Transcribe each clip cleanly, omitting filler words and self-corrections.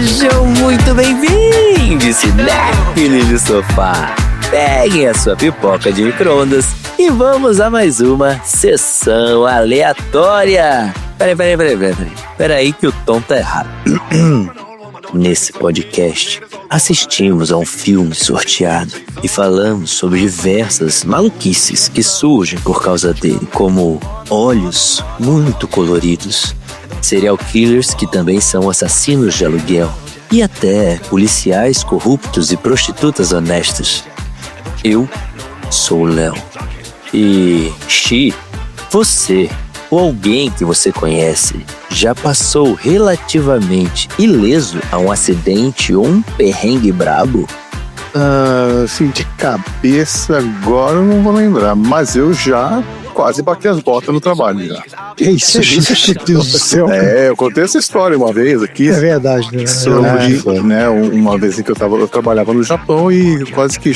Sejam muito bem-vindos, cinéfilos de sofá. Peguem a sua pipoca de micro-ondas e vamos a mais uma sessão aleatória. Peraí que o tom tá errado. Nesse podcast, assistimos a um filme sorteado e falamos sobre diversas maluquices que surgem por causa dele, como olhos muito coloridos, serial killers que também são assassinos de aluguel e até policiais corruptos e prostitutas honestas. Eu sou o Léo. E, você ou alguém que você conhece já passou relativamente ileso a um acidente ou um perrengue brabo? Assim, de cabeça agora eu não vou lembrar, mas eu já quase bati as botas no trabalho já. Que isso, meu Deus do céu. Eu contei essa história uma vez aqui. É verdade, né? Sobre, uma vez em que eu trabalhava no Japão e quase que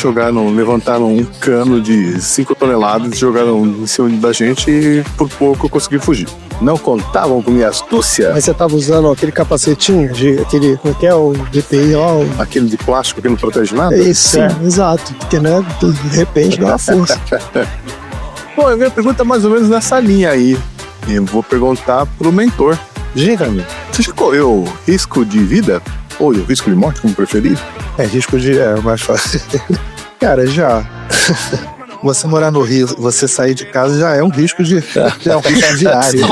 levantaram um cano de 5 toneladas, jogaram em cima da gente e por pouco eu consegui fugir. Não contavam com minha astúcia. Mas você tava usando aquele capacetinho, como que é o DPI lá? Aquele de plástico que não protege nada? Isso, exato. Porque, né, de repente dá uma força. Bom, a minha pergunta é mais ou menos nessa linha aí. Eu vou perguntar pro mentor. Diga-me, você já correu risco de vida? Ou risco de morte, como preferir? Risco de... é mais fácil. Cara, já. Você morar no Rio, você sair de casa já é um risco de... já é um risco diário.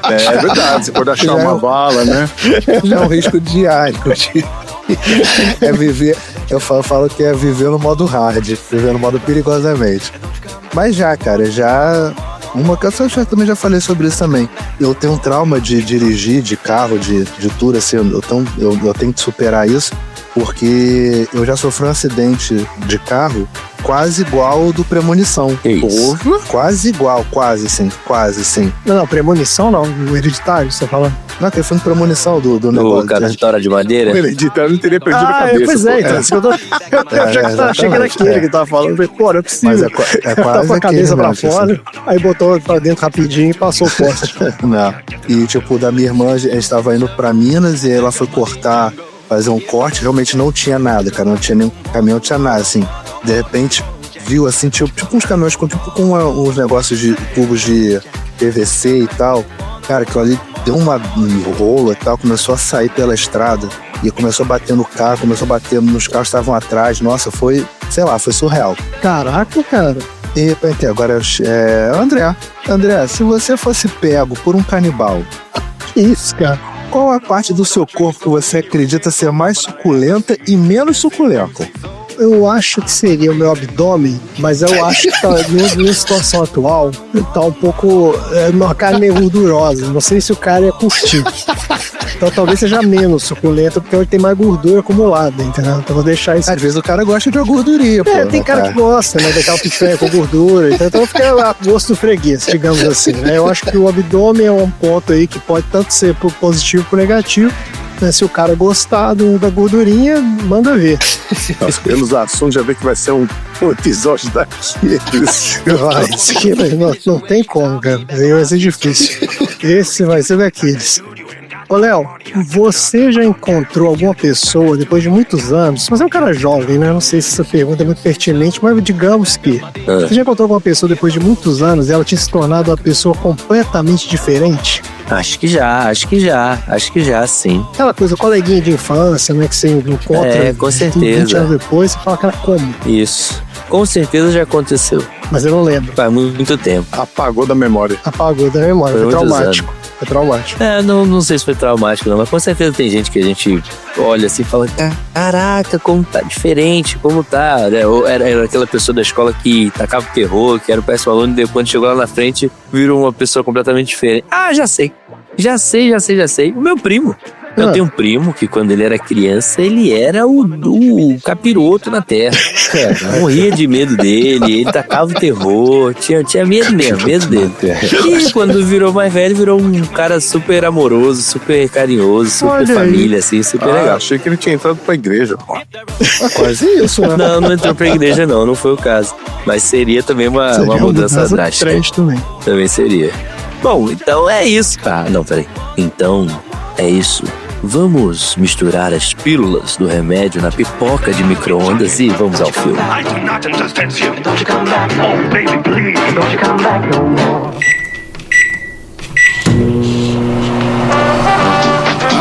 É verdade, você pode achar uma bala, né? Já é um risco diário. É viver... Eu falo que é viver no modo hard, viver no modo perigosamente. Mas cara, uma canção, eu também já falei sobre isso também. Eu tenho um trauma de dirigir de carro, de tour, assim, eu tenho que superar isso, porque eu já sofri um acidente de carro quase igual ao do Premonição. Porra. Quase igual, quase sim. Não, Premonição não, o Hereditário, você tá falando? Não, que foi uma premonição do negócio. O cara de tora de madeira? O Hereditário não teria perdido a cabeça. Pois então eu achei que era aquele que tava falando. Eu falei, pô, não é possível. Mas é quase tá com a cabeça pra mesmo, fora, assim. Aí botou pra dentro rapidinho e passou o poste. Não. E da minha irmã, a gente tava indo pra Minas e ela foi fazer um corte, realmente não tinha nada, cara, não tinha nenhum caminhão, não tinha nada, assim. De repente, viu, assim, tipo uns caminhões com uns negócios de tubos de PVC e tal. Cara, aquilo ali deu um rolo e tal, começou a sair pela estrada e começou a bater no carro, começou a bater nos carros que estavam atrás. Nossa, foi surreal. Caraca, cara. E agora André, se você fosse pego por um canibal, Que isso, cara? qual a parte do seu corpo que você acredita ser mais suculenta e menos suculenta? Eu acho que seria o meu abdômen, mas eu acho que na minha situação atual, tá um pouco... uma carne meio gordurosa. Não sei se o cara ia curtir. Então talvez seja menos suculento, porque ele tem mais gordura acumulada, entendeu? Então vou deixar isso. Às vezes o cara gosta de uma gordurinha, pô. Tem cara que gosta, né? Daquela picanha com gordura. Então fica lá, gosto do freguês, digamos assim, né? Eu acho que o abdômen é um ponto aí que pode tanto ser pro positivo pro negativo. Né? Se o cara gostar da gordurinha, manda ver. Nós pelos assuntos já vê que vai ser um episódio daqueles. Não tem como, cara. Aí vai ser difícil. Esse vai ser daqueles. Ô, Léo, você já encontrou alguma pessoa depois de muitos anos? Você é um cara jovem, né? Não sei se essa pergunta é muito pertinente, mas digamos que você já encontrou alguma pessoa depois de muitos anos e ela tinha se tornado uma pessoa completamente diferente? Acho que já, sim. Aquela coisa, coleguinha de infância, né? Que você encontra com certeza. 20 anos depois, você fala, cara, como? Isso. Com certeza já aconteceu. Mas eu não lembro. Faz muito tempo. Apagou da memória. Apagou da memória, foi traumático. Foi traumático. Não sei se foi traumático não, mas com certeza tem gente que a gente olha assim e fala, caraca, como tá diferente, como tá, né? Ou era aquela pessoa da escola que tacava o terror, que era o péssimo aluno, e depois quando chegou lá na frente, virou uma pessoa completamente diferente. Já sei. O meu primo. Eu tenho um primo que quando ele era criança, ele era o capiroto na terra. Morria de medo dele, ele tacava o terror, tinha medo mesmo, medo dele. E quando virou mais velho, virou um cara super amoroso, super carinhoso, super família, assim, super legal. Achei que ele tinha entrado pra igreja. Quase isso, né? Não entrou pra igreja não foi o caso. Mas seria também uma mudança drástica. Também seria. Bom, então é isso. Não, peraí. Então é isso. Vamos misturar as pílulas do remédio na pipoca de micro-ondas e vamos ao filme. I do not understand you. Don't you come back. Oh, baby, please. Don't you come back no more.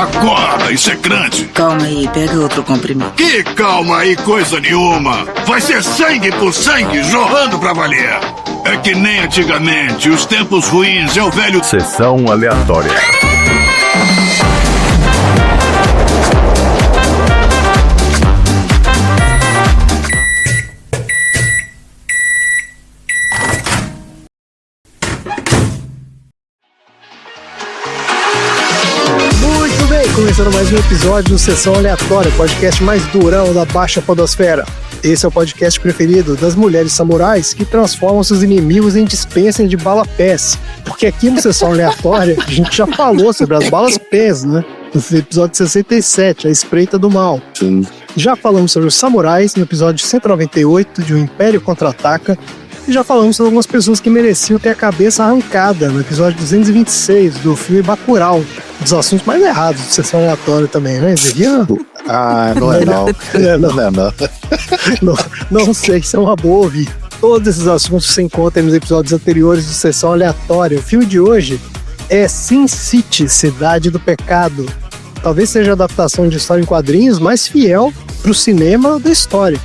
Acorda, isso é crante. Calma aí, pega outro comprimido. Que calma aí, coisa nenhuma. Vai ser sangue por sangue, jorrando pra valer. É que nem antigamente, os tempos ruins é o velho... Sessão aleatória. Começando mais um episódio do Sessão Aleatória, o podcast mais durão da Baixa Podosfera. Esse é o podcast preferido das mulheres samurais que transformam seus inimigos em dispenser de bala pés. Porque aqui no Sessão Aleatória a gente já falou sobre as balas pés, né? No episódio 67, a espreita do mal. Sim. Já falamos sobre os samurais no episódio 198 de O Império Contra-Ataca. E já falamos sobre algumas pessoas que mereciam ter a cabeça arrancada no episódio 226 do filme Bacurau. Um dos assuntos mais errados de Sessão Aleatória também, né? Devia... Não é não. Não sei se é uma boa ouvir. Todos esses assuntos você encontra nos episódios anteriores de Sessão Aleatória. O filme de hoje é Sin City, Cidade do Pecado. Talvez seja a adaptação de história em quadrinhos mais fiel para o cinema da história.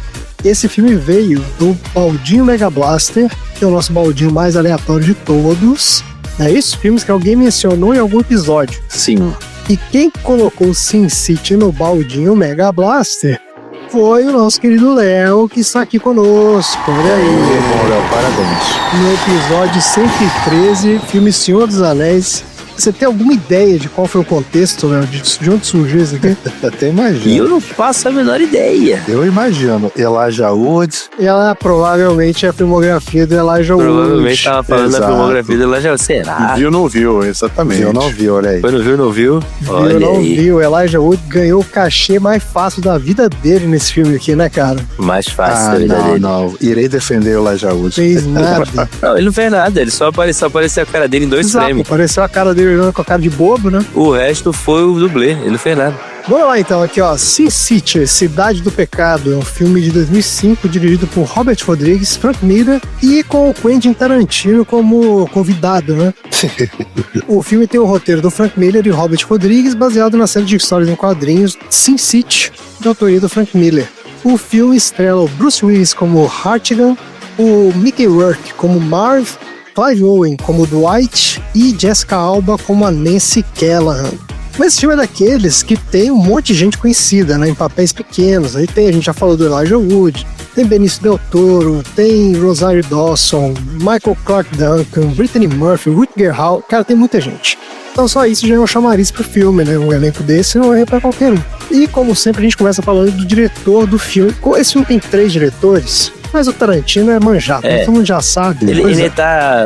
Esse filme veio do Baldinho Mega Blaster, que é o nosso baldinho mais aleatório de todos. É isso? Filmes que alguém mencionou em algum episódio. Sim. E quem colocou Sin City no Baldinho Mega Blaster foi o nosso querido Léo, que está aqui conosco. Olha aí. Bom, Léo, parabéns. No episódio 113, filme Senhor dos Anéis. Você tem alguma ideia de qual foi o contexto, Léo? De onde surgiu isso aqui? Até imagino. E eu não faço a menor ideia. Eu imagino. Elijah Wood. Ela provavelmente é a filmografia do Elijah Wood. Provavelmente estava falando da Exato. filmografia do Elijah. Será? Viu, não viu, exatamente. Eu não vi, olha aí. Foi, não viu? Olha Eu não aí. vi, o Elijah Wood ganhou o cachê mais fácil da vida dele nesse filme aqui, né, cara? Mais fácil da vida dele. Não. Irei defender o Elijah Wood. Fez nada. Não, ele não fez nada. Ele só apareceu a cara dele em 2 Exato, frames. pareceu a cara dele olhando com a cara de bobo, né? O resto foi o dublê. Ele não fez nada. Vamos lá então, aqui ó, Sin City, Cidade do Pecado, é um filme de 2005 dirigido por Robert Rodrigues, Frank Miller e com o Quentin Tarantino como convidado, né? O filme tem o roteiro do Frank Miller e Robert Rodrigues, baseado na série de histórias em quadrinhos Sin City, de autoria do Frank Miller. O filme estrela o Bruce Willis como Hartigan, o Mickey Rourke como Marv, Clive Owen como Dwight e Jessica Alba como a Nancy Callahan. Mas esse filme é daqueles que tem um monte de gente conhecida, né, em papéis pequenos. Aí tem, a gente já falou do Elijah Wood, tem Benício Del Toro, tem Rosario Dawson, Michael Clarke Duncan, Brittany Murphy, Rutger Hauer, cara, tem muita gente. Então só isso já é um chamariz pro filme, né, um elenco desse não é pra qualquer um. E como sempre a gente começa falando do diretor do filme. Esse filme tem 3 diretores, mas o Tarantino é manjado, todo mundo já sabe. Ele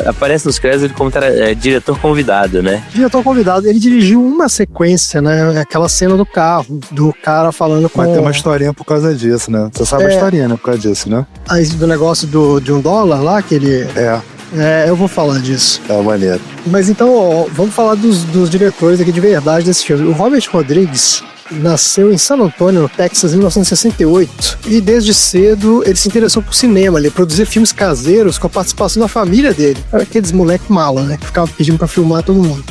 aparece nos créditos como diretor convidado, né? Diretor convidado, ele dirigiu uma sequência, né? Aquela cena do carro, do cara falando com... Mas tem uma historinha por causa disso, né? Você sabe a historinha, né? Por causa disso, né? Aí do negócio de $1 lá, que ele... eu vou falar disso. É maneiro. Mas então, ó, vamos falar dos diretores aqui de verdade desse filme. O Robert Rodrigues nasceu em San Antonio, no Texas, em 1968. E desde cedo ele se interessou por cinema. Ele produzia filmes caseiros com a participação da família dele. Aqueles moleque mala, né? Que ficavam pedindo pra filmar todo mundo.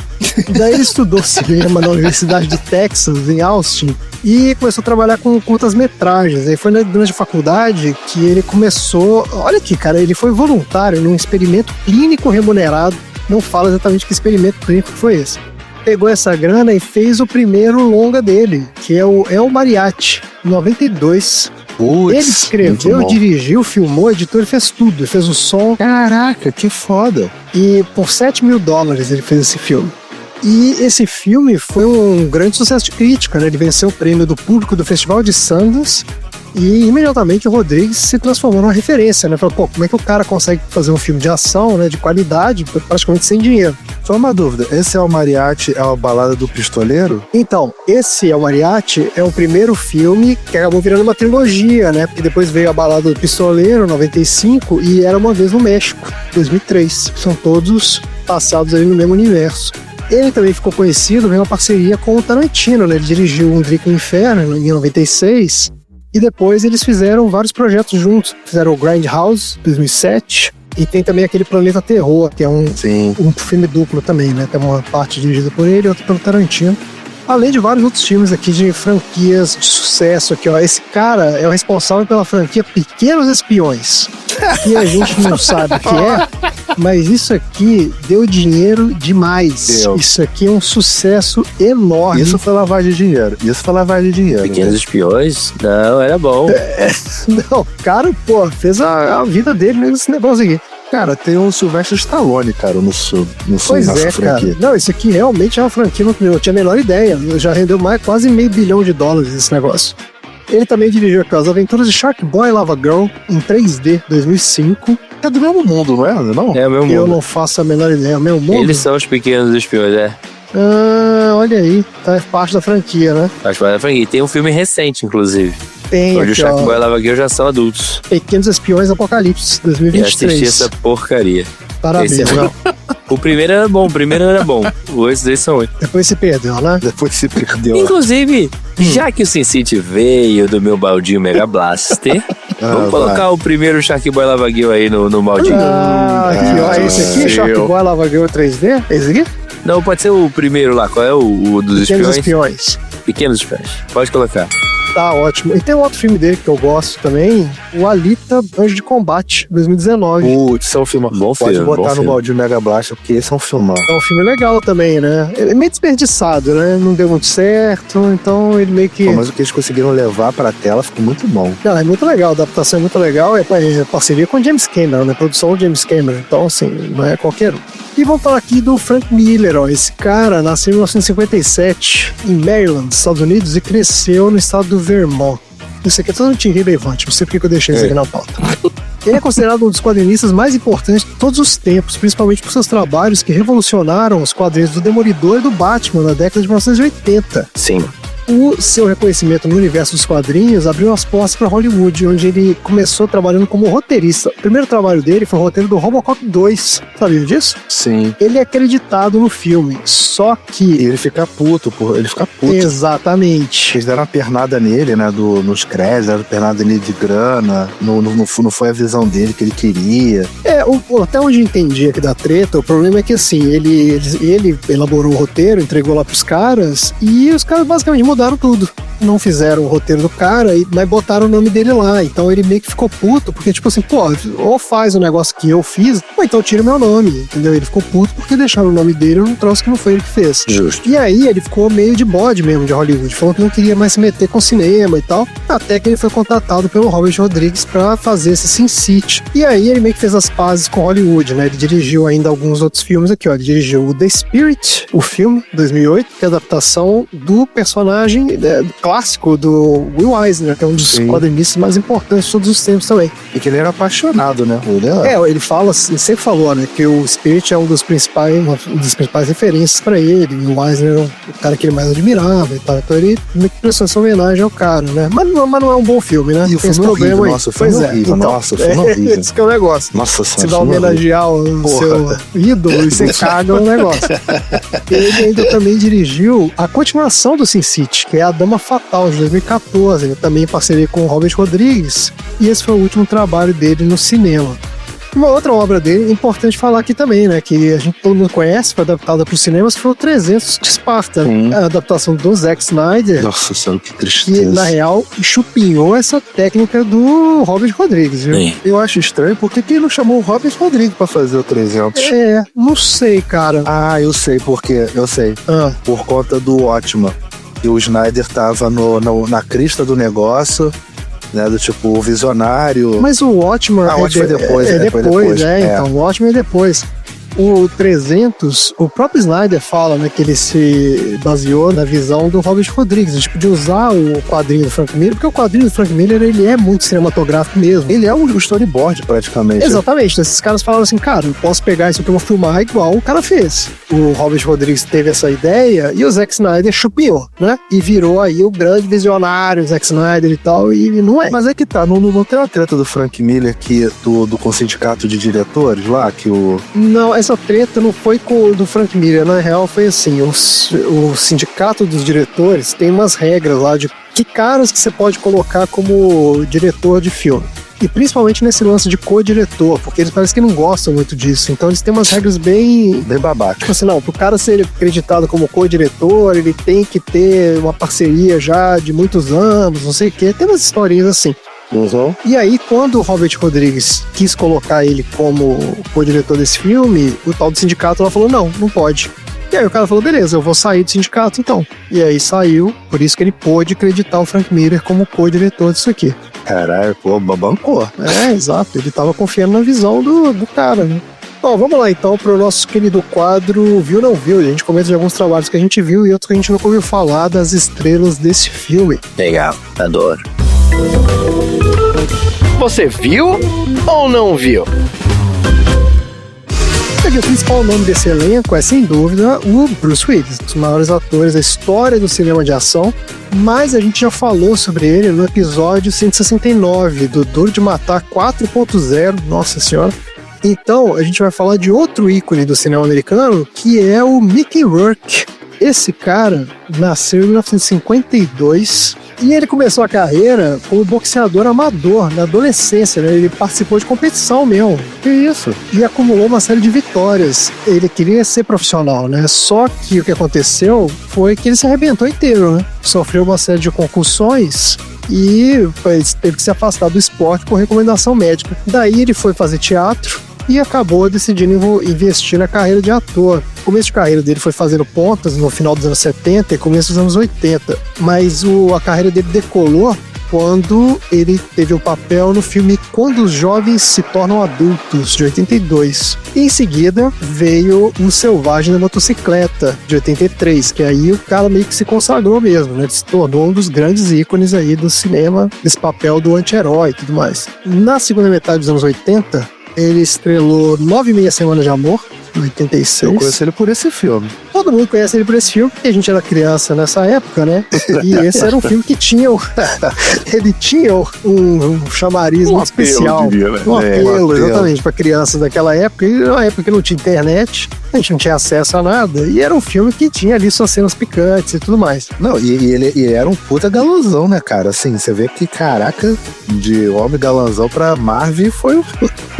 Daí ele estudou cinema na Universidade de Texas, em Austin, e começou a trabalhar com curtas-metragens. Aí foi durante a faculdade que ele começou... Olha aqui, cara, ele foi voluntário num experimento clínico remunerado. Não fala exatamente que experimento clínico foi esse. Pegou essa grana e fez o primeiro longa dele, que é o El Mariachi, em 92. Puts, ele escreveu, dirigiu, filmou, editou, ele fez tudo. Ele fez o som. Caraca, que foda. E por $7 mil ele fez esse filme. E esse filme foi um grande sucesso de crítica, né? Ele venceu o prêmio do público do Festival de Sundance e imediatamente o Rodrigues se transformou numa referência, né? Falou, pô, como é que o cara consegue fazer um filme de ação, né, de qualidade, praticamente sem dinheiro? Só uma dúvida, esse é o Mariachi, é a balada do pistoleiro? Então, esse é o Mariachi, é o primeiro filme que acabou virando uma trilogia, né? Porque depois veio a Balada do Pistoleiro, 95, e Era Uma Vez no México, 2003. São todos passados ali no mesmo universo. Ele também ficou conhecido, veio uma parceria com o Tarantino, né? Ele dirigiu Um Drink no Inferno em 96, e depois eles fizeram vários projetos juntos. Fizeram o Grindhouse, 2007, e tem também aquele Planeta Terror, que é um filme duplo também, né? Tem uma parte dirigida por ele e outra pelo Tarantino. Além de vários outros filmes aqui de franquias de sucesso aqui, ó. Esse cara é o responsável pela franquia Pequenos Espiões, que a gente não sabe o que é, mas isso aqui deu dinheiro demais. Isso aqui é um sucesso enorme. Isso foi lavagem de dinheiro. Pequenos Espiões? Não, era bom. Não, cara, pô, fez a vida dele nesse negócio aqui. Cara, tem o Sylvester Stallone, cara, no pois é, franquia. Cara. Não, isso aqui realmente é uma franquia, eu tinha a menor ideia. Já rendeu quase $500 milhões esse negócio. Ele também dirigiu aqui As Aventuras de Shark Boy e Lava Girl em 3D, 2005. É do mesmo mundo, não é? Não? É o mesmo mundo. Eu não faço a menor ideia, é o mesmo mundo? Eles são os Pequenos Espiões, é. Ah, olha aí, tá parte da franquia, né? Faz parte da franquia. Tem um filme recente, inclusive. Tem onde aqui, o Shark Boy e Lava Girl já são adultos. Pequenos Espiões Apocalipse, 2023. Eu assisti essa porcaria. Parabéns, não. O primeiro era bom, Os dois são oito. Depois se perdeu, né? Inclusive, já que o Sin City veio do meu baldinho Mega Blaster, vamos colocar o primeiro Shark Boy Lava Girl aí no baldinho. Aqui, ó. Esse aqui, Shark Boy Lava Girl 3D? Esse aqui? Não, pode ser o primeiro lá. Qual é o dos Espiões? Pequenos Espiões. Pode colocar. Tá ótimo. E tem um outro filme dele que eu gosto também, o Alita, Anjo de Combate, 2019. Isso é um filme. Bom filme. Pode botar no baldinho Mega Blaster, porque esse é um filmão. É um filme legal também, né? Ele é meio desperdiçado, né? Não deu muito certo, então ele meio que... Pô, mas o que eles conseguiram levar pra tela ficou muito bom. Não, é muito legal, a adaptação é muito legal, é parceria com James Cameron, né? Produção do James Cameron, então assim, não é qualquer um. E vamos falar aqui do Frank Miller, ó. Esse cara nasceu em 1957 em Maryland, Estados Unidos, e cresceu no estado do Vermont. Isso aqui é totalmente irrelevante, não sei porque eu deixei isso aqui na pauta. Ele é considerado um dos quadrinistas mais importantes de todos os tempos, principalmente por seus trabalhos que revolucionaram os quadrinhos do Demolidor e do Batman na década de 1980. Sim. O seu reconhecimento no universo dos quadrinhos abriu as portas para Hollywood, onde ele começou trabalhando como roteirista. O primeiro trabalho dele foi o roteiro do Robocop 2. Sabia disso? Sim. Ele é acreditado no filme, só que... E ele fica puto, ele fica puto. Exatamente. Eles deram uma pernada nele, né, nos créditos, deram uma pernada nele de grana, não foi a visão dele que ele queria. Até onde eu entendi aqui da treta, o problema é que assim, ele elaborou o roteiro, entregou lá pros caras, e os caras basicamente mudaram tudo. Não fizeram o roteiro do cara, mas botaram o nome dele lá. Então ele meio que ficou puto, porque tipo assim, pô, ou faz o negócio que eu fiz, ou então tira o meu nome, entendeu? Ele ficou puto porque deixaram o nome dele num troço que não foi ele que fez. Justo. E aí ele ficou meio de bode mesmo de Hollywood, falou que não queria mais se meter com cinema e tal, até que ele foi contatado pelo Robert Rodrigues pra fazer esse Sin City. E aí ele meio que fez as pazes com Hollywood, né? Ele dirigiu ainda alguns outros filmes aqui, ó. Ele dirigiu o The Spirit, o filme, 2008, que é a adaptação do personagem clássico do Will Eisner, que é um dos quadrinistas mais importantes de todos os tempos também. E que ele era apaixonado, né? Ele fala, ele sempre falou, né, que o Spirit é uma das principais referências pra ele. E o Eisner era o cara que ele mais admirava e tal. Então ele meio que prestou essa homenagem ao cara, né? Mas não é um bom filme, né? E o filme é horrível, nossa, o filme é horrível. Nossa, o filme é horrível. Esse que é o negócio. Nossa, você vai homenagear o seu ídolo e você caga o negócio. Ele ainda também dirigiu a continuação do Sin City, que é A Dama Fatal, de 2014. Ele também em parceria com o Robert Rodrigues. E esse foi o último trabalho dele no cinema. Uma outra obra dele, é importante falar aqui também, né? Que todo mundo conhece, foi adaptada para os cinemas, foi o 300 de Esparta. A adaptação do Zack Snyder. Nossa senhora, que tristeza. Que, na real, chupinhou essa técnica do Robert Rodrigues, viu? Sim. Eu acho estranho, por que ele não chamou o Robert Rodrigues para fazer o 300? Não sei, cara. Eu sei por quê, eu sei. Por conta do Watchmen. E o Snyder tava na crista do negócio, né, do tipo, o visionário. Mas o Watchmen foi depois. Então, o Watchmen é depois. O 300, o próprio Snyder fala, né, que ele se baseou na visão do Robert Rodrigues, tipo, de usar o quadrinho do Frank Miller, porque o quadrinho do Frank Miller, ele é muito cinematográfico mesmo. Ele é o storyboard, praticamente. Exatamente. Então, esses caras falaram assim, cara, eu posso pegar isso aqui e vou filmar igual o cara fez. O Robert Rodrigues teve essa ideia e o Zack Snyder chupinhou, né? E virou aí o grande visionário, o Zack Snyder e tal, e não é. Mas é que tá, não tem uma treta do Frank Miller com o sindicato de diretores lá, que o... Não, essa treta não foi com o do Frank Miller, na real foi assim, o sindicato dos diretores tem umas regras lá de que caras que você pode colocar como diretor de filme. E principalmente nesse lance de co-diretor, porque eles parecem que não gostam muito disso. Então eles têm umas regras bem babaca. Tipo assim, não, pro cara ser acreditado como co-diretor, ele tem que ter uma parceria já de muitos anos, não sei o quê. Tem umas historinhas assim. Uhum. E aí, quando o Robert Rodrigues quis colocar ele como co-diretor desse filme, o tal do sindicato lá falou, não pode. E aí o cara falou, beleza, eu vou sair do sindicato então. E aí saiu, por isso que ele pôde acreditar o Frank Miller como co-diretor disso aqui. Caralho, pô, babancou. É, exato, ele tava confiando na visão do cara, né? Bom, vamos lá então pro nosso querido quadro Viu Não Viu. A gente comenta de alguns trabalhos que a gente viu e outros que a gente nunca ouviu falar das estrelas desse filme. Legal, adoro. Você viu ou não viu? O principal nome desse elenco é, sem dúvida, o Bruce Willis, um dos maiores atores da história do cinema de ação, mas a gente já falou sobre ele no episódio 169 do Duro de Matar 4.0, nossa senhora. Então, a gente vai falar de outro ícone do cinema americano, que é o Mickey Rourke. Esse cara nasceu em 1952 e ele começou a carreira como boxeador amador na adolescência, né? Ele participou de competição mesmo. Que isso? E acumulou uma série de vitórias. Ele queria ser profissional, né? Só que o que aconteceu foi que ele se arrebentou inteiro, né? Sofreu uma série de concussões e teve que se afastar do esporte por recomendação médica. Daí ele foi fazer teatro e acabou decidindo investir na carreira de ator. O começo de carreira dele foi fazendo pontas no final dos anos 70 e começo dos anos 80, mas a carreira dele decolou quando ele teve o papel no filme Quando os Jovens se Tornam Adultos, de 82. E em seguida veio O Selvagem da Motocicleta, de 83, que aí o cara meio que se consagrou mesmo, né? Ele se tornou um dos grandes ícones aí do cinema, desse papel do anti-herói e tudo mais. Na segunda metade dos anos 80, ele estrelou 9,5 Semanas de Amor, em 86. Eu conheci ele por esse filme. Todo mundo conhece ele por esse filme, porque a gente era criança nessa época, né? E esse era um filme que tinha ele tinha um chamariz muito especial. Um apelo, exatamente, para crianças daquela época. E uma época que não tinha internet, a gente não tinha acesso a nada. E era um filme que tinha ali suas cenas picantes e tudo mais. Não, e ele era um puta galãozão, né, cara? Assim, você vê que, caraca, de homem galãozão pra Marvel foi o...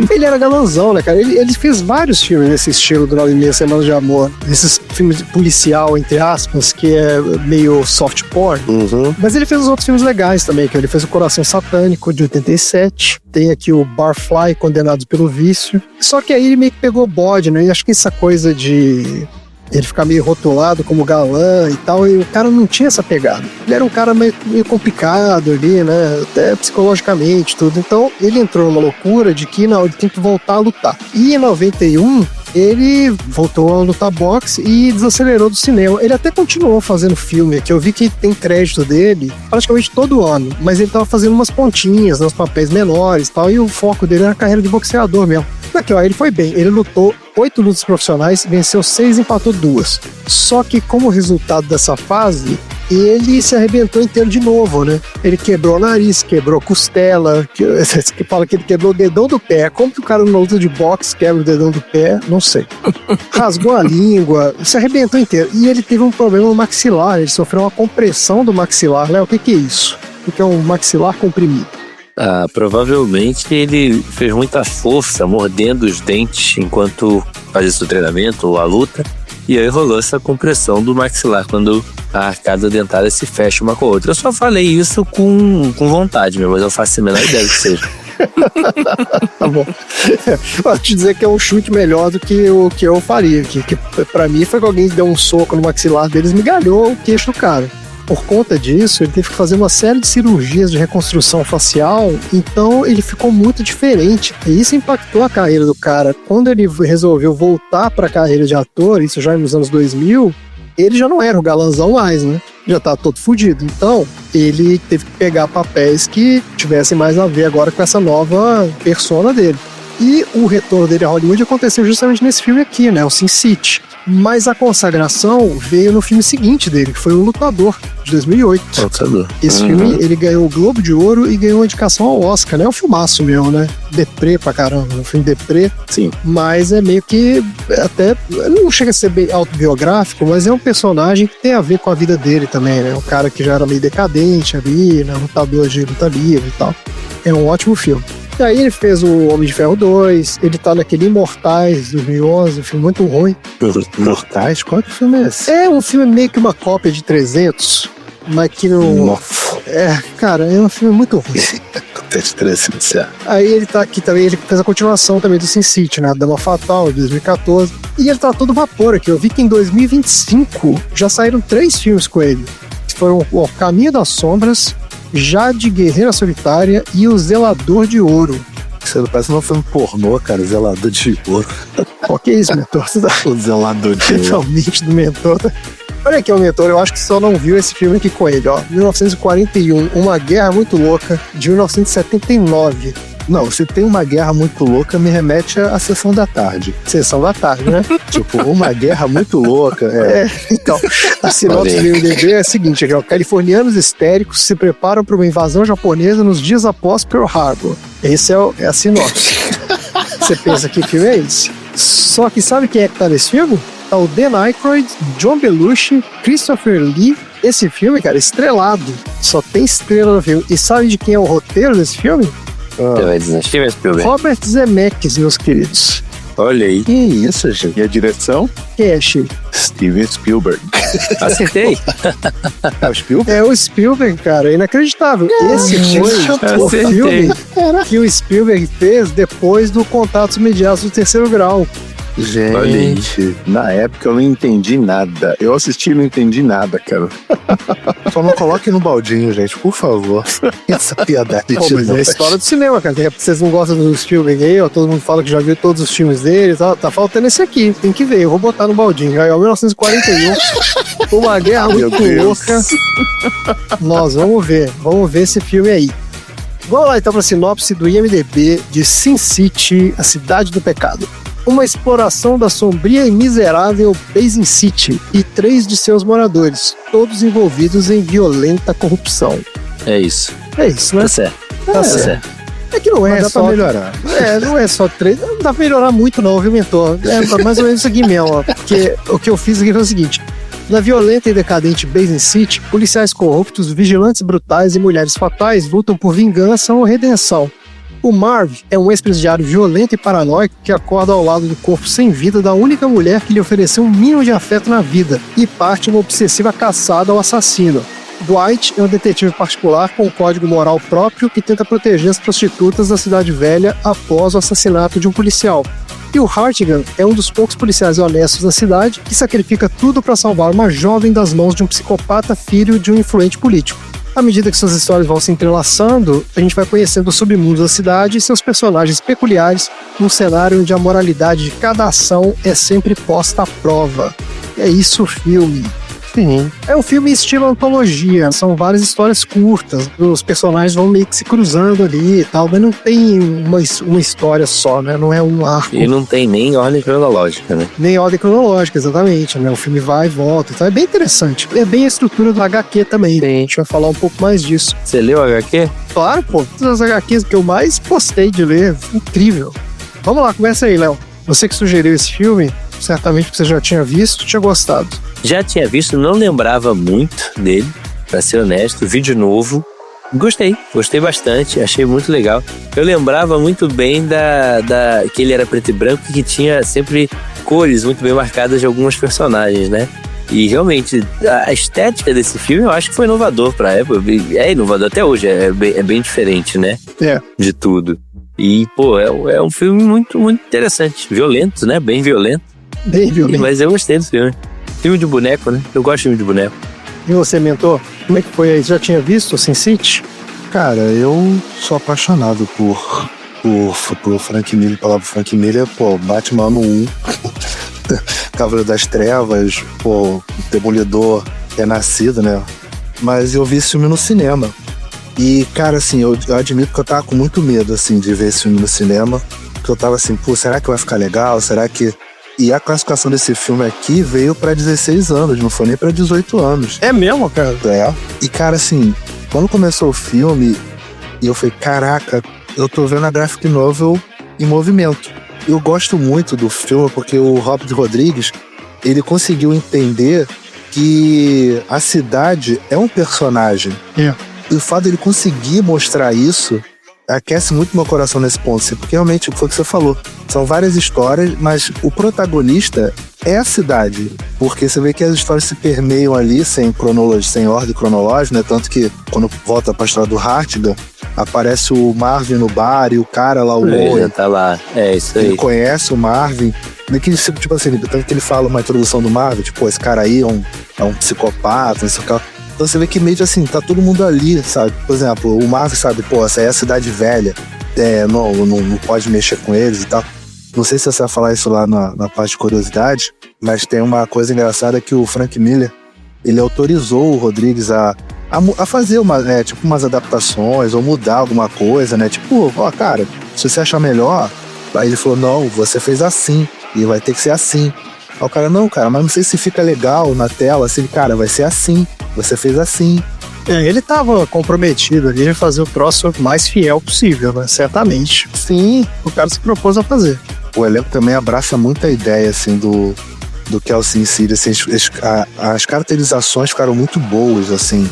Ele era galãozão, né, cara? Ele fez vários filmes nesse estilo do 9,5 Semanas de Amor. Esses filmes de policial, entre aspas, que é meio soft porn. Uhum. Mas ele fez os outros filmes legais também, que ele fez O Coração Satânico, de 87. Tem aqui o Barfly, Condenados pelo Vício. Só que aí ele meio que pegou bode, né? E acho que essa coisa de ele ficar meio rotulado como galã e tal, e o cara não tinha essa pegada. Ele era um cara meio complicado ali, né, até psicologicamente, tudo. Então ele entrou numa loucura de que não, ele tem que voltar a lutar. E em 91 ele voltou a lutar boxe e desacelerou do cinema. Ele até continuou fazendo filme, que eu vi que tem crédito dele praticamente todo ano, mas ele tava fazendo umas pontinhas, uns papéis menores e tal, e o foco dele era a carreira de boxeador mesmo. Aqui, ó, ele foi bem, ele lutou 8 lutas profissionais, venceu 6 e empatou 2. Só que como resultado dessa fase, ele se arrebentou inteiro de novo, né? Ele quebrou o nariz, quebrou a costela, que fala que ele quebrou o dedão do pé. Como que o cara numa luta de boxe quebra o dedão do pé? Não sei. Rasgou a língua, se arrebentou inteiro. E ele teve um problema no maxilar, ele sofreu uma compressão do maxilar. Léo, o que é isso? O que é um maxilar comprimido? Provavelmente ele fez muita força mordendo os dentes enquanto fazia seu treinamento ou a luta, e aí rolou essa compressão do maxilar quando a arcada dentária se fecha uma com a outra. Eu só falei isso com vontade mesmo, mas eu faço a menor ideia do que seja. Tá bom. Posso te dizer que é um chute melhor do que o que eu faria. Que pra mim foi que alguém deu um soco no maxilar deles e me galhou o queixo do cara. por conta disso, ele teve que fazer uma série de cirurgias de reconstrução facial, então ele ficou muito diferente. E isso impactou a carreira do cara. Quando ele resolveu voltar para a carreira de ator, isso já nos anos 2000, ele já não era o galanzão mais, né? Já tá todo fudido. Então, ele teve que pegar papéis que tivessem mais a ver agora com essa nova persona dele. E o retorno dele a Hollywood aconteceu justamente nesse filme aqui, né? O Sin City. Mas a consagração veio no filme seguinte dele, que foi O Lutador, de 2008. Lutador. Esse filme, ele ganhou o Globo de Ouro e ganhou uma indicação ao Oscar, né? É um filmaço mesmo, né? Deprê pra caramba, um filme deprê. Sim. Mas é meio que, até, não chega a ser bem autobiográfico, mas é um personagem que tem a ver com a vida dele também, né? Um cara que já era meio decadente ali, né? Lutador de luta livre e tal. É um ótimo filme. E aí ele fez o Homem de Ferro 2, ele tá naquele Imortais, 2011, um filme muito ruim. Mortais? Qual que filme é esse? É um filme meio que uma cópia de 300, mas que não... Nossa. Cara, é um filme muito ruim. Aí ele tá aqui também, ele fez a continuação também do Sin City, né? Dama Fatal, de 2014. E ele tá todo vapor aqui. Eu vi que em 2025 já saíram 3 filmes com ele. Que foram O Caminho das Sombras, Jade Guerreira Solitária e O Zelador de Ouro. Isso parece um filme pornô, cara. Zelador de Ouro. Qual que é isso, mentor? O Zelador de Ouro. Realmente do mentor. Olha aqui, o mentor, eu acho que só não viu esse filme aqui com ele, ó. 1941, Uma Guerra Muito Louca, de 1979. Não, se tem Uma Guerra Muito Louca, me remete à Sessão da Tarde. Sessão da Tarde, né? Tipo, Uma Guerra Muito Louca. Então, a sinopse do IMDb é a seguinte, aqui, ó. Californianos histéricos se preparam para uma invasão japonesa nos dias após Pearl Harbor. Esse é a sinopse. Você pensa que filme é esse? Só que sabe quem é que tá nesse filme? Tá o Dan Aykroyd, John Belushi, Christopher Lee. Esse filme, cara, estrelado. Só tem estrela no filme. E sabe de quem é o roteiro desse filme? Você vai dizer, Steven Spielberg. Robert Zemeckis, meus queridos. Olha aí. Que isso, gente? E a direção? Cash. Steven Spielberg. Acertei. É o Spielberg? É o Spielberg, cara. Inacreditável. Esse foi o acertei. filme que o Spielberg fez depois do Contatos Imediatos do Terceiro Grau. Gente, na época eu não entendi nada. Eu assisti e não entendi nada, cara. Só não coloque no baldinho, gente, por favor. Essa piada Pô, mas é a história do cinema, cara. Vocês não gostam do Spielberg aí, ó? Todo mundo fala que já viu todos os filmes dele. Tá faltando esse aqui. Tem que ver. Eu vou botar no baldinho. Aí, ó, 1941. Uma Guerra Muito Louca. Nós vamos ver. Vamos ver esse filme aí. Vamos lá então para a sinopse do IMDb de Sin City, a Cidade do Pecado. Uma exploração da sombria e miserável Basin City e 3 de seus moradores, todos envolvidos em violenta corrupção. É isso. É isso, né? Tá certo. Tá certo. É que não é dá só... pra melhorar. Não é só 3. Não dá pra melhorar muito não, viu, mentor? É mais ou menos isso aqui mesmo, ó. Porque o que eu fiz aqui foi o seguinte. Na violenta e decadente Basin City, policiais corruptos, vigilantes brutais e mulheres fatais lutam por vingança ou redenção. O Marv é um ex-presidiário violento e paranoico que acorda ao lado do corpo sem vida da única mulher que lhe ofereceu um mínimo de afeto na vida e parte uma obsessiva caçada ao assassino. Dwight é um detetive particular com um código moral próprio que tenta proteger as prostitutas da cidade velha após o assassinato de um policial. E o Hartigan é um dos poucos policiais honestos da cidade que sacrifica tudo para salvar uma jovem das mãos de um psicopata filho de um influente político. À medida que suas histórias vão se entrelaçando, a gente vai conhecendo o submundo da cidade e seus personagens peculiares num cenário onde a moralidade de cada ação é sempre posta à prova. É isso o filme. Sim. É um filme estilo antologia, são várias histórias curtas, os personagens vão meio que se cruzando ali e tal, mas não tem uma história só, né? Não é um arco. E não tem nem ordem cronológica, né? Nem ordem cronológica, exatamente, né? O filme vai e volta, então é bem interessante. É bem a estrutura do HQ também, né? A gente vai falar um pouco mais disso. Você leu o HQ? Claro, pô, todas as HQs que eu mais gostei de ler, incrível. Vamos lá, começa aí, Léo. Você que sugeriu esse filme, certamente porque você já tinha visto, tinha gostado. Já tinha visto, não lembrava muito dele, pra ser honesto, vi de novo. Gostei bastante, achei muito legal. Eu lembrava muito bem que ele era preto e branco e que tinha sempre cores muito bem marcadas de alguns personagens, né? E realmente, a estética desse filme eu acho que foi inovador pra época. É inovador até hoje, é bem diferente, né? De tudo. E, pô, é um filme muito, muito interessante. Violento, né? Bem violento. Bem violento. Mas eu gostei do filme. Filme de boneco, né? Eu gosto de filme de boneco. E você, mentor? Como é que foi aí? Já tinha visto o Sin City? Cara, eu sou apaixonado por Frank Miller, pela Frank Miller, pô, Batman ano 1, Cavaleiro das Trevas, pô, Demolidor Renascido, né? Mas eu vi esse filme no cinema. E, cara, assim, eu admito que eu tava com muito medo, assim, de ver esse filme no cinema. Porque eu tava assim, pô, será que vai ficar legal? Será que... E a classificação desse filme aqui veio pra 16 anos, não foi nem pra 18 anos. É mesmo, cara? É. E, cara, assim, quando começou o filme, eu falei, caraca, eu tô vendo a graphic novel em movimento. Eu gosto muito do filme porque o Robert Rodrigues, ele conseguiu entender que a cidade é um personagem. É. E o fato dele conseguir mostrar isso aquece muito meu coração nesse ponto, assim, porque realmente foi o que você falou. São várias histórias, mas o protagonista é a cidade. Porque você vê que as histórias se permeiam ali sem cronologia, sem ordem cronológica, né? Tanto que quando volta pra história do Hartigan, aparece o Marvin no bar e o cara lá, o Owen, tá lá. É isso aí. ele conhece o Marvin. Tipo assim, tanto que ele fala uma introdução do Marvin, tipo, esse cara aí é um psicopata, não sei o que. Então você vê que meio assim, tá todo mundo ali, sabe? Por exemplo, o Marvin sabe, pô, essa é a cidade velha, não pode mexer com eles e tal. Não sei se você vai falar isso lá na parte de curiosidade, mas tem uma coisa engraçada que o Frank Miller, ele autorizou o Rodrigues a fazer umas adaptações ou mudar alguma coisa, né? Tipo, ó, cara, se você achar melhor, aí ele falou, não, você fez assim, e vai ter que ser assim. Aí o cara, não, cara, mas não sei se fica legal na tela, assim, cara, vai ser assim, você fez assim. É, ele tava comprometido ali a fazer o próximo mais fiel possível, né? Certamente. Sim, O cara se propôs a fazer. o elenco também abraça muita ideia, assim, do que é o Sin City, assim, as caracterizações ficaram muito boas, assim.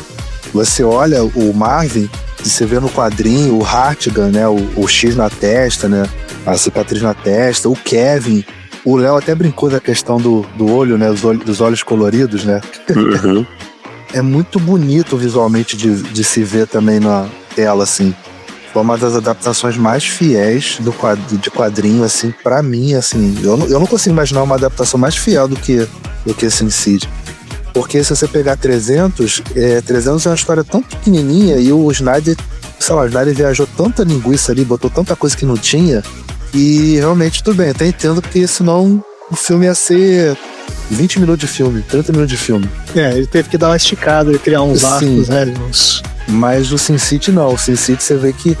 Você olha o Marvin, e você vê no quadrinho o Hartigan, né, o X na testa, né, a cicatriz na testa, o Kevin, o Léo até brincou da questão do olho, né, dos olhos coloridos, né. Uhum. É muito bonito visualmente de se ver também na tela, assim. Foi uma das adaptações mais fiéis de quadrinho, assim, pra mim, assim. Eu não consigo imaginar uma adaptação mais fiel do que Sin City. Porque se você pegar 300 é uma história tão pequenininha e o Snyder viajou tanta linguiça ali, botou tanta coisa que não tinha, e realmente tudo bem, eu até entendo porque senão o filme ia ser 20 minutos de filme, 30 minutos de filme. É, ele teve que dar uma esticada e criar uns arcos, né? Mas o Sin City não. O Sin City você vê que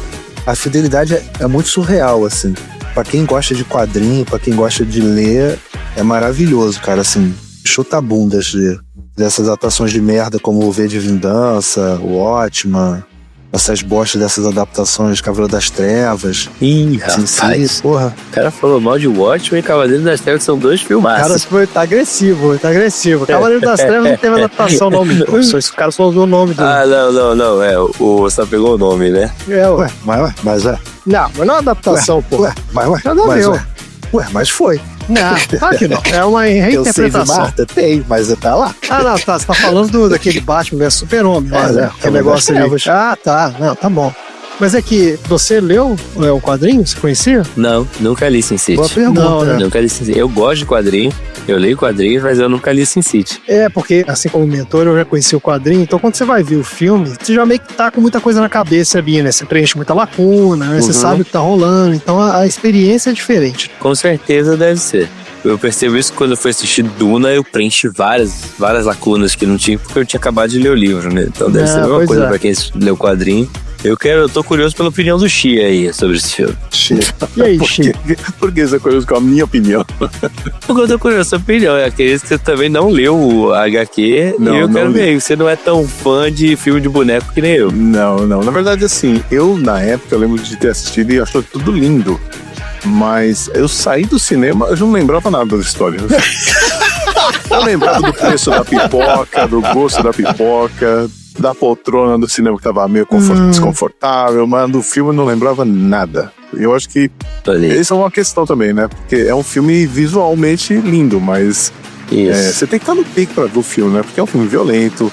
a fidelidade é muito surreal, assim. Pra quem gosta de quadrinho, pra quem gosta de ler, é maravilhoso, cara, assim. Chuta bundas dessas atuações de merda como o V de Vingança, o Watchman, essas bostas dessas adaptações, Cavaleiro das Trevas. Ih, Sin City, rapaz. porra. O cara falou mal de Watchmen e Cavaleiro das Trevas, são dois filmaços. Cara, tá agressivo. Cavaleiro das Trevas não teve adaptação, não, mentor. O cara só usou o nome do. Ah, não. Só pegou o nome, né? Ué. Mas é. Não, mas não é adaptação, pô. Nada a ver. Mas foi. Não, claro que não. É uma Eu sei, reinterpretação. Marta, tem, mas tá lá. Ah, não, tá. Você tá falando daquele Batman vs Super-Homem, né? Que negócio ali. Ah, tá. Não, tá bom. Mas é que você leu o quadrinho? Você conhecia? Não, nunca li Sin City. Boa pergunta. Não, né? Nunca li Sin City. Eu gosto de quadrinho, eu leio quadrinhos, mas eu nunca li Sin City. É, porque assim como mentor, eu já conheci o quadrinho, então quando você vai ver o filme, você já meio que tá com muita coisa na cabeça ali, né? Você preenche muita lacuna, né? Você sabe o que tá rolando, então a experiência é diferente. Com certeza deve ser. Eu percebo isso quando eu fui assistir Duna, eu preenchi várias lacunas que não tinha, porque eu tinha acabado de ler o livro, né? Então deve ser a mesma coisa pra quem leu o quadrinho. Eu tô curioso pela opinião do Xi aí sobre esse filme. E aí, Xi? Por que você é curioso com a minha opinião? Porque eu tô curioso com a sua opinião. É aquele que você também não leu o HQ Não, e eu não quero li. ver. Você não é tão fã de filme de boneco que nem eu. Não. Na verdade, assim, eu na época eu lembro de ter assistido e achou tudo lindo. Mas eu saí do cinema, eu já não lembrava nada da história. Eu lembrava do preço da pipoca, do gosto da pipoca, da poltrona do cinema que tava meio desconfortável, mas do filme eu não lembrava nada. Eu acho que isso é uma questão também, né? Porque é um filme visualmente lindo, mas Isso. você tem que estar no pique pra ver o filme, né? Porque é um filme violento.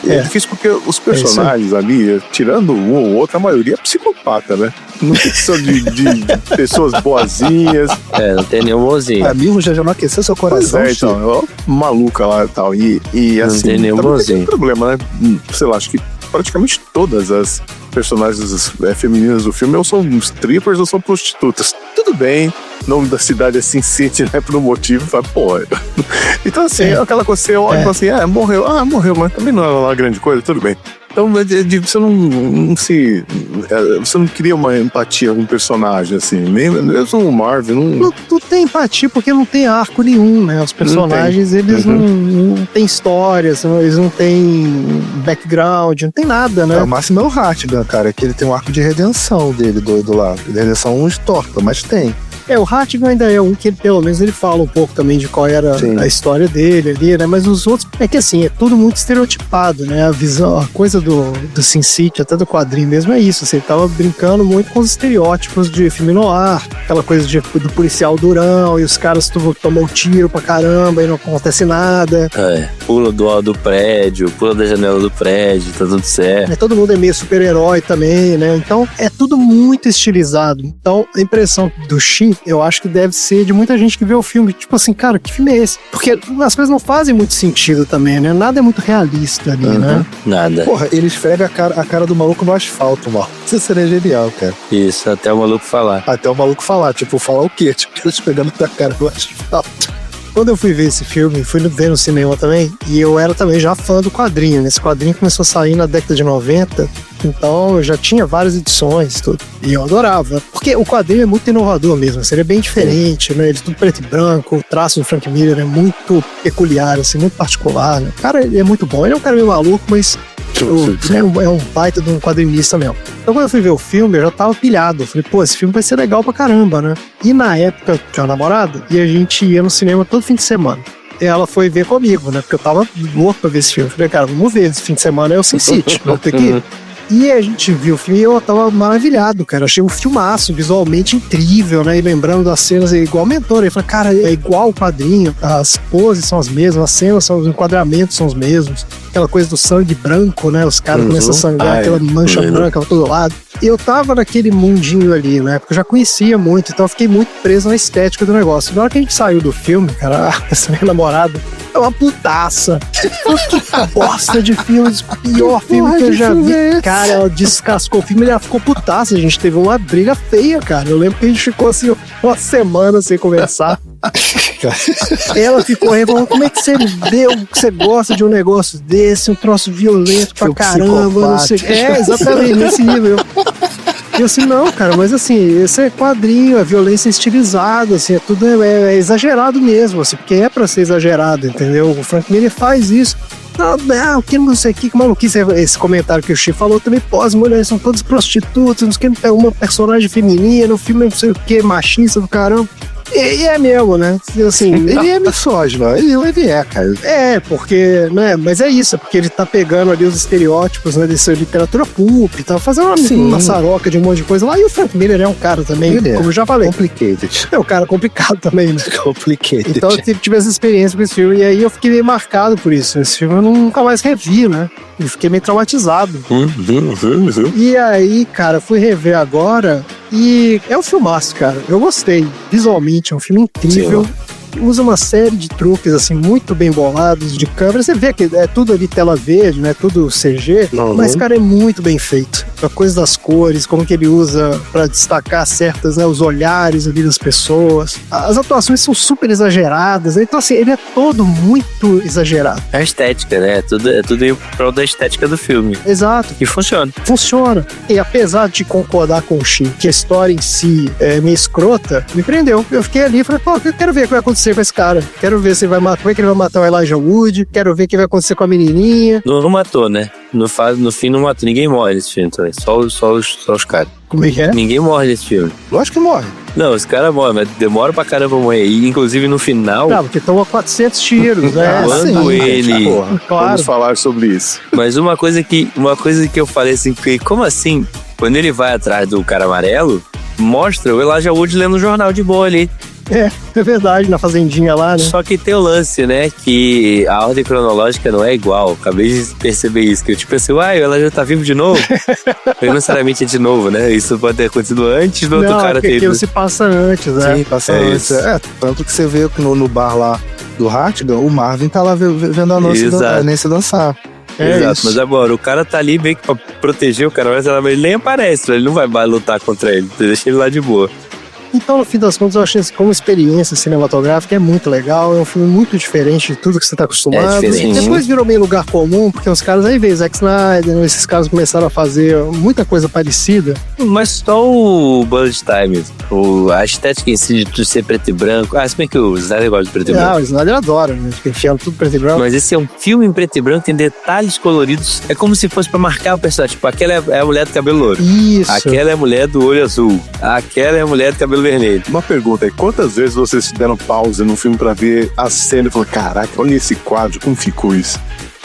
é difícil porque os personagens ali, tirando um ou outro, a maioria é psicopata, né? Não são de pessoas boazinhas. Não tem nenhum bonzinho. Amigo, já não aqueceu seu coração, Pois então, maluca lá e tal. E Não assim, tem nenhum também bonzinho. tem problema, né? Sei lá, acho que praticamente todas as personagens femininas do filme ou são strippers ou são prostitutas. Tudo bem, o nome da cidade é Sin City, né? Por um motivo, fala, pô. Então, assim, aquela coisa, você olha e fala assim, morreu, mas também não é uma grande coisa, tudo bem. Então, você você não cria uma empatia com o personagem, assim. Mesmo o Marvel não tem empatia porque não tem arco nenhum, né? Os personagens, eles não têm histórias, eles não têm background, não tem nada, né? O máximo é o Hartigan, cara, que ele tem um arco de redenção dele do lado. De redenção estorta, mas tem. O Hartigan ainda é um que pelo menos ele fala um pouco também de qual era a história dele ali, né? Mas os outros, é que assim, é tudo muito estereotipado, né? A visão, a coisa do Sin City, até do quadrinho mesmo, é isso. Você tava brincando muito com os estereótipos de filme noir, aquela coisa do policial durão, e os caras tomam tiro pra caramba e não acontece nada. Pula do prédio, pula da janela do prédio, tá tudo certo. Todo mundo é meio super-herói também, né? Então, é tudo muito estilizado. Então, a impressão do Shin, eu acho que deve ser de muita gente que vê o filme, tipo assim, cara, que filme é esse? Porque as coisas não fazem muito sentido também, né? Nada é muito realista ali, né? Nada. Porra, ele esfrega a cara do maluco no asfalto, mano. Isso seria genial, cara. Isso, até o maluco falar. Até o maluco falar, tipo, falar o quê? Tipo, ele esfregando a cara no asfalto. Quando eu fui ver esse filme, fui ver no cinema também, e eu era também já fã do quadrinho, né? Esse quadrinho começou a sair na década de 90, então eu já tinha várias edições, tudo. E eu adorava, porque o quadrinho é muito inovador mesmo, assim, ele é bem diferente, né? Ele é tudo preto e branco, o traço do Frank Miller é muito peculiar, assim, muito particular, né? O cara, ele é muito bom, ele é um cara meio maluco, mas é um baita de um quadrinista mesmo. Então quando eu fui ver o filme, eu já tava pilhado. Eu falei, pô, esse filme vai ser legal pra caramba, né? E na época, eu tinha uma namorada, e a gente ia no cinema todo fim de semana. E ela foi ver comigo, né? Porque eu tava louco pra ver esse filme. Eu falei, cara, vamos ver, esse fim de semana é o Sin City, vamos ter que ir. E a gente viu o filme e eu tava maravilhado, cara. Achei um filmaço, visualmente incrível, né? E lembrando das cenas, é igual o Mentor. Ele falou, cara, é igual o quadrinho, as poses são as mesmas, as cenas os enquadramentos são os mesmos. Aquela coisa do sangue branco, né? Os caras começam a sangrar, aquela mancha branca pra todo lado. E eu tava naquele mundinho ali, né? Porque eu já conhecia muito, então eu fiquei muito preso na estética do negócio. Na hora que a gente saiu do filme, cara, essa minha namorada é uma putaça. Que bosta de filme, o pior filme que eu já vi. Cara, ela descascou o filme e ela ficou putaça. A gente teve uma briga feia, cara. Eu lembro que a gente ficou assim uma semana sem conversar. Ela ficou falando, como é que você deu, que você gosta de um negócio desse, um troço violento pra caramba, não sei. Exatamente, nesse nível. E eu assim, não, cara, mas assim, esse é quadrinho, é violência estilizada, assim, é tudo exagerado mesmo, assim, porque é pra ser exagerado, entendeu? O Frank Miller faz isso. Não, que não sei o que maluquice. Esse comentário que o Chico falou também, pô, as mulheres são todas prostitutas, não sei o que, uma personagem feminina, no filme não sei o que, machista do caramba. E é mesmo, né? Assim, ele é misógino, ele é, cara. É, porque, né? Mas é isso, é porque ele tá pegando ali os estereótipos, né? Dessa literatura pulp, tá fazendo uma saroca de um monte de coisa lá. E o Frank Miller é um cara também, como eu já falei. Complicated. É um cara complicado também, né? Complicated. Então eu tive essa experiência com esse filme, e aí eu fiquei meio marcado por isso. Esse filme eu nunca mais revi, né? E fiquei meio traumatizado. E aí, cara, fui rever agora. E é um filmaço, cara. Eu gostei. Visualmente, é um filme incrível. Sim. Usa uma série de truques, assim, muito bem bolados de câmera. Você vê que é tudo ali tela verde, né? Tudo CG. Mas, cara, é muito bem feito. A coisa das cores, como que ele usa pra destacar certas, né? Os olhares ali das pessoas. As atuações são super exageradas. Então, assim, ele é todo muito exagerado. É a estética, né? É tudo em prol da estética do filme. Exato. E funciona. Funciona. E apesar de concordar com o Shin, que a história em si é meio escrota, me prendeu. Eu fiquei ali e falei, pô, eu quero ver o que vai acontecer com esse cara. Quero ver se vai matar, como é que ele vai matar o Elijah Wood. Quero ver o que vai acontecer com a menininha. Não matou, né? No fim não matou. Ninguém morre nesse filme também. Só os caras. Como é que é? Ninguém morre nesse filme. Lógico que morre. Não, os caras morrem, mas demora pra caramba pra morrer. E, inclusive, no final... Não, porque toma 400 tiros, né? Quando ele... Claro. Vamos falar sobre isso. Mas uma coisa que eu falei assim, porque como assim? Quando ele vai atrás do cara amarelo, mostra o Elijah Wood lendo o jornal de boa ali. É verdade, na fazendinha lá, né? Só que tem o lance, né? Que a ordem cronológica não é igual. Acabei de perceber isso. Que eu tipo assim, ela já tá vivo de novo? Não necessariamente é de novo, né? Isso pode ter acontecido antes do outro cara ter ido. Se passa antes, né? Sim, passa antes. Tanto que você vê no bar lá do Hattigan, o Marvin tá lá vendo a Nancy dançar. Exato, isso. Mas agora o cara tá ali meio que pra proteger o cara, mas ele nem aparece, ele não vai lutar contra ele, deixa ele lá de boa. Então, no fim das contas, eu achei assim, como experiência cinematográfica é muito legal, é um filme muito diferente de tudo que você tá acostumado. Depois virou meio lugar comum, porque os caras aí veio Zack Snyder, esses caras começaram a fazer muita coisa parecida. Mas só o bullet time, a estética em si de ser preto e branco, se bem que o Snyder gosta de preto e branco. O Snyder adora, né? Fica enfiando tudo preto e branco. Mas esse é um filme em preto e branco, tem detalhes coloridos, é como se fosse pra marcar o personagem, tipo, aquela é a mulher do cabelo louro. Isso. Aquela é a mulher do olho azul. Aquela é a mulher do cabelo vermelho. Uma pergunta aí, quantas vezes vocês deram pausa num filme pra ver a cena e falaram, caraca, olha esse quadro, como ficou isso?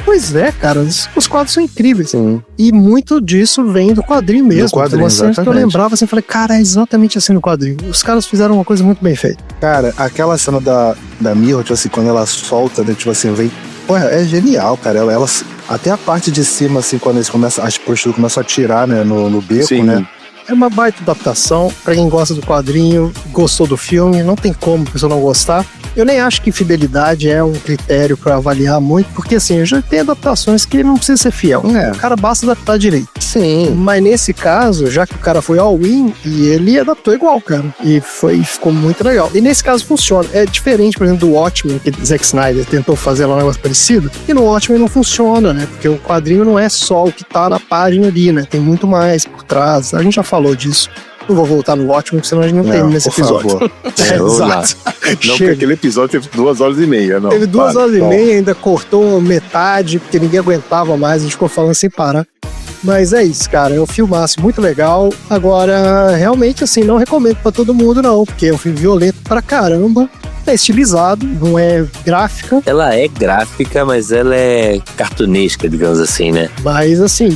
Pois é, cara, os quadros são incríveis. Sim. E muito disso vem do quadrinho mesmo. Do quadrinho, uma cena que eu lembrava assim, falei, cara, é exatamente assim no quadrinho. Os caras fizeram uma coisa muito bem feita. Cara, aquela cena da Mirror, tipo assim, quando ela solta, né, tipo assim, vem... Pô, é genial, cara. Ela até a parte de cima, assim, quando eles começam, as prostitutas começam a atirar, né, no beco, Sim. né? É uma baita adaptação. Pra quem gosta do quadrinho, gostou do filme, não tem como a pessoa não gostar. Eu nem acho que fidelidade é um critério pra avaliar muito, porque assim, eu já tenho adaptações que não precisa ser fiel. O cara basta adaptar direito. Sim. Mas nesse caso, já que o cara foi all-in, e ele adaptou igual, cara. E ficou muito legal. E nesse caso funciona. É diferente, por exemplo, do Watchmen, que Zack Snyder tentou fazer lá um negócio parecido, e no Watchmen não funciona, né? Porque o quadrinho não é só o que tá na página ali, né? Tem muito mais por trás. A gente já falou disso. Não vou voltar no Watchmen, porque senão a gente não termina esse episódio. Exato. Não, porque aquele episódio teve 2 horas e meia, não. Teve 2 horas e meia, ainda cortou metade, porque ninguém aguentava mais, a gente ficou falando sem parar. Mas é isso, cara, é um filmaço muito legal. Agora, realmente, assim, não recomendo pra todo mundo, não, porque é um filme violento pra caramba. É estilizado, não é gráfica. Ela é gráfica, mas ela é cartunesca, digamos assim, né? Mas, assim,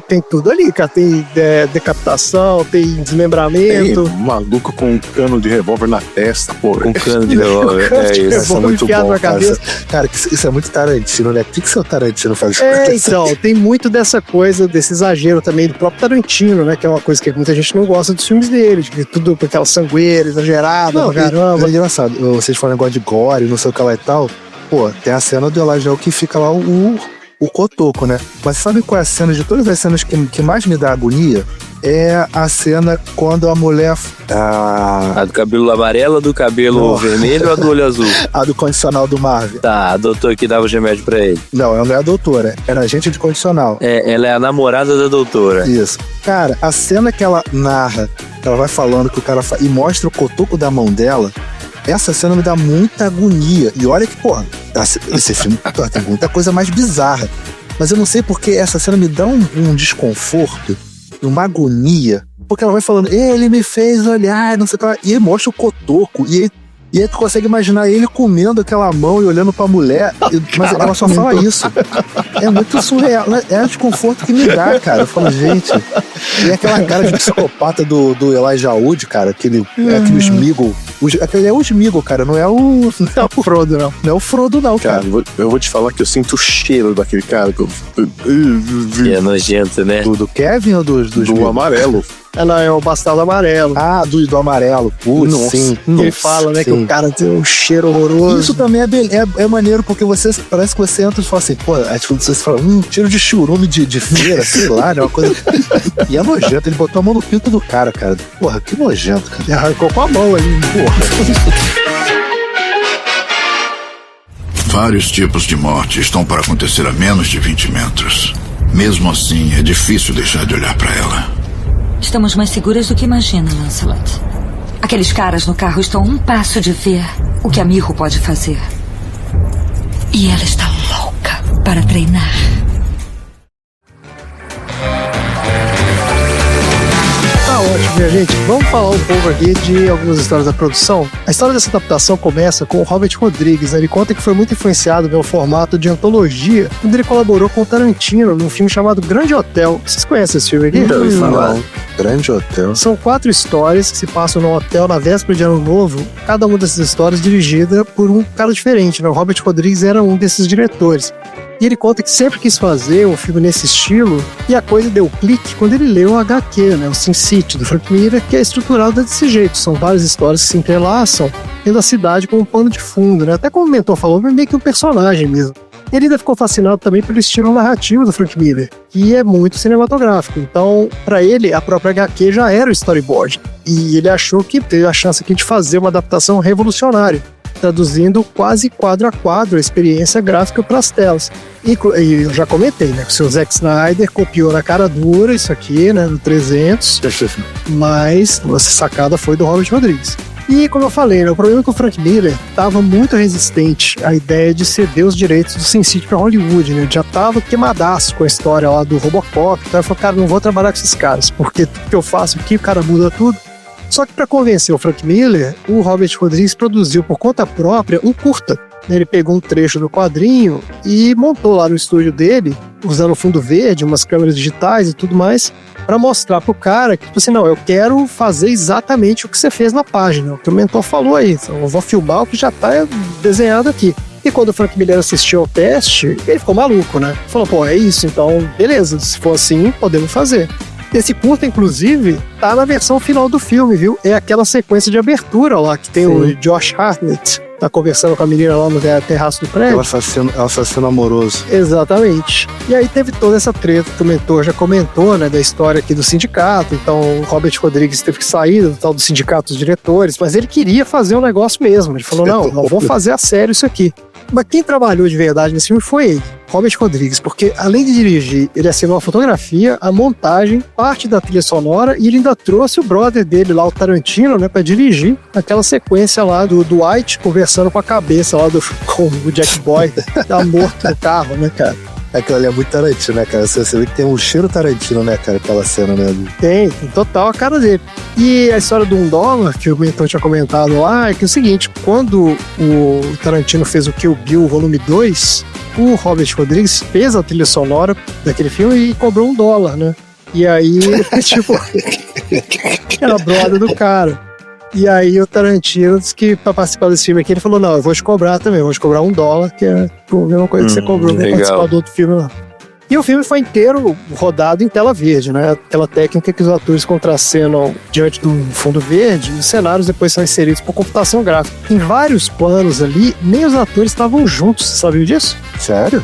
tem tudo ali, cara. Tem decapitação, tem desmembramento. Tem um maluco com um cano de revólver na testa, pô. Com cano de revólver. Isso é muito bom, cara. Cara, isso é muito Tarantino, né? Por que seu Tarantino faz então, tem muito dessa coisa, desse exagero também do próprio Tarantino, né? Que é uma coisa que muita gente não gosta dos filmes dele, de tudo com aquela sangueira exagerada, pra caramba. É engraçado. Vocês falam negócio de gore, não sei o que lá e tal. Pô, tem a cena do Elijah que fica lá o cotoco, né? Mas sabe qual é a cena de todas as cenas que mais me dá agonia? É a cena quando a mulher... A do cabelo amarelo, a do cabelo vermelho ou a do olho azul? A do condicional do Marvel. Tá, a doutora que dava os remédios pra ele. Não, ela não é a doutora, era agente de condicional. Ela é a namorada da doutora. Isso. Cara, a cena que ela narra, ela vai falando que o cara e mostra o cotoco da mão dela, essa cena me dá muita agonia. E olha que, porra, esse filme tem muita coisa mais bizarra. Mas eu não sei porque essa cena me dá um desconforto, uma agonia. Porque ela vai falando, ele me fez olhar, não sei o que lá. E ele mostra o cotoco. E aí tu consegue imaginar ele comendo aquela mão e olhando pra mulher. Mas ela só fala isso. É muito surreal. É o desconforto que me dá, cara. Eu falo, gente. E aquela cara de psicopata do Elijah Wood, cara. Aquele Sméagol. Aquele é o Sméagol, cara. Não é o Frodo, não. Não é o Frodo, não, cara. Eu vou te falar que eu sinto o cheiro daquele cara. Que é nojento, né? Do Kevin ou do amarelo? Ela é o Bastardo Amarelo. Ah, do amarelo. Putz, sim. Ele fala, né, que o cara tem um cheiro horroroso. Isso também é maneiro, porque parece que você entra e fala assim, pô, você fala, cheiro de churume de feira, sei lá, né, uma coisa... E é nojento, ele botou a mão no pinto do cara. Porra, que nojento, cara. Ele arrancou com a mão ali, porra. Vários tipos de morte estão para acontecer a menos de 20 metros. Mesmo assim, é difícil deixar de olhar para ela. Estamos mais seguras do que imagina, Lancelot. Aqueles caras no carro estão a um passo de ver o que a Mirror pode fazer. E ela está louca para treinar. Tá ótimo, minha gente. Vamos falar um pouco aqui de algumas histórias da produção. A história dessa adaptação começa com o Robert Rodrigues, né? Ele conta que foi muito influenciado pelo formato de antologia, quando ele colaborou com o Tarantino num filme chamado Grande Hotel. Vocês conhecem esse filme aqui? Não. Grande hotel. São 4 histórias que se passam no hotel na véspera de Ano Novo. Cada uma dessas histórias dirigida por um cara diferente, né? O Robert Rodrigues era um desses diretores. E ele conta que sempre quis fazer um filme nesse estilo, e a coisa deu clique quando ele leu o HQ, né? O Sin City, do Frank Miller, que é estruturado desse jeito. São várias histórias que se entrelaçam, tendo a cidade como um pano de fundo, né? Até como o mentor falou, é meio que um personagem mesmo. Ele ainda ficou fascinado também pelo estilo narrativo do Frank Miller, que é muito cinematográfico. Então, para ele, a própria HQ já era o storyboard. E ele achou que teve a chance aqui de fazer uma adaptação revolucionária, traduzindo quase quadro a quadro a experiência gráfica para as telas. E eu já comentei, né? Que o seu Zack Snyder copiou na cara dura isso aqui, né? No 300, mas essa sacada foi do Robert Rodrigues. E como eu falei, né, o problema é que o Frank Miller estava muito resistente à ideia de ceder os direitos do Sin City para Hollywood, né? Ele já estava queimadaço com a história lá do Robocop, então ele falou, cara, não vou trabalhar com esses caras, porque tudo que eu faço aqui, o cara muda tudo. Só que para convencer o Frank Miller, o Robert Rodrigues produziu por conta própria um curta. Ele pegou um trecho do quadrinho e montou lá no estúdio dele, usando fundo verde, umas câmeras digitais e tudo mais, para mostrar pro cara que, tipo assim, não, eu quero fazer exatamente o que você fez na página, o que o mentor falou aí, então eu vou filmar o que já tá desenhado aqui. E quando o Frank Miller assistiu ao teste, ele ficou maluco, né? Falou, pô, é isso, então beleza, se for assim, podemos fazer. Esse curta, inclusive, tá na versão final do filme, viu? É aquela sequência de abertura lá, que tem o Josh Hartnett, tá conversando com a menina lá no terraço do prédio. É o assassino amoroso. Exatamente. E aí teve toda essa treta que o mentor já comentou, né, da história aqui do sindicato. Então o Robert Rodrigues teve que sair do tal do sindicato dos diretores, mas ele queria fazer um negócio mesmo. Ele falou, não vou fazer a sério isso aqui. Mas quem trabalhou de verdade nesse filme foi ele, Robert Rodrigues, porque além de dirigir, ele assinou a fotografia, a montagem, parte da trilha sonora, e ele ainda trouxe o brother dele lá, o Tarantino, né, pra dirigir aquela sequência lá do Dwight conversando com a cabeça lá com o Jack Boy, tá morto no carro, né, cara? Aquilo ali é muito Tarantino, né, cara? Você vê que tem um cheiro Tarantino, né, cara, aquela cena, né? Tem total a cara dele. E a história do $1, que o mentor tinha comentado lá, é que é o seguinte, quando o Tarantino fez o Kill Bill Volume 2, o Robert Rodrigues fez a trilha sonora daquele filme e cobrou $1, né? E aí, tipo, era a brother do cara. E aí o Tarantino disse que pra participar desse filme aqui, ele falou, não, eu vou te cobrar também, eu vou te cobrar $1, que é a mesma coisa que você cobrou pra participar do outro filme lá. E o filme foi inteiro rodado em tela verde, né? Aquela técnica que os atores contracenam diante do fundo verde, e os cenários depois são inseridos por computação gráfica. Em vários planos ali, nem os atores estavam juntos, você sabia disso? Sério?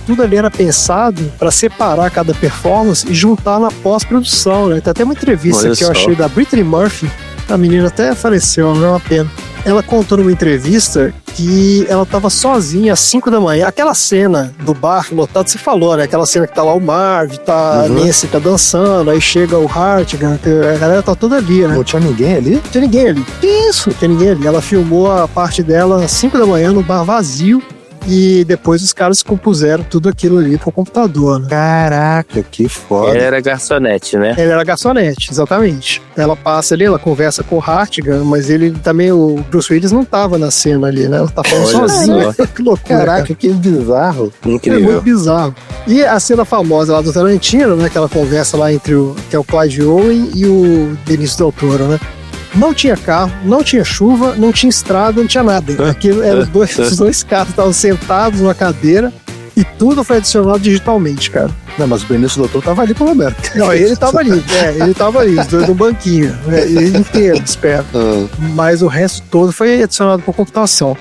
Tudo ali era pensado para separar cada performance e juntar na pós-produção, né? Tem até uma entrevista que eu achei da Brittany Murphy, a menina até faleceu, não é uma pena. Ela contou numa entrevista que ela tava sozinha às 5 da manhã. Aquela cena do bar lotado, você falou, né? Aquela cena que tá lá o Marv, tá a Nancy tá dançando, aí chega o Hartigan, a galera tá toda ali, né? Não tinha ninguém ali? Não tinha ninguém ali. Que isso? Não tinha ninguém ali. Ela filmou a parte dela às 5 da manhã no bar vazio. E depois os caras compuseram tudo aquilo ali pro computador, né? Caraca, que foda. Ele era garçonete, né? Ele era garçonete, exatamente. Ela passa ali, ela conversa com o Hartigan, mas ele também, o Bruce Willis não tava na cena ali, né? Ela tá falando sozinha. Que loucura. Caraca, que bizarro. Incrível. É muito bizarro. E a cena famosa lá do Tarantino, né? Aquela conversa lá entre que é o Clive Owen e o Benício Del Toro, né? Não tinha carro, não tinha chuva, não tinha estrada, não tinha nada. Aquilo eram os dois caras estavam sentados numa cadeira e tudo foi adicionado digitalmente, cara. Não, mas o Benício Doutor tava ali pelo menos. Não, ele tava ali, ele tava ali, os dois no banquinho, ele inteiro, espero. Mas o resto todo foi adicionado por computação.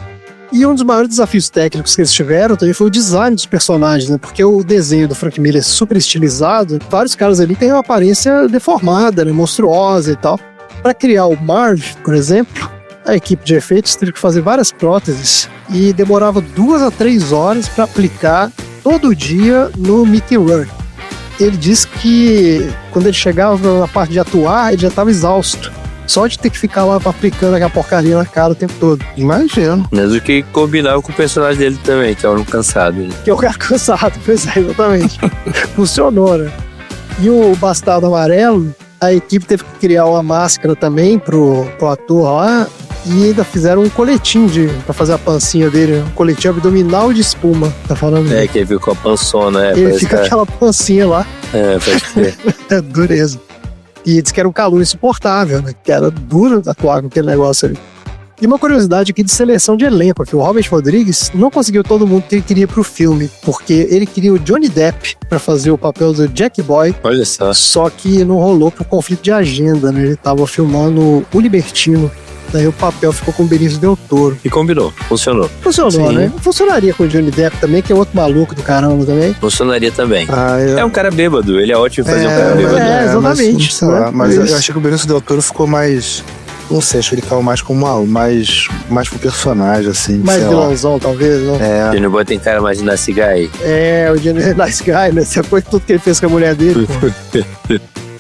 E um dos maiores desafios técnicos que eles tiveram também foi o design dos personagens, né? Porque o desenho do Frank Miller é super estilizado, vários caras ali têm uma aparência deformada, né? Monstruosa e tal. Para criar o Marv, por exemplo, a equipe de efeitos teve que fazer várias próteses e demorava 2 a 3 horas para aplicar todo dia no Mickey Rourke. Ele disse que quando ele chegava na parte de atuar, ele já estava exausto. Só de ter que ficar lá aplicando aquela porcaria na cara o tempo todo. Imagino. Mas o que combinava com o personagem dele também, que é um cansado. Né? Que é o cara cansado, pois é, exatamente. Funcionou, né? E o Bastardo Amarelo, a equipe teve que criar uma máscara também pro ator lá e ainda fizeram um coletinho pra fazer a pancinha dele, um coletinho abdominal de espuma, tá falando? Que ele ficou com a pançona, Ele fica aquela pancinha lá. Pode crer. É dureza. E diz que era um calor insuportável, né? Que era duro atuar com aquele negócio ali. E uma curiosidade aqui de seleção de elenco, que o Robert Rodrigues não conseguiu todo mundo que ele queria pro filme, porque ele queria o Johnny Depp para fazer o papel do Jack Boy. Olha só que não rolou por conflito de agenda, né? Ele tava filmando O Libertino. Daí o papel ficou com o Benício Del Toro. E combinou, funcionou. Funcionou, né? Funcionaria com o Johnny Depp também, que é outro maluco do caramba também. Funcionaria também. Eu... É um cara bêbado, ele é ótimo fazer um cara bêbado. Exatamente. Mas, sei lá, mas eu achei que o Benício Del Toro ficou mais... Não sei, acho que ele caiu mais como mais pro personagem, assim. Mais vilãozão, talvez, né? Johnny Boy tem cara mais de Nice Guy. O Johnny é Nice Guy, né? Depois de tudo que ele fez com a mulher dele.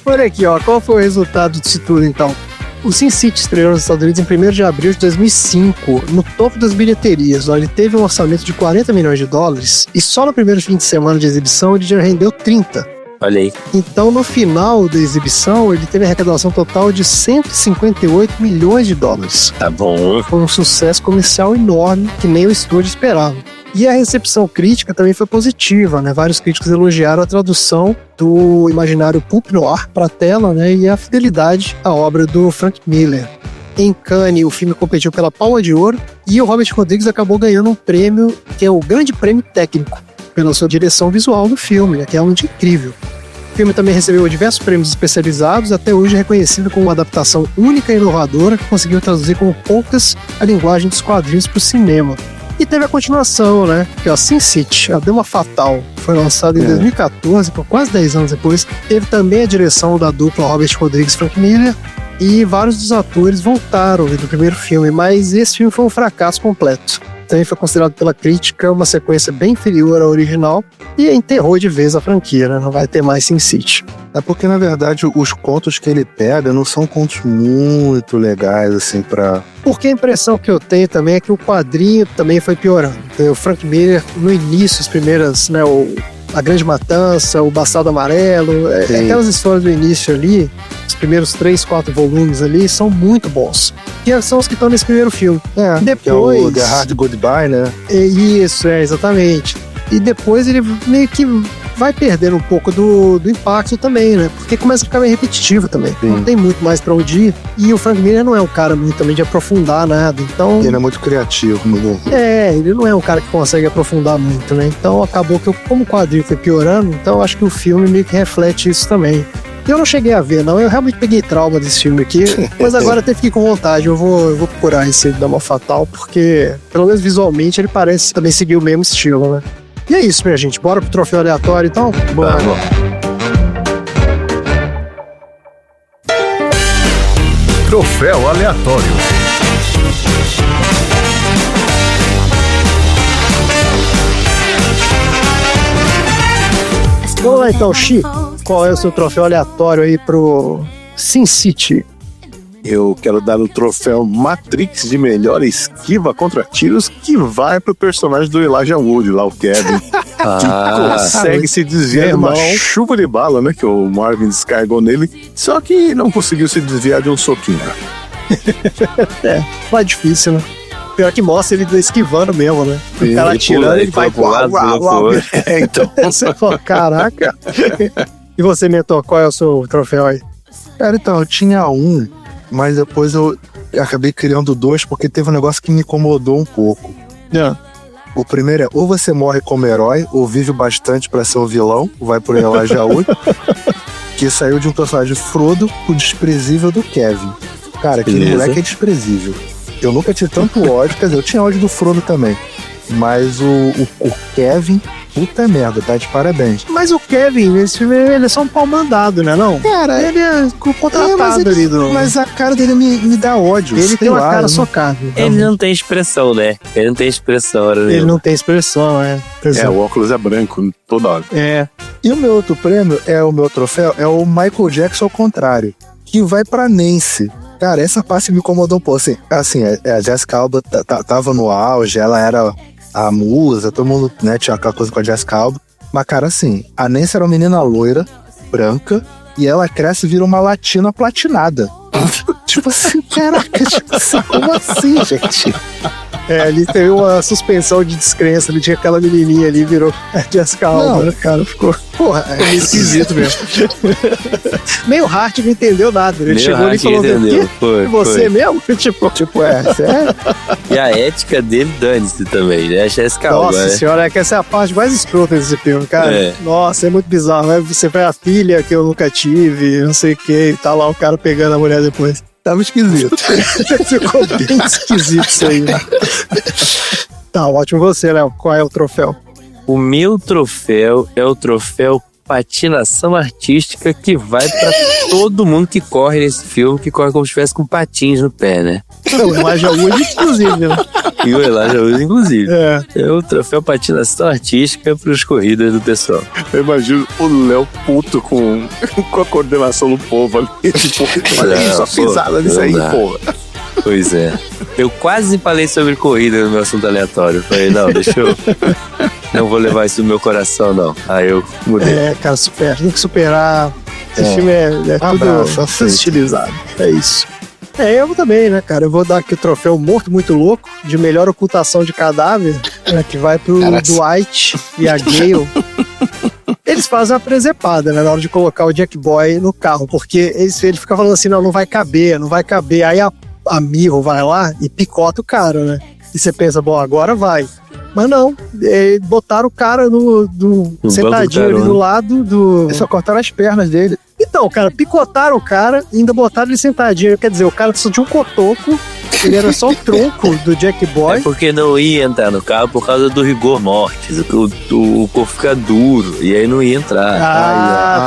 Olha aqui, ó. Qual foi o resultado disso tudo, então? O Sin City estreou nos Estados Unidos em 1º de abril de 2005, no topo das bilheterias. Ó, ele teve um orçamento de $40 milhões e só no primeiro fim de semana de exibição ele já rendeu 30. Olha aí. Então, no final da exibição, ele teve a arrecadação total de $158 milhões. Tá bom. Foi um sucesso comercial enorme, que nem o estúdio esperava. E a recepção crítica também foi positiva, né? Vários críticos elogiaram a tradução do imaginário pulp noir para a tela, né? E a fidelidade à obra do Frank Miller. Em Cannes, o filme competiu pela Palma de Ouro e o Robert Rodrigues acabou ganhando um prêmio, que é o Grande Prêmio Técnico, pela sua direção visual do filme, né? Que é muito incrível. O filme também recebeu diversos prêmios especializados, até hoje reconhecido como uma adaptação única e inovadora que conseguiu traduzir como poucas a linguagem dos quadrinhos para o cinema. E teve a continuação, né? Que é o Sin City, a Dama Fatal. Foi lançado em 2014, por quase 10 anos depois. Teve também a direção da dupla Robert Rodrigues e Frank Miller. E vários dos atores voltaram do primeiro filme, mas esse filme foi um fracasso completo. Também foi considerado pela crítica uma sequência bem inferior à original e enterrou de vez a franquia, né? Não vai ter mais Sin City. É porque, na verdade, os contos que ele pega não são contos muito legais, assim, pra... Porque a impressão que eu tenho também é que o quadrinho também foi piorando. O Frank Miller, no início, as primeiras, né, A Grande Matança, O Bastardo Amarelo, aquelas histórias do início ali, os primeiros 3, 4 volumes ali, são muito bons. Que são os que estão nesse primeiro filme. Depois, que é o The Hard Goodbye, né? Isso, exatamente. E depois ele meio que vai perdendo um pouco do impacto também, né? Porque começa a ficar meio repetitivo também. Sim. Não tem muito mais pra onde ir. E o Frank Miller não é um cara muito também de aprofundar nada, então... Ele é muito criativo. Ele não é um cara que consegue aprofundar muito, né? Então acabou que, como o quadrinho foi piorando, então eu acho que o filme meio que reflete isso também. Eu não cheguei a ver, não. Eu realmente peguei trauma desse filme aqui, mas agora até fiquei com vontade. Eu vou procurar esse Dama Fatal, porque, pelo menos visualmente, ele parece também seguir o mesmo estilo, né? E é isso, minha gente. Bora pro troféu aleatório, então? Bora. Troféu aleatório. Vamos lá então, Chi. Qual é o seu troféu aleatório aí pro Sin City? Eu quero dar o troféu Matrix de melhor esquiva contra tiros, que vai pro personagem do Elijah Wood, lá o Kevin, que consegue se desviar de uma chuva de bala, né, que o Marvin descarregou nele, só que não conseguiu se desviar de um soquinho. Vai difícil, né? Pior que mostra ele esquivando mesmo, né? O cara atirando, ele vai pro lado. Então. Você fala, caraca. E você, Mentor, qual é o seu troféu aí? Cara, então, eu tinha um, mas depois eu acabei criando dois porque teve um negócio que me incomodou um pouco. O primeiro é: ou você morre como herói, ou vive bastante pra ser o vilão, vai por Elijah Wood, que saiu de um personagem Frodo, o desprezível do Kevin. Cara, aquele moleque é desprezível. Eu nunca tive tanto ódio, quer dizer, eu tinha ódio do Frodo também. Mas o Kevin, puta merda, tá de parabéns. Mas o Kevin, nesse filme, ele é só um pau mandado, né, não? Cara, ele é contratado ali do... Mas a cara dele me dá ódio. Ele tem uma cara socada. Então. Ele não tem expressão, né? Ele não tem expressão. Ele não tem expressão, é. O óculos é branco toda hora. E o meu outro prêmio, o meu troféu, é o Michael Jackson ao contrário, que vai pra Nancy. Cara, essa parte me incomodou um pouco. Assim, a Jessica Alba tava no auge, ela era a musa, todo mundo, né, tinha aquela coisa com a Jessica Alba. Mas, cara, assim, a Nancy era uma menina loira, branca, e ela cresce e vira uma latina platinada. Tipo assim, caraca, como assim, gente? Ali teve uma suspensão de descrença. Tinha aquela menininha ali, virou Jessica Alba, né, cara? Ficou... Porra, é meio esquisito mesmo. Meio Hart não entendeu nada. Ele chegou ali e falou: entendeu. E você mesmo? Tipo, sério? E a ética dele, dane-se também, né? A Jessica Alba, Nossa senhora, é que essa é a parte mais escrota desse filme, cara. Nossa, é muito bizarro. Né? Você vê a filha que eu nunca tive, não sei o que, e tá lá o cara pegando a mulher depois. Tava esquisito. Ficou bem esquisito isso aí, né? Tá, ótimo. Você, Léo, qual é o troféu? O meu troféu é o troféu patinação artística, que vai pra todo mundo que corre nesse filme, que corre como se estivesse com patins no pé, né? O Elijah Wood, inclusive, né? E o Elijah Wood, inclusive. É o troféu patinação artística pros corridas do pessoal. Eu imagino o Léo puto com a coordenação do povo ali. Tipo, olha aí, só pisada nisso aí, porra. Pois é. Eu quase falei sobre corrida no meu assunto aleatório. Falei, não, deixa eu... Não vou levar isso no meu coração, não. Aí eu mudei. Cara, tem que superar. Esse filme é tudo estilizado. É isso. Eu também, né, cara? Eu vou dar aqui o troféu Morto Muito Louco, de melhor ocultação de cadáver, né, que vai pro Dwight e a Gale. Eles fazem uma presepada, né, na hora de colocar o Jack Boy no carro, porque ele fica falando assim, não vai caber. Aí a Mirro vai lá e picota o cara, né? E você pensa, bom, agora vai. Mas não, botaram o cara sentadinho ali do lado do... Eles só cortaram as pernas dele. Então, cara, picotaram o cara e ainda botaram ele sentadinho. Quer dizer, o cara só tinha um cotoco, ele era só o tronco do Jack Boy. É porque não ia entrar no carro por causa do rigor mortis. O corpo fica duro e aí não ia entrar.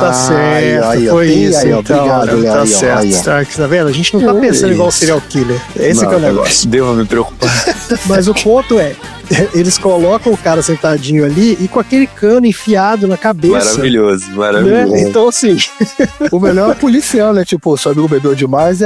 Tá certo. Foi isso, então. Tá certo. Tá vendo? A gente não tá pensando igual o serial killer. Esse que é o negócio. Deu a me preocupar. Mas o ponto é, eles colocam o cara sentadinho ali e com aquele cano enfiado na cabeça. Maravilhoso. Né? Então, assim... O melhor é policial, né? Tipo, seu amigo bebeu demais,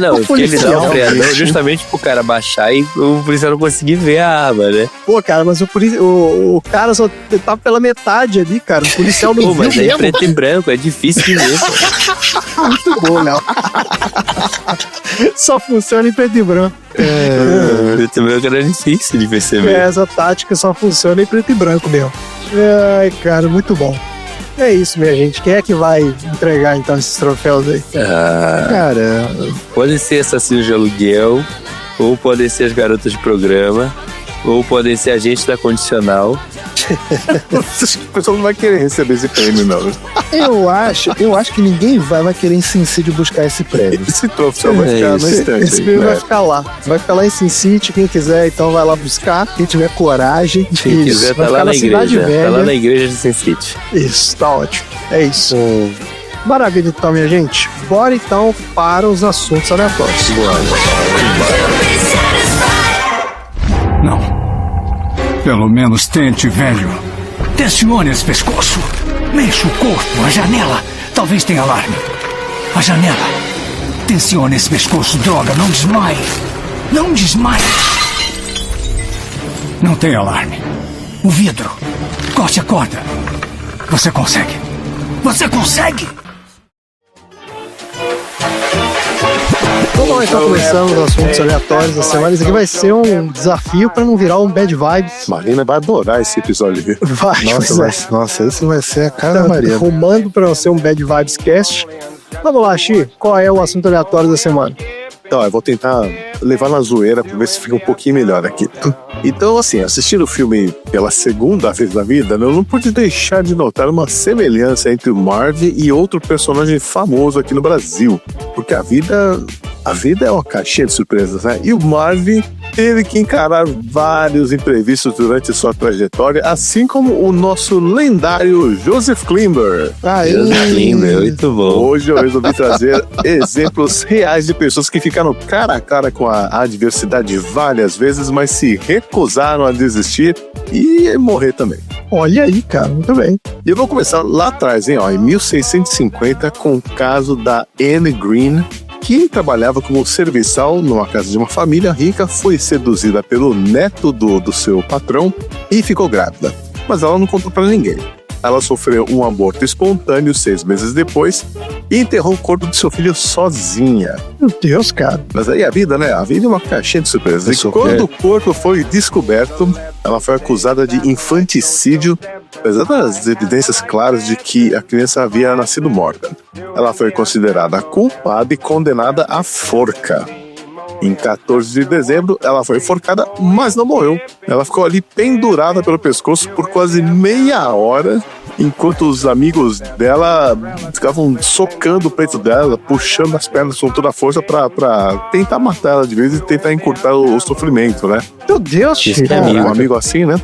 não, porque ele dá um freadão justamente pro cara baixar e o policial não conseguir ver a arma, né? Pô, cara, mas o cara só tá pela metade ali, cara. O policial não viu mas é em preto e branco, é difícil de ver. Muito bom, Léo. Só funciona em preto e branco. Preto e branco era difícil de perceber. Essa tática só funciona em preto e branco mesmo. Ai, cara, muito bom. É isso, minha gente. Quem é que vai entregar, então, esses troféus aí? Cara, podem ser assassinos de aluguel, ou podem ser as garotas de programa, ou podem ser agentes da condicional. O pessoal não vai querer receber esse prêmio, não. Eu acho que ninguém vai querer em Sin City buscar esse prêmio. Esse troféu vai ficar no estante. Esse prêmio vai ficar lá. Vai ficar lá em Sin City. Quem quiser, então, vai lá buscar. Quem tiver coragem. Quem quiser, tá lá na igreja. Tá lá na igreja de Sin City. Isso, tá ótimo. É isso. Maravilha, então, minha gente. Bora, então, para os assuntos aleatórios. Não. Pelo menos tente, velho. Tensione esse pescoço. Mexa o corpo, a janela. Talvez tenha alarme. A janela. Tensione esse pescoço, droga. Não desmaie. Não desmaie. Não tem alarme. O vidro. Corte a corda. Você consegue. Você consegue. Vamos lá, então, começando os assuntos aleatórios da semana. Isso aqui vai ser um desafio pra não virar um bad vibes. Marina vai adorar esse episódio aqui. Nossa, esse vai ser a cara da Marina. Rumando pra ser um bad vibes cast. Vamos lá, Xi, qual é o assunto aleatório da semana? Então, eu vou tentar levar na zoeira pra ver se fica um pouquinho melhor aqui. Então, assim, assistindo o filme pela segunda vez na vida, eu não pude deixar de notar uma semelhança entre o Marv e outro personagem famoso aqui no Brasil. Porque a vida é uma caixinha de surpresas, né? E o Marv teve que encarar vários imprevistos durante sua trajetória, assim como o nosso lendário Joseph Klimber. Joseph Klimber, muito bom. Hoje eu resolvi trazer exemplos reais de pessoas que ficaram cara a cara com a adversidade várias vezes, mas se recusaram a desistir e morrer também. Olha aí, cara, muito bem. E eu vou começar lá atrás, hein, em 1650, com o caso da Anne Green, que trabalhava como serviçal numa casa de uma família rica, foi seduzida pelo neto do seu patrão e ficou grávida. Mas ela não contou pra ninguém. ela sofreu um aborto espontâneo 6 meses depois e enterrou o corpo de seu filho sozinha. Meu Deus, cara. Mas aí a vida, né? A vida é uma caixinha de surpresas. E quando o corpo foi descoberto, ela foi acusada de infanticídio, apesar das evidências claras de que a criança havia nascido morta. Ela foi considerada culpada e condenada à forca. Em 14 de dezembro, ela foi enforcada, mas não morreu. Ela ficou ali pendurada pelo pescoço por quase meia hora, enquanto os amigos dela ficavam socando o peito dela, puxando as pernas com toda a força pra tentar matar ela de vez e tentar encurtar o sofrimento, né? Meu Deus, Um amigo assim, né?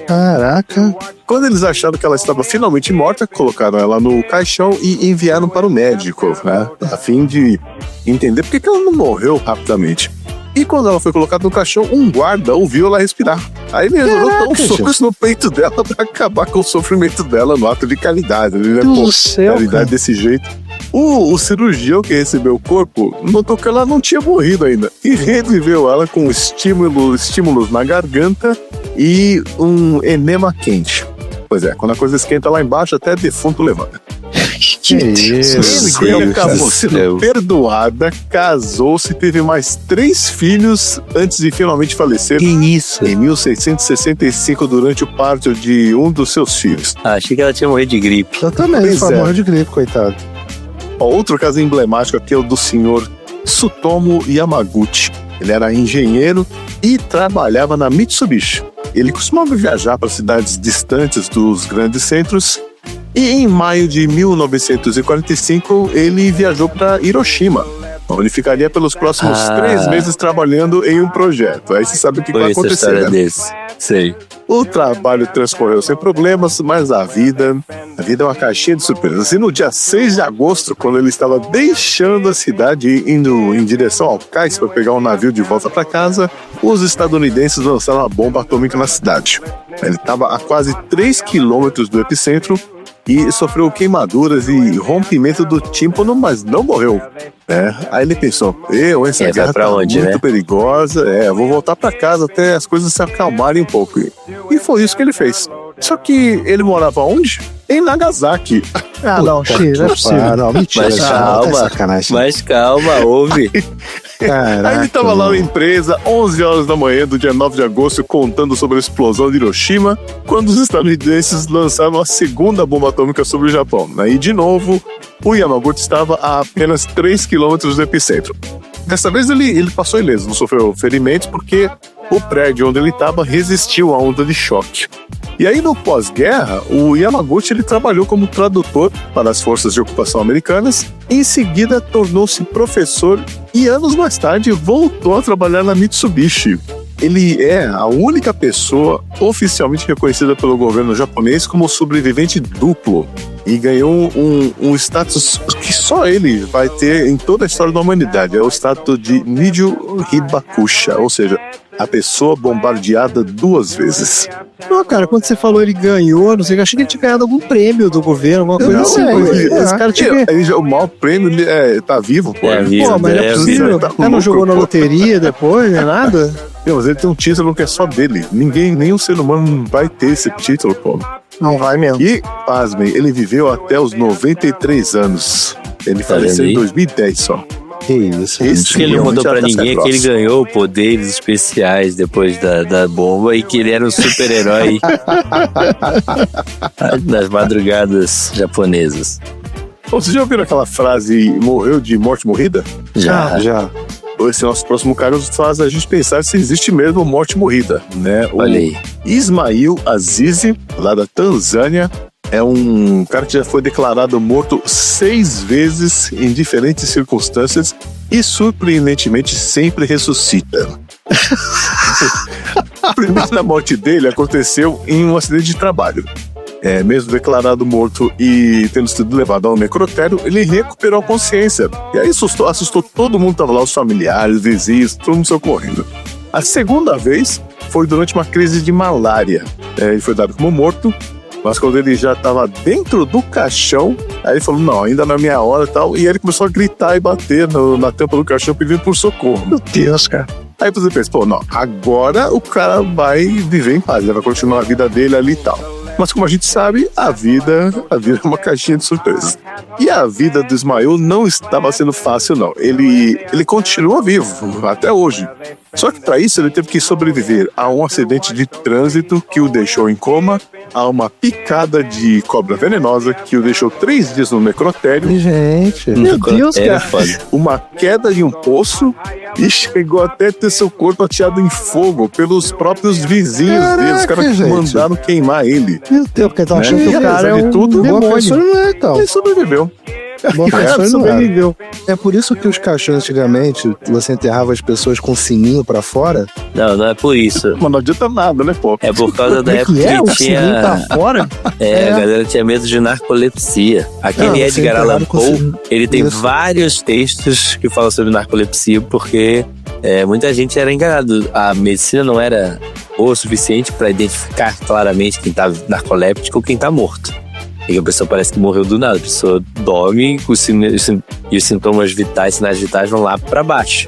Caraca. Quando eles acharam que ela estava finalmente morta, colocaram ela no caixão e enviaram para o médico, né? A fim de entender por que ela não morreu rapidamente. E quando ela foi colocada no caixão, um guarda ouviu ela respirar. Aí ele resolveu dar uns socos no peito dela para acabar com o sofrimento dela no ato de caridade. Né? Deus do céu, caridade cara. desse jeito. O cirurgião que recebeu o corpo notou que ela não tinha morrido ainda e reviveu ela com estímulos na garganta e um enema quente. Pois é, quando a coisa esquenta lá embaixo, até defunto levanta. Que isso? Ela acabou sendo perdoada, casou-se e teve mais 3 filhos antes de finalmente falecer. Que isso? Em 1665, durante o parto de um dos seus filhos. Achei que ela tinha morrido de gripe. Eu também, Pois só é. morreu de gripe, coitado. Ó, outro caso emblemático aqui é o do senhor Tsutomu Yamaguchi. Ele era engenheiro e trabalhava na Mitsubishi. Ele costumava viajar para cidades distantes dos grandes centros e em maio de 1945 ele viajou para Hiroshima, onde ficaria pelos próximos 3 meses trabalhando em um projeto. Aí você sabe o que vai Conheço a acontecer, história né? desse. Sei. O trabalho transcorreu sem problemas, mas a vida é uma caixinha de surpresas. E no dia 6 de agosto, quando ele estava deixando a cidade e indo em direção ao cais para pegar um navio de volta para casa, os estadunidenses lançaram uma bomba atômica na cidade. Ele estava a quase 3 quilômetros do epicentro e sofreu queimaduras e rompimento do tímpano, mas não morreu. Aí ele pensou, essa vai guerra pra tá onde, muito né? perigosa, vou voltar pra casa até as coisas se acalmarem um pouco. E foi isso que ele fez. Só que ele morava onde? Em Nagasaki. Ah, não, X, não é possível. Ah, não, mentira. Mas cara, tá calma, sacanagem. mas calma, ouve. Caraca, Aí ele tava lá na mano. empresa, 11 horas da manhã do dia 9 de agosto, contando sobre a explosão de Hiroshima, quando os estadunidenses lançaram a segunda bomba atômica sobre o Japão. Aí, de novo, o Yamaguchi estava a apenas 3 quilômetros do epicentro. Dessa vez ele passou ileso, não sofreu ferimentos, porque o prédio onde ele estava resistiu à onda de choque. E aí, no pós-guerra, o Yamaguchi ele trabalhou como tradutor para as forças de ocupação americanas. Em seguida, tornou-se professor e, anos mais tarde, voltou a trabalhar na Mitsubishi. Ele é a única pessoa oficialmente reconhecida pelo governo japonês como sobrevivente duplo e ganhou um status que só ele vai ter em toda a história da humanidade. É o status de Nijo Hibakusha, ou seja, a pessoa bombardeada 2 vezes. Não, cara, quando você falou ele ganhou, não sei, eu achei que ele tinha ganhado algum prêmio do governo, alguma coisa Não, assim. Esse cara tinha que... O maior prêmio tá vivo, pô. É vivo, Pô, mas não é é possível. Tá O cara não louco, jogou na pô. loteria depois, nem nada? Meu, mas ele tem um título que é só dele. Nenhum ser humano vai ter esse título, pô. Não vai mesmo. E, pasmem, ele viveu até os 93 anos. Ele faleceu em aí? 2010 só. Que isso, Esse O que ele realmente contou pra já tá ninguém é que ele próximo. ganhou poderes especiais depois da bomba e que ele era um super-herói nas madrugadas japonesas. Ô, vocês já ouviram aquela frase, morreu de morte morrida? Já. Esse nosso próximo caso faz a gente pensar se existe mesmo morte morrida, né? Olha aí. Ismail Azizi, lá da Tanzânia, é um cara que já foi declarado morto 6 vezes em diferentes circunstâncias e, surpreendentemente, sempre ressuscita. A primeira morte dele aconteceu em um acidente de trabalho. Mesmo declarado morto e tendo sido levado ao necrotério, ele recuperou a consciência. E aí assustou todo mundo que estava lá, os familiares, vizinhos, todo mundo socorrendo. A segunda vez foi durante uma crise de malária. Ele foi dado como morto, mas quando ele já estava dentro do caixão, aí ele falou, não, ainda não é minha hora e tal. E aí ele começou a gritar e bater na tampa do caixão pedindo por socorro. Meu Deus, cara. Aí você pensa, pô, não, agora o cara vai viver em paz, ele vai continuar a vida dele ali e tal. Mas como a gente sabe, a vida é uma caixinha de surpresas. E a vida do Ismael não estava sendo fácil, não. Ele continua vivo até hoje. Só que para isso ele teve que sobreviver a um acidente de trânsito que o deixou em coma, a uma picada de cobra venenosa que o deixou 3 dias no necrotério. Gente, Meu Deus, cara. Foda. Uma queda de um poço e chegou até ter seu corpo ateado em fogo pelos próprios vizinhos dele. Os caras gente. mandaram queimar ele. Meu Deus, porque estão achando Né? que o cara é Apesar de um tudo, boa demônio. pessoa não é, então. Ele sobreviveu. Boa pessoa não é. Sobreviveu. É por isso que os caixões antigamente, você enterrava as pessoas com sininho pra fora. Não é por isso. Mas não adianta nada, né, pô? É por causa da Como é época que é? O que sininho tinha... tá fora? A galera tinha medo de narcolepsia. Aquele Não, você Edgar Allan enterrado com Poe, sininho. ele tem Isso. vários textos que falam sobre narcolepsia, porque muita gente era enganado. A medicina não era o suficiente para identificar claramente quem tá narcoléptico ou quem tá morto. E a pessoa parece que morreu do nada. A pessoa dorme e os sintomas vitais, sinais vitais vão lá pra baixo.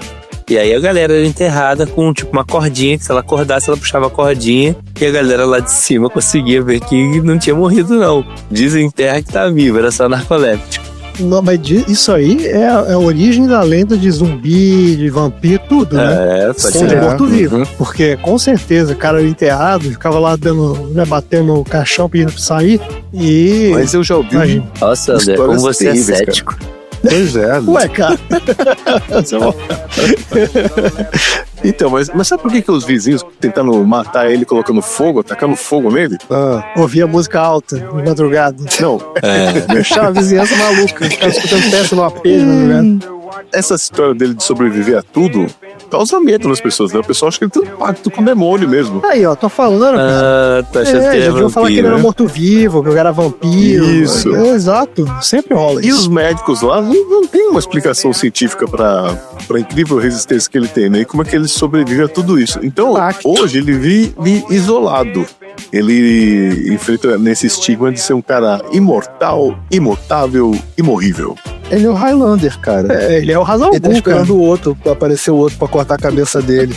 E aí a galera era enterrada com tipo uma cordinha, que se ela acordasse, ela puxava a cordinha e a galera lá de cima conseguia ver que não tinha morrido, não. Dizem em terra que tá vivo, era só narcoléptico. Não, mas isso aí é a origem da lenda de zumbi, de vampiro, tudo, né? Pode Com ser. morto-vivo. Porque, com certeza, o cara era enterrado, ficava lá dando, né, batendo no caixão, pedindo pra sair. E. Mas eu já ouvi. Imagina. Nossa, André, Histórias como você terríveis, é cara. cético. Pois é. Ué, cara. Então, mas sabe por que os vizinhos tentando matar ele, colocando fogo, atacando fogo nele? Ouvia música alta de madrugada. Não. Deixava a vizinhança maluca. Ficava escutando peça no AP de madrugada. Essa história dele de sobreviver a tudo causa medo nas pessoas, né? O pessoal acha que ele tem um pacto com o demônio mesmo. Aí, ó, tô falando, cara. Tá achando que Já é deviam falar que ele era vampiro, né? morto-vivo, que ele era vampiro. Isso. Exato. Sempre rola E isso. os médicos lá não tem uma explicação científica pra incrível resistência que ele tem, né? E como é que ele sobrevive a tudo isso. Então, hoje ele vive isolado. Ele enfrenta nesse estigma de ser um cara imortal, imutável, imorrível. Ele é o Highlander, cara. Ele é o Razal Ele tá esperando o outro, pra aparecer o outro pra cortar a cabeça dele.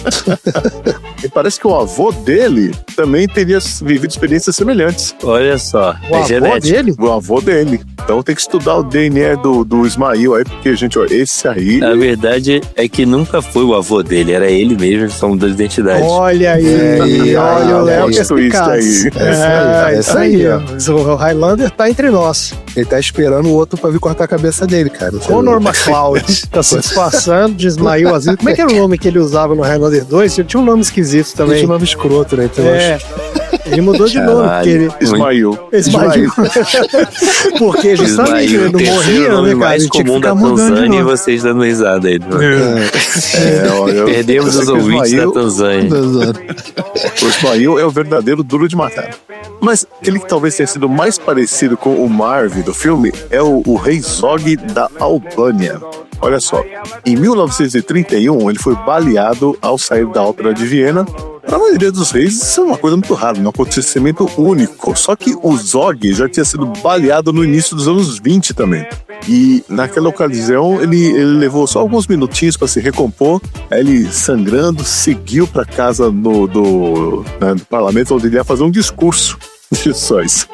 E parece que o avô dele também teria vivido experiências semelhantes. Olha só, O avô genético. dele? O avô dele. Então tem que estudar o DNA do Ismael aí, porque, gente, ó, esse aí... A verdade é que nunca foi o avô dele, era ele mesmo, são duas identidades. Olha aí, olha o Léo que é isso aí. eficaz. É isso aí, ó. O Highlander tá entre nós. Ele tá esperando o outro pra vir cortar a cabeça dele, cara. Conor McCloud tá se disfarçando de Ismael Aziz. Como é que era o nome que ele usava no Highlander 2? Ele tinha um nome esquisito Ele também. tinha um nome escroto, né? Então, Ele mudou de nome, porque ele... Ismael. Ismael. Porque justamente ele não morria, nome né, cara? mais Ele tinha que comum da ficar mudando de Tanzânia e nome. vocês dando risada aí. Olha, Perdemos eu os sei que o ouvintes da Ismael- Tanzânia. O Ismael é o verdadeiro duro de matar. Mas aquele que talvez tenha sido mais parecido com o Marv do filme é o rei Zog da Albânia. Olha só, em 1931 ele foi baleado ao sair da ópera de Viena. Para a maioria dos reis isso é uma coisa muito rara, um acontecimento único. Só que o Zog já tinha sido baleado no início dos anos 20 também. E naquela ocasião ele levou só alguns minutinhos para se recompor. Aí ele, sangrando, seguiu para casa do parlamento, onde ele ia fazer um discurso. Só isso.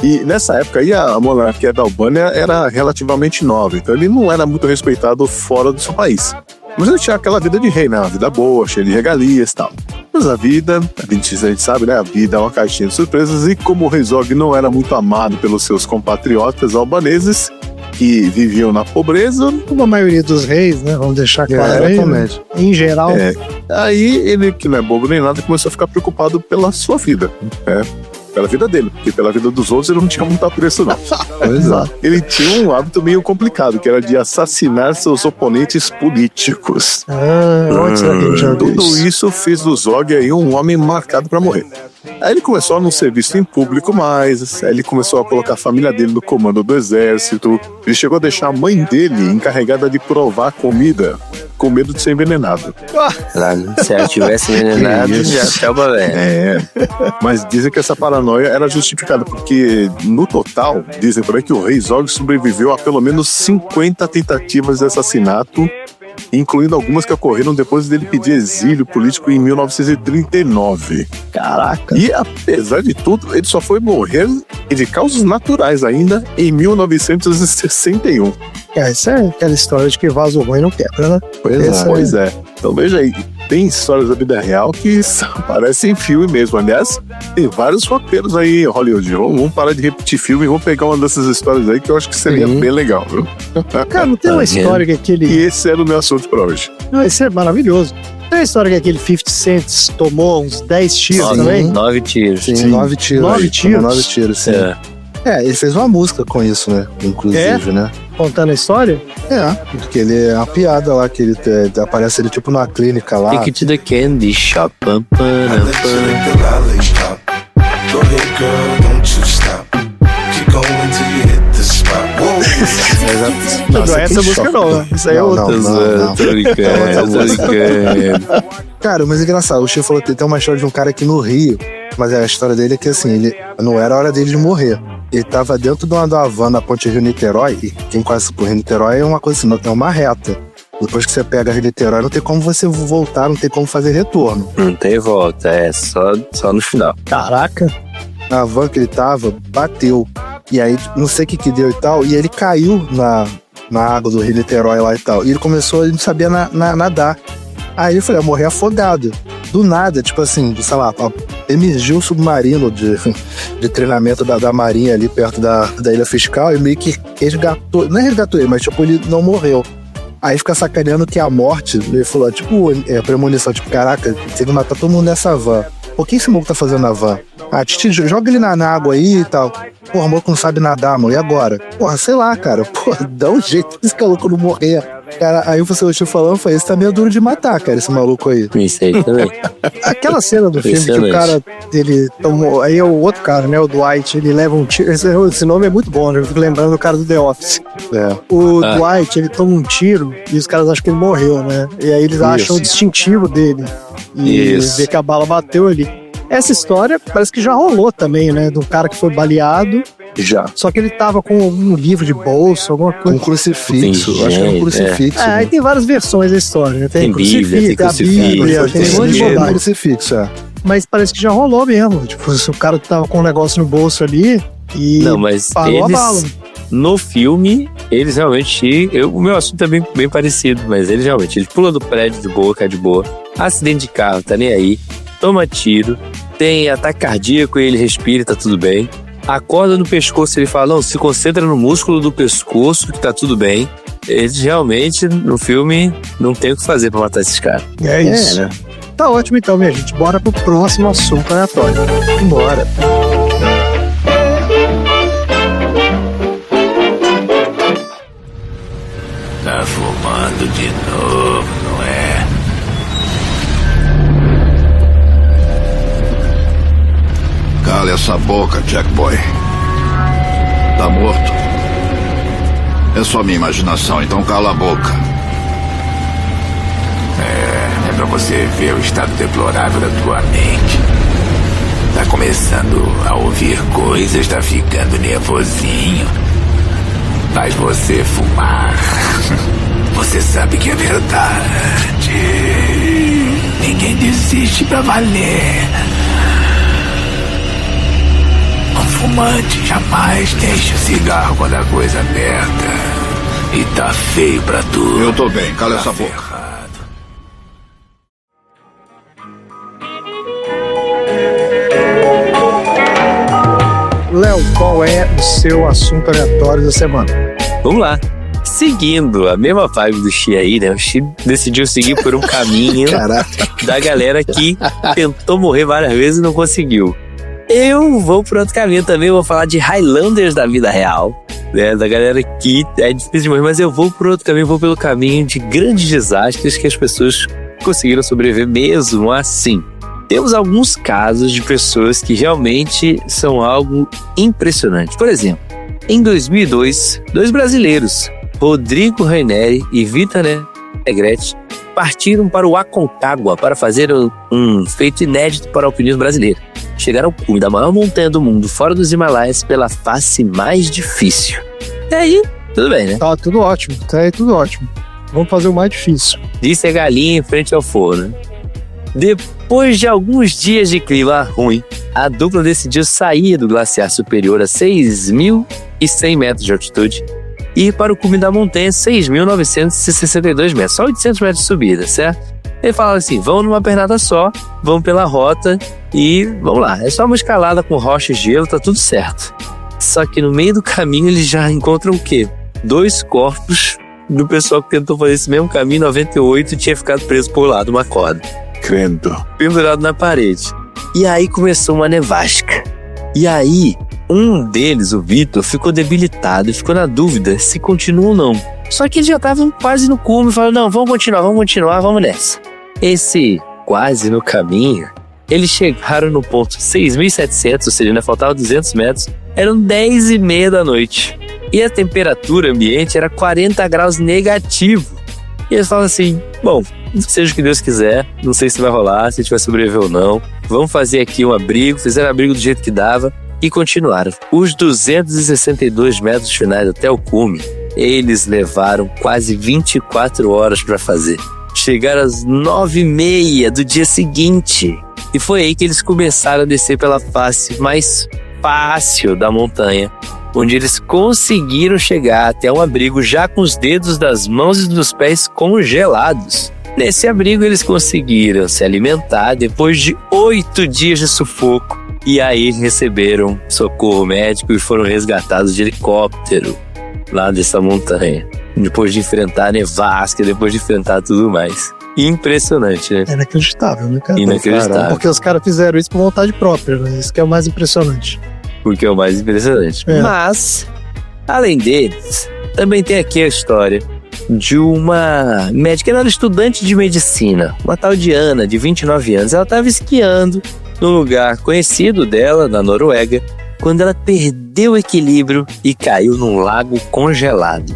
E nessa época aí a monarquia da Albânia era relativamente nova, então ele não era muito respeitado fora do seu país. Mas ele tinha aquela vida de rei, né? Uma vida boa, cheia de regalias e tal. Mas a gente sabe, né? A vida é uma caixinha de surpresas, e como o rei Zog não era muito amado pelos seus compatriotas albaneses, que viviam na pobreza, Como a maioria dos reis, né? Vamos deixar claro aí. Né? Em geral. Aí ele, que não é bobo nem nada, começou a ficar preocupado pela sua vida, pela vida dele, porque pela vida dos outros ele não tinha muito apreço, não. Pois é. Ele tinha um hábito meio complicado, que era de assassinar seus oponentes políticos. Onde será que ele já viu Tudo isso? isso fez do Zog aí um homem marcado para morrer. Aí ele começou a não ser visto em público mais, aí ele começou a colocar a família dele no comando do exército, ele chegou a deixar a mãe dele encarregada de provar comida, com medo de ser envenenado. Se ela tivesse envenenado, já tava velho. Mas dizem que essa paranoia era justificada, porque no total, dizem por aí que o rei Zog sobreviveu a pelo menos 50 tentativas de assassinato incluindo algumas que ocorreram depois dele pedir exílio político em 1939. Caraca. E apesar de tudo, ele só foi morrer de causas naturais ainda em 1961. Essa é aquela história de que vaso ruim não quebra, né? Pois é. Então veja aí, tem histórias da vida real que parecem filme mesmo. Aliás, tem vários roteiros aí em Hollywood. Vamos parar de repetir filme e vamos pegar uma dessas histórias aí que eu acho que seria bem legal, viu? Cara, não tem uma história que aquele... E esse era o meu assunto pra hoje. Não, esse é maravilhoso. Tem uma história que aquele 50 Cent tomou uns 10 tiros também? 9 tiros. Sim, 9 tiros. 9 tiros? 9 tiros, sim. Ele fez uma música com isso, né? Inclusive, né? Contando a história? Porque ele é uma piada lá, que ele aparece ele tipo numa clínica lá. Take it to the candy shop. Não é essa música não, isso aí é outra. Tô brincando. Cara, mas é engraçado, o Chico falou que tem uma história de um cara aqui no Rio, mas a história dele é que assim, ele não era a hora dele de morrer. Ele tava dentro de uma van na ponte Rio-Niterói, e quem conhece por Rio-Niterói é uma coisa assim, é uma reta. Depois que você pega Rio-Niterói, não tem como você voltar, não tem como fazer retorno. Não tem volta, é só no final. Caraca. A van que ele tava, bateu. E aí, não sei o que deu e tal, e ele caiu na água do Rio-Niterói lá e tal. E ele começou, ele não sabia nadar. Aí eu falei, morrer afogado. Do nada, tipo assim, sei lá, emergiu um submarino de treinamento da Marinha ali perto da Ilha Fiscal e meio que resgatou, não é resgatou ele, mas tipo, ele não morreu. Aí fica sacaneando que a morte, ele falou, tipo, premonição, tipo, caraca, tem que matar todo mundo nessa van. O que esse maluco tá fazendo na van? Titi, joga ele na água aí e tal. Porra, o maluco não sabe nadar, mano, e agora? Porra, sei lá, cara, porra, dá um jeito pra esse maluco não morrer. Cara, aí você hoje falando, foi, esse tá meio duro de matar, cara, esse maluco aí. Isso aí também. Aquela cena do filme que o cara, ele tomou, aí é o outro cara, né, o Dwight, ele leva um tiro, esse nome é muito bom, né, eu fico lembrando do cara do The Office. O Dwight, ele toma um tiro e os caras acham que ele morreu, né, e aí eles acham o distintivo dele e vê que a bala bateu ali. Essa história parece que já rolou também, né, do cara que foi baleado. Já. Só que ele tava com um livro de bolso, alguma coisa. Um crucifixo, acho que era um crucifixo. Aí tem várias versões da história, né? Tem Bíblia, tem a Bíblia, tem um monte de bobagem. Crucifixo, Mas parece que já rolou mesmo. Tipo, se o cara tava com um negócio no bolso ali e não, mas parou a bala. No filme, eles realmente... o meu assunto é bem parecido, mas eles realmente... Ele pula do prédio de boa, cai de boa. Acidente de carro, tá nem aí. Toma tiro. Tem ataque cardíaco e ele respira, tá tudo bem. A corda no pescoço, ele fala, não, se concentra no músculo do pescoço, que tá tudo bem. Eles realmente, no filme, não tem o que fazer pra matar esses caras. É isso. Né? Tá ótimo então, minha gente. Bora pro próximo assunto aleatório. Bora. Tá fumando de novo, não é? Cala essa boca, Jack Boy. Tá morto. É só minha imaginação, então cala a boca. É pra você ver o estado deplorável da tua mente. Tá começando a ouvir coisas, tá ficando nervosinho. Faz você fumar. Você sabe que é verdade. Ninguém desiste pra valer. Um fumante jamais deixa o cigarro quando a coisa aperta. E tá feio pra tudo. Eu tô bem, cala essa boca. Léo, qual é o seu assunto aleatório da semana? Vamos lá. Seguindo a mesma vibe do Xi aí, né? O Xi decidiu seguir por um caminho da galera que tentou morrer várias vezes e não conseguiu. Eu vou por outro caminho também, vou falar de Highlanders da vida real, né? Da galera que é difícil de morrer, mas eu vou por outro caminho, vou pelo caminho de grandes desastres que as pessoas conseguiram sobreviver mesmo assim. Temos alguns casos de pessoas que realmente são algo impressionante. Por exemplo, em 2002, 2 brasileiros, Rodrigo Raineri e Vitor Negrete, partiram para o Aconcagua para fazer um feito inédito para o alpinismo brasileiro. Chegaram ao cume da maior montanha do mundo, fora dos Himalaias, pela face mais difícil. E aí, tudo bem, né? Tá tudo ótimo, tá aí tudo ótimo. Vamos fazer o mais difícil. Disse a galinha em frente ao forno. Depois de alguns dias de clima ruim, a dupla decidiu sair do glaciar superior a 6.100 metros de altitude e ir para o cume da montanha, 6.962 metros, só 800 metros de subida, certo? Ele falava assim, vamos numa pernada só, vamos pela rota e vamos lá. É só uma escalada com rocha e gelo, tá tudo certo. Só que no meio do caminho eles já encontram o quê? 2 corpos do pessoal que tentou fazer esse mesmo caminho em 98 e tinha ficado preso por lá de uma corda. Crendo. Pendurado na parede. E aí começou uma nevasca. E aí, um deles, o Vitor, ficou debilitado e ficou na dúvida se continua ou não. Só que eles já estavam quase no cume e falaram, não, vamos continuar, vamos nessa. Esse quase no caminho, eles chegaram no ponto 6.700, ou seja, ainda faltava 200 metros, eram 10h30 da noite. E a temperatura ambiente era 40 graus negativo. E eles falaram assim, bom, seja o que Deus quiser, não sei se vai rolar, se a gente vai sobreviver ou não, vamos fazer aqui um abrigo, fizeram abrigo do jeito que dava e continuaram. Os 262 metros finais até o cume, eles levaram quase 24 horas para fazer. Chegaram às 9h30 do dia seguinte. E foi aí que eles começaram a descer pela face mais fácil da montanha, onde eles conseguiram chegar até um abrigo já com os dedos das mãos e dos pés congelados. Nesse abrigo eles conseguiram se alimentar depois de 8 dias de sufoco. E aí receberam socorro médico e foram resgatados de helicóptero lá dessa montanha. Depois de enfrentar a nevasca, depois de enfrentar tudo mais. Impressionante, né? É inacreditável, né, cara? Inacreditável. Porque os caras fizeram isso por vontade própria, né? Isso que é o mais impressionante. Porque é o mais impressionante. É. Mas, além deles, também tem aqui a história de uma médica, ela era estudante de medicina, uma tal de Ana, de 29 anos. Ela estava esquiando num lugar conhecido dela, na Noruega, quando ela perdeu o equilíbrio e caiu num lago congelado.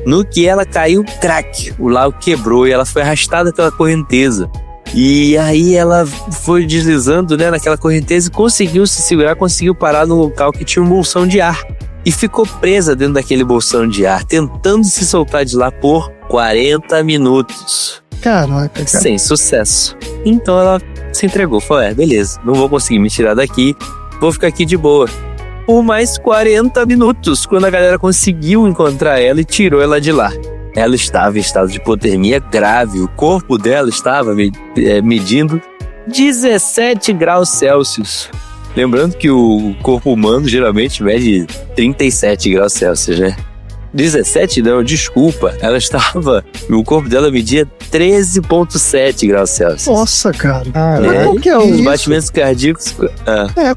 No que ela caiu, crack, o lago quebrou e ela foi arrastada pela correnteza. E aí ela foi deslizando, né, naquela correnteza e conseguiu se segurar, conseguiu parar num local que tinha um bolsão de ar. E ficou presa dentro daquele bolsão de ar, tentando se soltar de lá por 40 minutos. Caraca, cara. Sem sucesso. Então ela se entregou, falou, beleza, não vou conseguir me tirar daqui, vou ficar aqui de boa. Por mais 40 minutos, quando a galera conseguiu encontrar ela e tirou ela de lá. Ela estava em estado de hipotermia grave, o corpo dela estava medindo 17 graus Celsius. Lembrando que o corpo humano geralmente mede 37 graus Celsius, né? 17 não, desculpa, o corpo dela media 13,7 graus Celsius. Nossa, cara. Qual que é os batimentos cardíacos?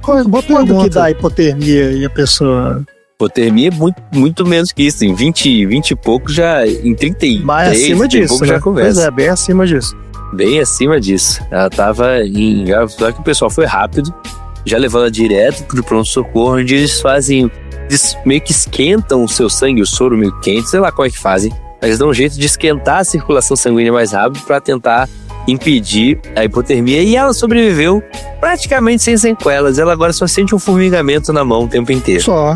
Quando que dá hipotermia e a pessoa... Hipotermia é muito menos que isso, em 20 e pouco já, em 33, mais acima disso, pouco né? já conversa. Pois é, bem acima disso. Bem acima disso. Ela tava só que o pessoal foi rápido, já levou ela direto pro pronto-socorro, onde eles meio que esquentam o seu sangue, o soro meio quente, sei lá como é que fazem. Eles dão um jeito de esquentar a circulação sanguínea mais rápido para tentar impedir a hipotermia. E ela sobreviveu praticamente sem sequelas. Ela agora só sente um formigamento na mão o tempo inteiro. Só.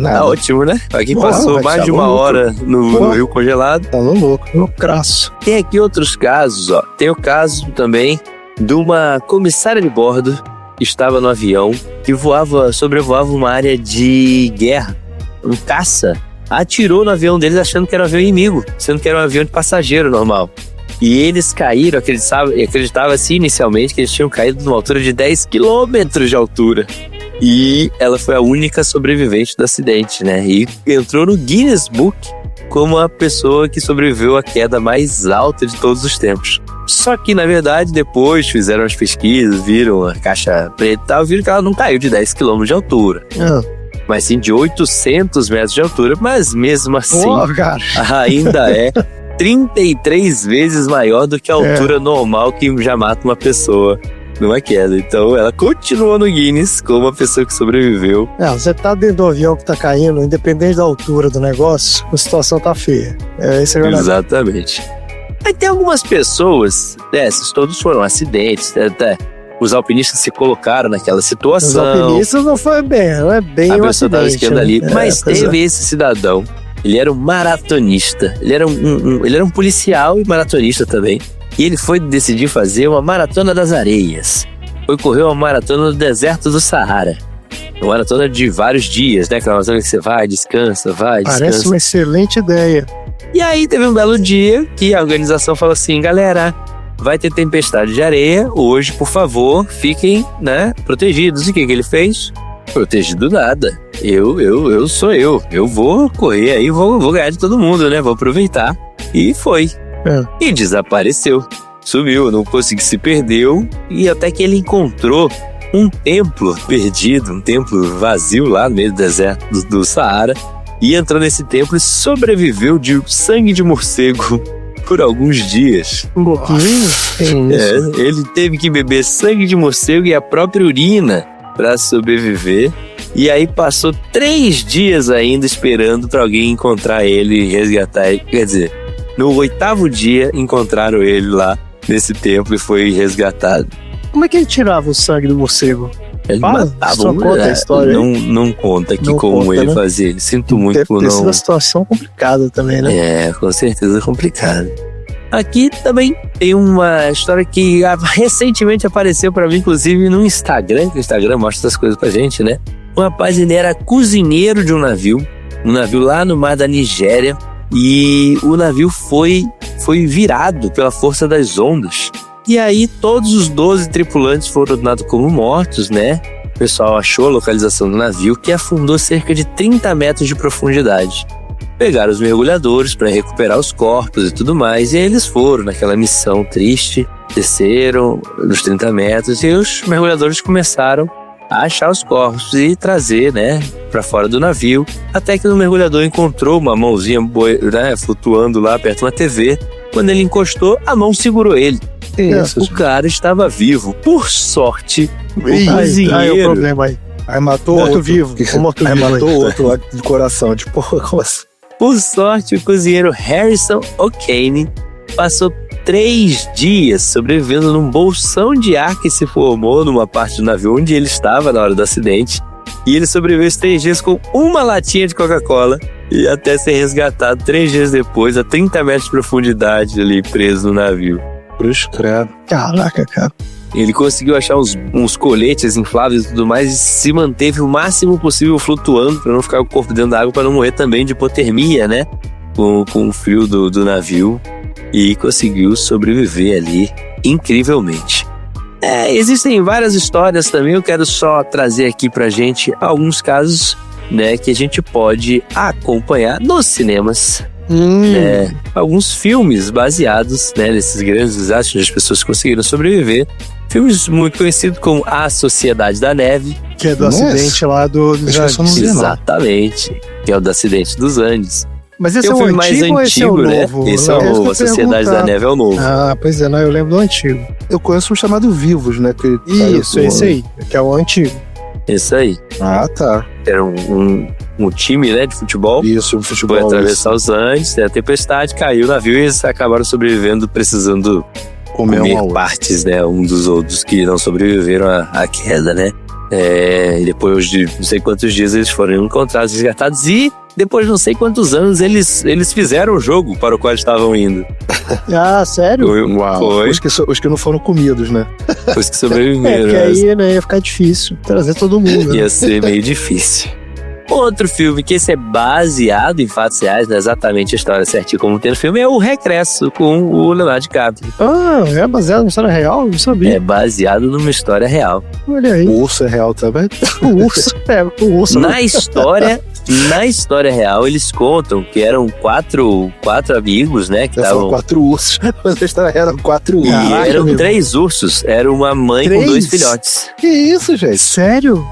Tá ótimo, né? Pra quem passou mais de uma hora no rio congelado. Tá louco, loucaço. Tem aqui outros casos, ó. Tem o caso também de uma comissária de bordo que estava no avião que sobrevoava uma área de guerra. Um caça atirou no avião deles achando que era um avião inimigo, sendo que era um avião de passageiro normal. E eles caíram, acreditava-se inicialmente que eles tinham caído numa altura de 10 quilômetros de altura. E ela foi a única sobrevivente do acidente, né? E entrou no Guinness Book como a pessoa que sobreviveu à queda mais alta de todos os tempos. Só que, na verdade, depois fizeram as pesquisas, viram a caixa preta e tal, viram que ela não caiu de 10 km de altura. Mas sim de 800 metros de altura, mas mesmo assim, ainda é 33 vezes maior do que a altura normal que já mata uma pessoa numa queda. Então ela continuou no Guinness como uma pessoa que sobreviveu. Você tá dentro do avião que tá caindo, independente da altura do negócio, a situação tá feia. Esse é exatamente. Aí tem algumas pessoas, esses todos foram acidentes, até os alpinistas se colocaram naquela situação. Os alpinistas não é bem a um pessoa acidente. Estava esquiando ali, mas teve esse cidadão Ele era um maratonista. Ele era um policial e maratonista também. E ele foi decidir fazer uma maratona das areias. Foi correr uma maratona no deserto do Saara. Uma maratona de vários dias, né? Aquela maratona que você vai, descansa. Parece uma excelente ideia. E aí teve um belo dia que a organização falou assim, galera, vai ter tempestade de areia, hoje, por favor, fiquem, né, protegidos. E o que ele fez? Protegido nada. Eu sou eu. Eu vou correr aí, vou ganhar de todo mundo, né? Vou aproveitar. E foi. E desapareceu. Sumiu, não conseguiu, se perdeu. E até que ele encontrou um templo perdido, um templo vazio lá no meio do deserto do Saara. E entrou nesse templo e sobreviveu de sangue de morcego por alguns dias. Ele teve que beber sangue de morcego e a própria urina para sobreviver. E aí passou 3 dias ainda esperando para alguém encontrar ele e resgatar ele. Quer dizer, no 8º dia encontraram ele lá nesse templo e foi resgatado. Como é que ele tirava o sangue do morcego? Ele matava, só conta a história. Não conta aqui Não como conta, ele né? fazia. Sinto muito Deve por ter não... sido uma situação complicada também, né? Com certeza complicado. Aqui também tem uma história que recentemente apareceu para mim, inclusive no Instagram, que o Instagram mostra essas coisas pra gente, né? Um rapaz, ele era cozinheiro de um navio lá no mar da Nigéria, e o navio foi virado pela força das ondas. E aí todos os 12 tripulantes foram ordenados como mortos, né? O pessoal achou a localização do navio, que afundou cerca de 30 metros de profundidade. Pegaram os mergulhadores para recuperar os corpos e tudo mais, e aí eles foram naquela missão triste, desceram nos 30 metros, e os mergulhadores começaram a achar os corpos e trazer, né, para fora do navio, até que o mergulhador encontrou uma mãozinha, né, flutuando lá perto de uma TV. Quando ele encostou, a mão segurou ele. O cara estava vivo. Por sorte, o cozinheiro... Aí é o problema aí. Aí matou Morto outro. vivo. Aí matou outro lá de coração. Tipo, como assim? Por sorte, o cozinheiro Harrison O'Kane passou 3 dias sobrevivendo num bolsão de ar que se formou numa parte do navio onde ele estava na hora do acidente. E ele sobreviveu esses 3 dias com uma latinha de Coca-Cola e até ser resgatado 3 dias depois, a 30 metros de profundidade ali, preso no navio. Cruz credo. Caraca, cara. Ele conseguiu achar uns coletes infláveis e tudo mais e se manteve o máximo possível flutuando para não ficar o corpo dentro da água, para não morrer também de hipotermia, né? Com o frio do navio. E conseguiu sobreviver ali incrivelmente. Existem várias histórias também, eu quero só trazer aqui pra gente alguns casos, né, que a gente pode acompanhar nos cinemas. Alguns filmes baseados, né, nesses grandes desastres onde as pessoas conseguiram sobreviver. Filmes muito conhecidos como A Sociedade da Neve, Que é do acidente lá dos Andes. Exatamente, que é o do acidente dos Andes. Mas esse Tem é o filme mais antigo ou esse é o né? novo? Esse é o novo, A Sociedade da Neve é o novo. Ah, pois é, não, eu lembro do antigo. Eu conheço um chamado Vivos, né? Que Isso, esse aí, que é o antigo. Isso aí. Ah, tá. Era um time, né, de futebol. Isso, um futebol. Foi atravessar os Andes, a tempestade, caiu o navio e eles acabaram sobrevivendo, precisando comer partes, né, um dos outros que não sobreviveram à queda, né. E depois de não sei quantos dias eles foram encontrados, resgatados, e depois de não sei quantos anos eles fizeram o jogo para o qual estavam indo. Ah, sério? Foi. Os que não foram comidos, né? Os que sobreviveram. Porque aí, né, ia ficar difícil trazer todo mundo. Ia ser meio difícil. Outro filme que esse é baseado em fatos reais, não é exatamente a história certinha como tem no filme, é O Regresso, com o Leonardo DiCaprio. Ah, é baseado numa história real? Não sabia. É baseado numa história real. Olha aí. O urso é real também? O urso. Na história real, eles contam que eram quatro amigos, né? Que estavam 4 ursos. Mas a história real eram 4 ursos. E eram 3 ursos. Era uma mãe com 2 filhotes. Que isso, gente? Sério?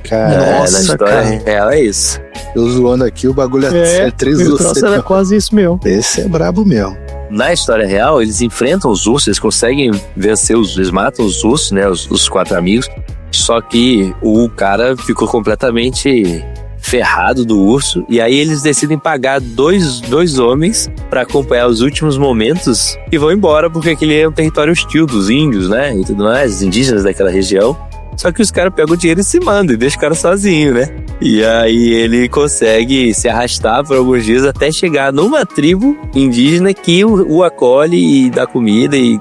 Nossa, na história real é isso. Eu zoando aqui, o bagulho é 3 ursos. Era quase isso mesmo. Esse é brabo mesmo. Na história real, eles enfrentam os ursos, eles conseguem vencer eles matam os ursos, né? Os 4 amigos. Só que o cara ficou completamente ferrado do urso, e aí eles decidem pagar dois homens para acompanhar os últimos momentos e vão embora, porque aquele é um território hostil dos índios, né, e tudo mais, os indígenas daquela região, Só que os caras pegam o dinheiro e se mandam e deixam o cara sozinho, né? E aí ele consegue se arrastar por alguns dias até chegar numa tribo indígena que o acolhe e dá comida e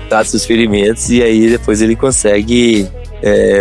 trata seus ferimentos. E aí depois ele consegue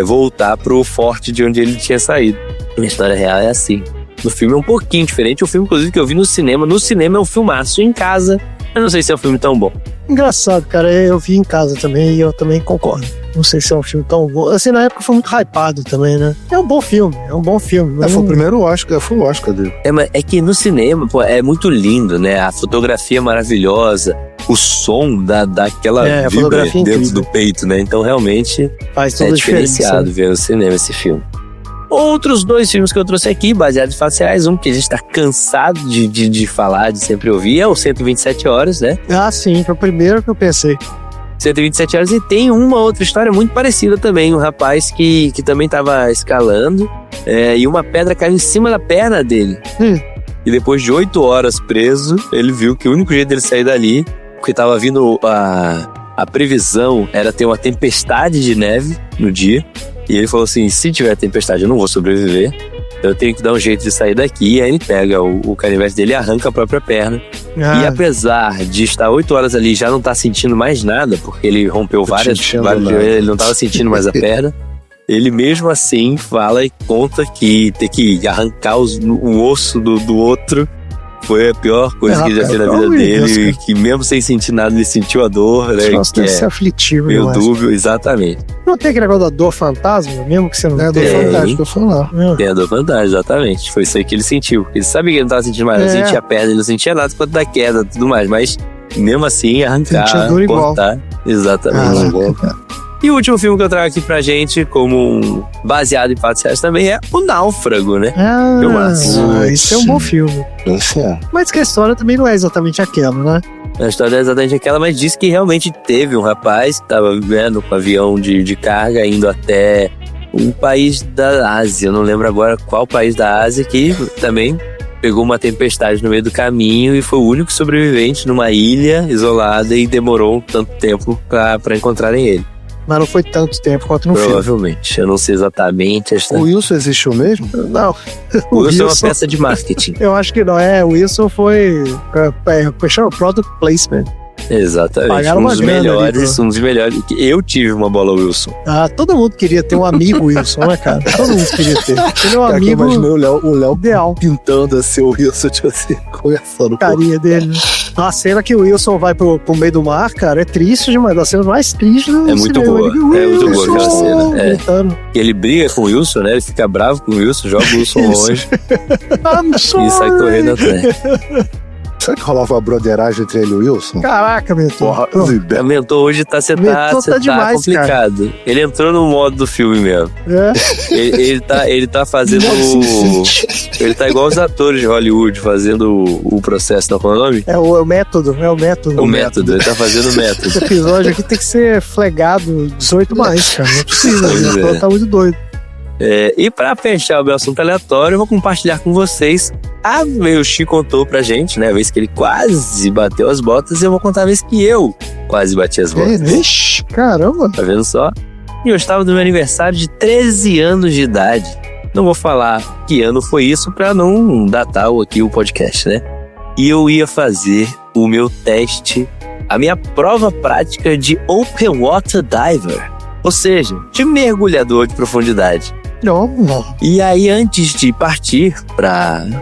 voltar pro forte de onde ele tinha saído. A história real é assim. No filme é um pouquinho diferente. O filme, inclusive, que eu vi no cinema. No cinema é um filmaço. Em casa, eu não sei se é um filme tão bom. Engraçado, cara. Eu vi em casa também e eu também concordo. Não sei se é um filme tão bom. Assim, na época foi muito hypado também, né? É um bom filme. Foi o primeiro Oscar, foi o Oscar dele. É que no cinema, pô, é muito lindo, né? A fotografia é maravilhosa. O som daquela vibra dentro do peito, né? Então, realmente, faz toda a diferenciado ver no cinema esse filme. Outros 2 filmes que eu trouxe aqui, baseados em fatos reais. Um que a gente tá cansado de falar, de sempre ouvir, é o 127 Horas, né? Ah, sim. Foi o primeiro que eu pensei. 127 Horas, e tem uma outra história muito parecida também. Um rapaz que também tava escalando e uma pedra caiu em cima da perna dele. E depois de 8 horas preso, ele viu que o único jeito dele sair dali, porque tava vindo a previsão era ter uma tempestade de neve no dia. E ele falou assim, se tiver tempestade eu não vou sobreviver, eu tenho que dar um jeito de sair daqui. E aí ele pega o canivete dele e arranca a própria perna. E apesar de estar 8 horas ali, já não tá sentindo mais nada, porque ele rompeu várias ele não tava sentindo mais a perna. Ele mesmo assim fala e conta que ter que arrancar o osso do outro foi a pior coisa que ele já fez na vida dele. Deus, que mesmo sem sentir nada, ele sentiu a dor, né? Nossa, deve ser aflitivo. Meio dúbio, exatamente. Não tem aquele negócio da dor fantasma, mesmo que você não tenha? É a dor fantasma que eu falar. Tem a dor fantasma, exatamente. Foi isso aí que ele sentiu. Ele sabia que ele não estava sentindo mais, não sentia a perna, ele não sentia nada quanto da queda e tudo mais, mas mesmo assim, arrancar, cortar. Exatamente. E o último filme que eu trago aqui pra gente, como baseado em fatos reais também, é O Náufrago, né? Isso é um bom filme. Mas que a história também não é exatamente aquela, né? A história é exatamente aquela, mas diz que realmente teve um rapaz que estava vendo com um avião de carga indo até um país da Ásia. Eu não lembro agora qual país da Ásia, que também pegou uma tempestade no meio do caminho e foi o único sobrevivente numa ilha isolada e demorou tanto tempo pra encontrarem ele. Mas não foi tanto tempo quanto no filme. Provavelmente. Eu não sei exatamente. O Wilson existiu mesmo? Não. O Wilson é uma peça de marketing. Eu acho que não. O Wilson foi product placement. Exatamente. Pagaram um dos melhores. Eu tive uma bola Wilson. Todo mundo queria ter um amigo Wilson, né, cara? Todo mundo queria ter. Ele é um amigo. Eu imaginei o Léo ideal pintando assim o Wilson, tipo assim, conversando. Carinha dele. A cena que o Wilson vai pro meio do mar, cara, é triste demais. A cena mais triste do É muito boa. É muito boa aquela cena. Gritando. E ele briga com o Wilson, né? Ele fica bravo com o Wilson, joga o Wilson longe. E sai correndo atrás. Será que rolava uma broderagem entre ele e o Wilson? Caraca, Mentor. O Mentor hoje tá demais, complicado. Cara. Ele entrou no modo do filme mesmo. Ele tá fazendo ele tá igual os atores de Hollywood fazendo o processo, não é o nome? É o método. O método, ele tá fazendo o método. Esse episódio aqui tem que ser flegado 18 mais, cara. Não é possível, o Mentor tá muito doido. E pra fechar o meu assunto aleatório, eu vou compartilhar com vocês a vez o Chi contou pra gente, né? A vez que ele quase bateu as botas, e eu vou contar a vez que eu quase bati as botas. Vixe, caramba! Tá vendo só? E eu estava no meu aniversário de 13 anos de idade. Não vou falar que ano foi isso pra não datar aqui o podcast, né? E eu ia fazer o meu teste, a minha prova prática de Open Water Diver. Ou seja, de mergulhador de profundidade. Não. E aí, antes de partir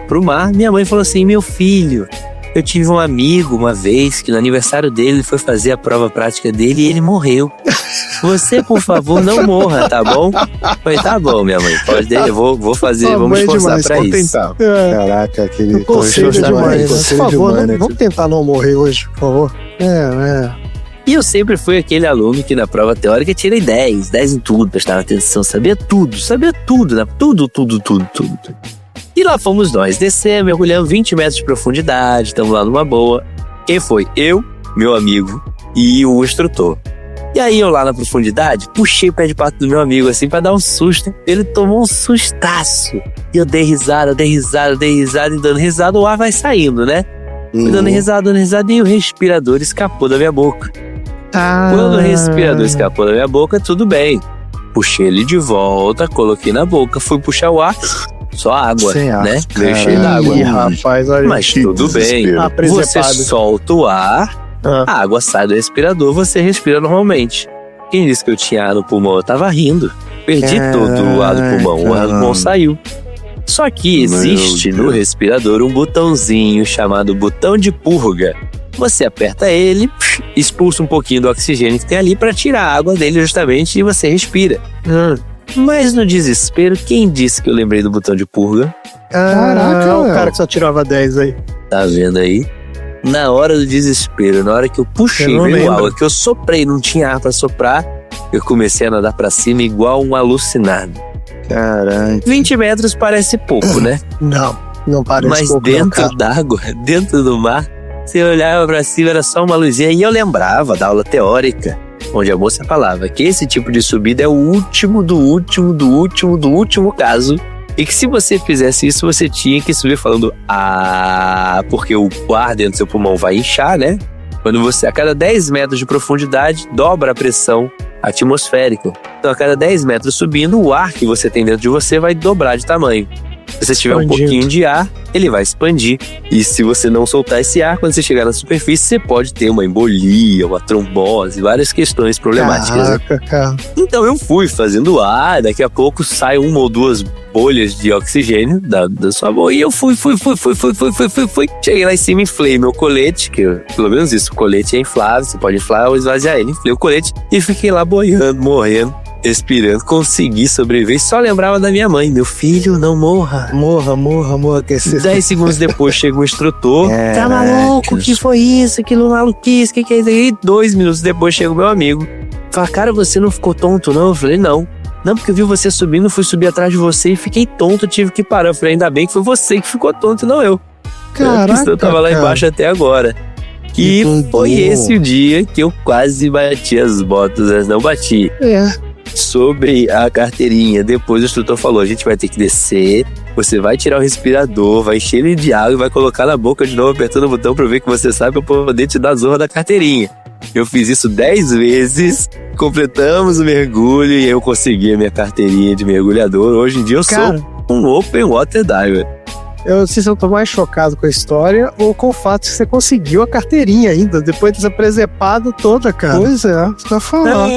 pro mar, minha mãe falou assim: meu filho, eu tive um amigo uma vez que no aniversário dele ele foi fazer a prova prática dele e ele morreu. Você, por favor, não morra, tá bom? Eu falei, tá bom, minha mãe, pode, eu vou fazer, vamos me esforçar pra isso. Caraca, aquele conselho demais, né? Por favor, vamos tentar não morrer hoje, por favor. E eu sempre fui aquele aluno que na prova teórica tirei 10 em tudo, prestava atenção, sabia tudo, né? Tudo. E lá fomos nós, descemos, mergulhamos 20 metros de profundidade, estamos lá numa boa. Quem foi? Eu, meu amigo e o instrutor. E aí eu lá na profundidade, puxei o pé de pato do meu amigo assim pra dar um susto. Ele tomou um sustaço. E eu dei risada, e dando risada o ar vai saindo, né? Dando risada e o respirador escapou da minha boca. Quando o respirador escapou da minha boca, tudo bem. Puxei ele de volta, coloquei na boca, fui puxar o ar, só água, Sem ar, né? cara. Veio cheio d'água. Ih, rapaz, olha. Mas que tudo bem, desespero. você solta o ar, a água sai do respirador, você respira normalmente. Quem disse que eu tinha ar no pulmão? Eu tava rindo. Perdi todo o ar do pulmão, o ar do pulmão saiu. Só que existe no respirador um botãozinho chamado botão de purga. Você aperta ele, expulsa um pouquinho do oxigênio que tem ali para tirar a água dele justamente e você respira. Mas no desespero, quem disse que eu lembrei do botão de purga? Caraca, o cara que só tirava 10 aí. Tá vendo aí? Na hora do desespero, na hora que eu puxei, veio água, que eu soprei, não tinha ar pra soprar, eu comecei a nadar pra cima igual um alucinado. Caralho. 20 metros parece pouco, né? Não parece Mas pouco, dentro d'água, dentro do mar, você olhava pra cima, era só uma luzinha. E eu lembrava da aula teórica, onde a moça falava que esse tipo de subida é o último do último caso. E que se você fizesse isso, você tinha que subir falando porque o ar dentro do seu pulmão vai inchar, né? Quando você, a cada 10 metros de profundidade, dobra a pressão atmosférica. Então, a cada 10 metros subindo, o ar que você tem dentro de você vai dobrar de tamanho. Se você tiver um pouquinho de ar, ele vai expandir. E se você não soltar esse ar, quando você chegar na superfície, você pode ter uma embolia, uma trombose, várias questões problemáticas. Caraca, cara. Então eu fui fazendo ar, daqui a pouco sai uma ou duas bolhas de oxigênio da sua boca. E eu fui. Cheguei lá em cima, inflei meu colete, que pelo menos isso, o colete é inflável, você pode inflar ou esvaziar ele. Inflei o colete e fiquei lá boiando, morrendo, respirando, consegui sobreviver. Só lembrava da minha mãe: meu filho, não morra. Morra. Que 10 segundos depois chega o instrutor. Tá maluco? O que foi isso? Aquilo maluquice? Que é isso aí? 2 minutos depois chega o meu amigo. Fala: cara, você não ficou tonto não? Eu falei: não, porque eu vi você subindo, fui subir atrás de você e fiquei tonto, tive que parar. Eu falei: ainda bem que foi você que ficou tonto e não eu. Caraca, eu tava lá embaixo até agora. E foi esse o dia que eu quase bati as botas, mas não bati. Sobre a carteirinha, depois o instrutor falou: a gente vai ter que descer, você vai tirar o respirador, vai encher ele de água e vai colocar na boca de novo, apertando o botão pra ver que você sabe, pra poder te dar a zorra da carteirinha. Eu fiz isso 10 vezes, completamos o mergulho e eu consegui a minha carteirinha de mergulhador. Hoje em dia eu sou um open water diver. Eu não sei se eu tô mais chocado com a história ou com o fato de que você conseguiu a carteirinha ainda, depois dessa presepada toda, cara. Pois é, você tá falando.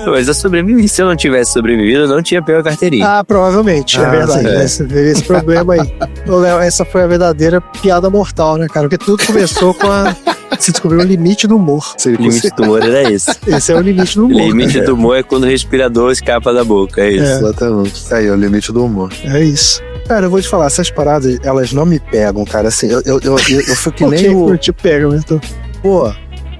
Mas eu sobrevivi. Se eu não tivesse sobrevivido, eu não tinha pego a carteirinha. Provavelmente, é verdade. Esse problema aí. Ô, Léo, essa foi a verdadeira piada mortal, né, cara? Porque tudo começou com se descobriu o limite do humor. O limite do humor era esse. Esse é o limite do humor. O limite do humor é quando o respirador escapa da boca, é isso. Exatamente. Aí é o limite do humor. É isso. Cara, eu vou te falar, essas paradas, elas não me pegam, cara. Assim, eu fico que nem o... Não te pega, mas tô... Pô,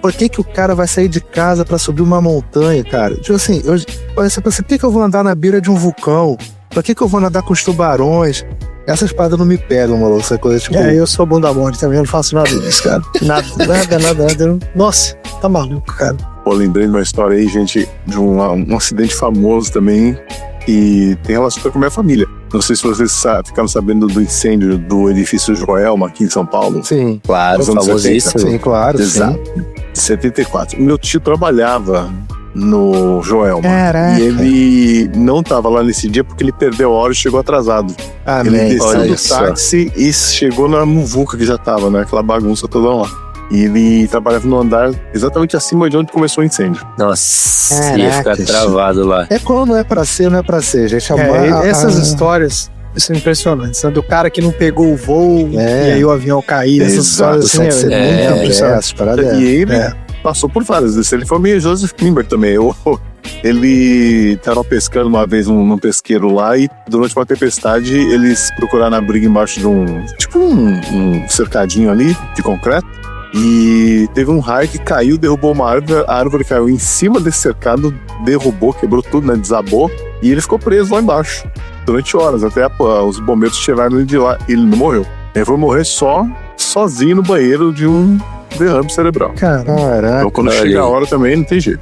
por que o cara vai sair de casa pra subir uma montanha, cara? Tipo assim, você pensa, por que eu vou andar na beira de um vulcão? Por que eu vou nadar com os tubarões? Essas paradas não me pegam, maluco. Essa coisa, tipo... eu sou bunda mole também, eu não faço nada disso, cara. Nada. Nossa, tá maluco, cara. Pô, lembrei de uma história aí, gente, de um acidente famoso também, e tem relação com a minha família. Não sei se vocês ficaram sabendo do incêndio do edifício Joelma aqui em São Paulo. Sim, claro, famosíssimo. Sim, claro. Exato. 74. Meu tio trabalhava no Joelma. Caraca. E ele não estava lá nesse dia porque ele perdeu a hora e chegou atrasado. Ele desceu do táxi e chegou na muvuca que já tava, né? Aquela bagunça toda lá. E ele trabalhava no andar exatamente acima de onde começou o incêndio. Nossa, ia ficar travado lá. É quando não é pra ser, gente. Essas histórias são impressionantes, né? Do cara que não pegou o voo e aí o avião caiu. Essas histórias assim, muito impressionantes. E ele passou por várias vezes. Ele foi meio Joseph Klimber também. Ele estava pescando uma vez num pesqueiro lá e durante uma tempestade eles procuraram abrigo embaixo de um cercadinho ali de concreto. E teve um raio que caiu, derrubou uma árvore, a árvore caiu em cima desse cercado, derrubou, quebrou tudo, né, desabou, e ele ficou preso lá embaixo durante horas, até os bombeiros tiraram ele de lá, e ele não morreu. Ele foi morrer sozinho no banheiro de um derrame cerebral. Caraca. Então quando chega a hora também não tem jeito.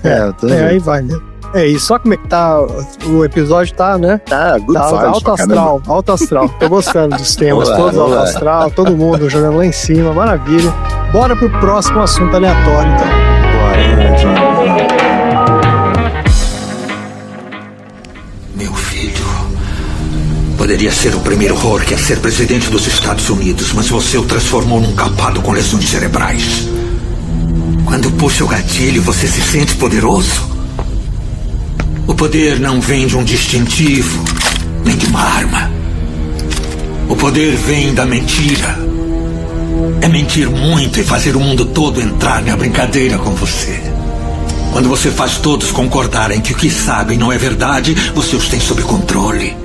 Aí vai, né? E só como é que tá o episódio, tá, né? Tá, good vibes, alto astral. Tô gostando dos temas, todos alto astral, todo mundo jogando lá em cima, maravilha. Bora pro próximo assunto aleatório, então. Bora. poderia ser o primeiro Rourke a ser presidente dos Estados Unidos, mas você o transformou num capado com lesões cerebrais. Quando puxa o gatilho, você se sente poderoso? O poder não vem de um distintivo, nem de uma arma. O poder vem da mentira. É mentir muito e fazer o mundo todo entrar na brincadeira com você. Quando você faz todos concordarem que o que sabem não é verdade, você os tem sob controle.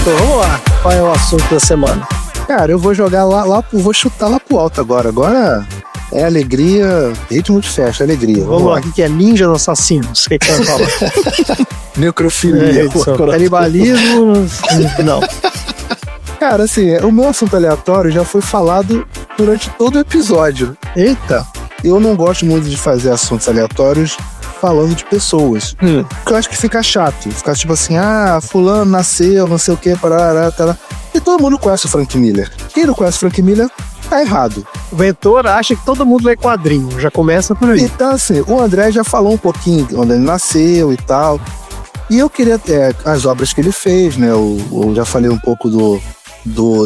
Então vamos lá. Qual é o assunto da semana? Cara, eu vou jogar vou chutar lá pro alto agora. Agora é alegria, ritmo de festa, alegria. Vamos lá, o que é ninja ou assassinos? O que você vai falar? Necrofilia. Canibalismo? Não. Cara, assim, o meu assunto aleatório já foi falado durante todo o episódio. Eita! Eu não gosto muito de fazer assuntos aleatórios falando de pessoas. Porque eu acho que fica chato. Fica tipo assim, fulano nasceu, não sei o que, parará, tará. E todo mundo conhece o Frank Miller. Quem não conhece o Frank Miller, tá errado. O Ventura acha que todo mundo lê quadrinho. Já começa por aí. Então, assim, o André já falou um pouquinho onde ele nasceu e tal. E eu queria, as obras que ele fez, né? Eu já falei um pouco do